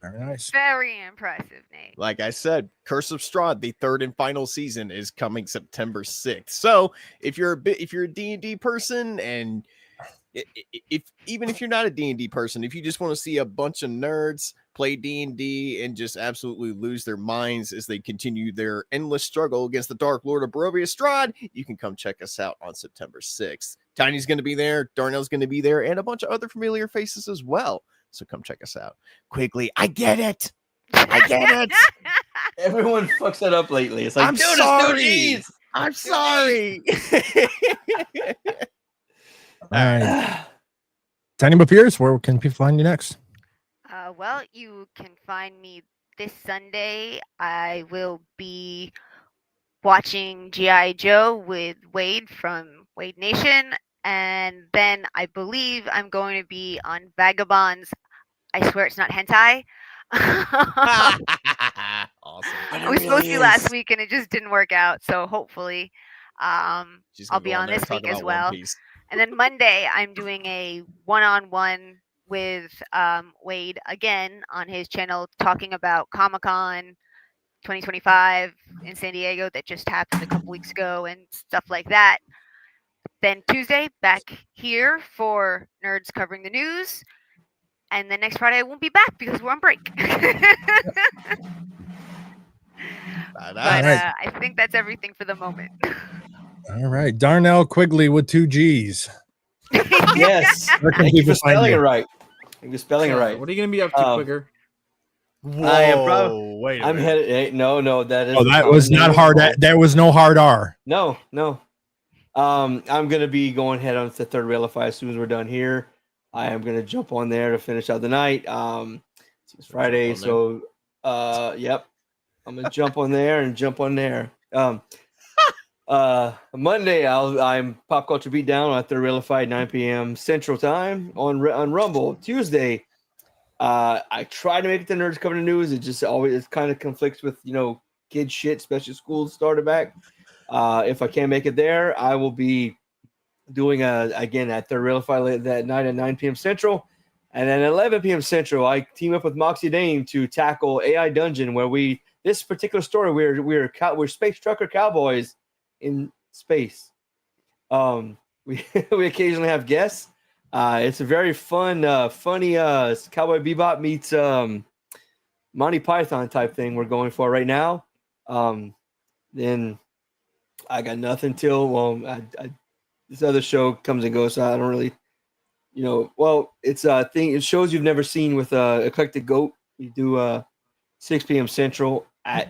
Very nice. Very impressive, Nate. Like I said, Curse of Strahd, the third and final season, is coming September 6th. So if you're a D&D person, and even if you're not a D&D person, if you just want to see a bunch of nerds play D&D, and just absolutely lose their minds as they continue their endless struggle against the Dark Lord of Barovia Strahd, you can come check us out on September 6th. Tiny's going to be there, Darnell's going to be there, and a bunch of other familiar faces as well. So come check us out. Quickly, I get it. I get it. Everyone fucks that up lately. It's like, I'm dude, sorry. it's I'm sorry. All right. Tiny but Pierce, where can people find you next? Well, you can find me this Sunday. I will be watching G.I. Joe with Wade from Wade Nation. And then I believe I'm going to be on Vagabonds. I swear it's not hentai. Awesome. It was supposed to be last week and it just didn't work out. So hopefully I'll be on this week as well. And then Monday, I'm doing a one-on-one with Wade again on his channel talking about Comic-Con 2025 in San Diego that just happened a couple weeks ago and stuff like that. Then Tuesday, back here for Nerds Covering the News. And then next Friday, I won't be back because we're on break. But I think that's everything for the moment. All right. Darnell Quigley with 2 G's. Yes. Thank you for spelling it right. Thank you for spelling it right. What are you going to be up to, Quicker? I am probably. Wait. I'm headed. Hey, no, that is. Oh, that was not hard. There was no hard R. No. I'm gonna be going head on to the third Railify as soon as we're done here. I am gonna jump on there to finish out the night. It's Friday, so yep. I'm gonna jump on there. Monday, I'm Pop Culture Beatdown on Third Railify at 9 p.m. Central Time on Rumble. Tuesday, I try to make it to Nerds Covering the News. It kind of conflicts with kid shit, especially school started back. If I can't make it there, I will be doing again at Third Railify that night at 9 p.m. Central, and then at 11 p.m. Central, I team up with Moxie Dane to tackle AI Dungeon, where this particular story we're space trucker cowboys in space. We occasionally have guests. It's a very fun, funny Cowboy Bebop meets Monty Python type thing we're going for right now. Then I got nothing till this other show comes and goes, so I don't really, it's a thing. It shows you've never seen with Eclectic Goat. We do 6 p.m. Central on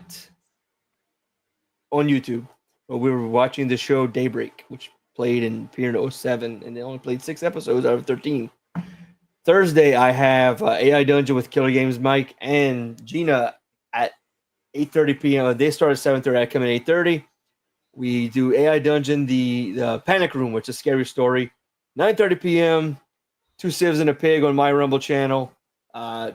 YouTube. But we were watching the show Daybreak, which appeared in 2007, and they only played 6 episodes out of 13. Thursday, I have AI Dungeon with Killer Games Mike and Gina at 8:30 p.m. They start at 7:30. I come in at 8:30. We do AI Dungeon, the Panic Room, which is a scary story. 9:30 p.m. 2 Civs and a Pig on my Rumble channel. Or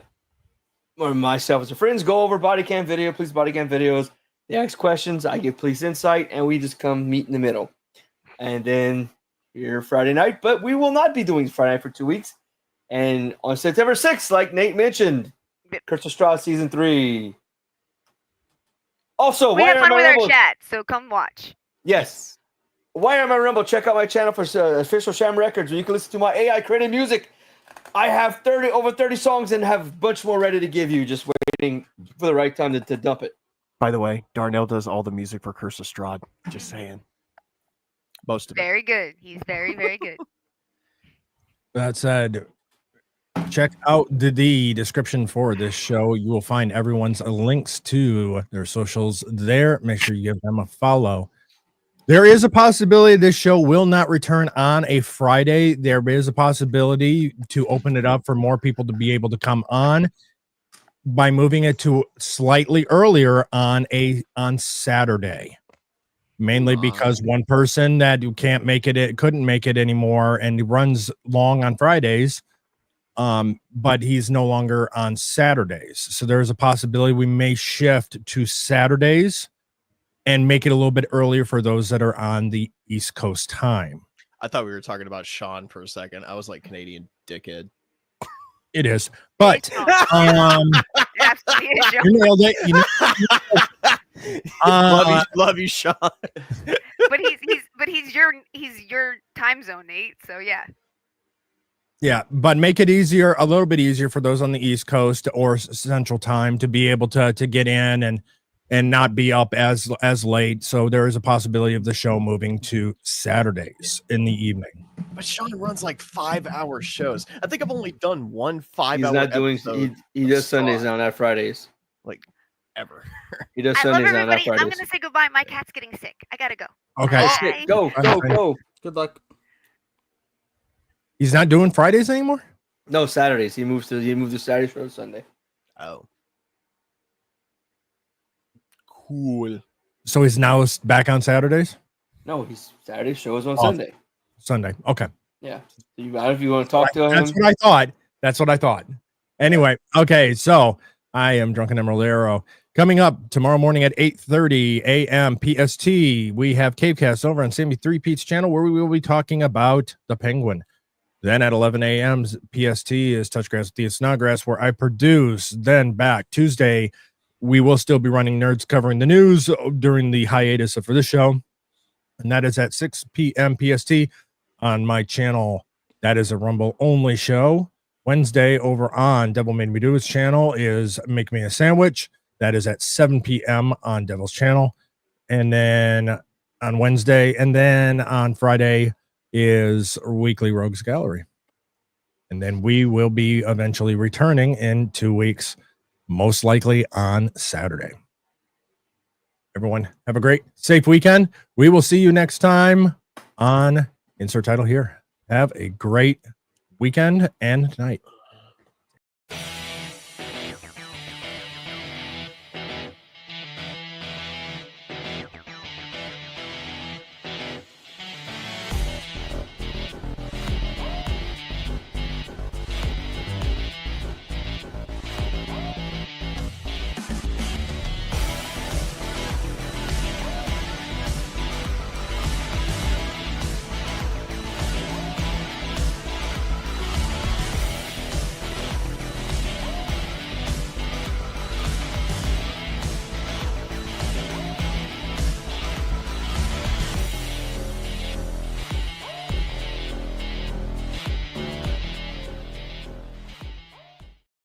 myself as a friends go over body cam videos. They ask questions. I give police insight, and we just come meet in the middle. And then here Friday night, but we will not be doing Friday night for 2 weeks. And on September 6th, like Nate mentioned, Curse of Strahd Season 3. Also, we have fun with our chat, so come watch. Yes. Why am I Rumble? Check out my channel for official Sham Records, where you can listen to my AI created music. I have over 30 songs and have a bunch more ready to give you, just waiting for the right time to dump it. By the way, Darnell does all the music for Curse of Strahd. Just saying. Most of it. Very good. He's very, very good. That said, check out the description for this show. You will find everyone's links to their socials there. Make sure you give them a follow. There is a possibility this show will not return on a Friday. There is a possibility to open it up for more people to be able to come on by moving it to slightly earlier on Saturday. Mainly because one person that you couldn't make it anymore, and he runs long on Fridays, but he's no longer on Saturdays. So there's a possibility we may shift to Saturdays and make it a little bit earlier for those that are on the East Coast time. I thought we were talking about Sean for a second. I was like, Canadian dickhead. It is, but you nailed it. Love you, Sean. But he's your time zone, Nate. So yeah. Yeah, but make it easier, a little bit easier for those on the East Coast or Central Time to be able to get in and not be up as late. So there is a possibility of the show moving to Saturdays in the evening. But Sean runs like 5-hour shows. I think I've only done one 5-hour. He's not doing. He does Sundays now, not Fridays. Like ever. He does I love Sundays now, not everybody. I'm Fridays. gonna say goodbye. My cat's getting sick. I gotta go. Okay. Bye. Go. Good luck. He's not doing Fridays anymore? No, Saturdays. He moved to Saturdays from Sunday. Oh. Cool. So he's now back on Saturdays? No, he's Saturday shows on Sunday. Sunday. Okay. Yeah. So you if you want to talk to him. That's what I thought. Anyway, okay, so I am Drunken Emerald Arrow. Coming up tomorrow morning at 8:30 a.m. PST, we have Cavecast over on Sammy 3 Pete's channel where we will be talking about the Penguin. Then at 11 a.m. PST is Touchgrass with Thea Snodgrass, where I produce. Then back Tuesday, we will still be running Nerds Covering the News during the hiatus for this show. And that is at 6 p.m. PST on my channel. That is a Rumble only show. Wednesday over on Devil Made Me Do His channel is Make Me a Sandwich. That is at 7 p.m. on Devil's channel. And then on Wednesday, and then on Friday is Weekly Rogues Gallery. And then we will be eventually returning in 2 weeks, most likely on Saturday. Everyone, have a great, safe weekend. We will see you next time on Insert Title here. Have a great weekend and night.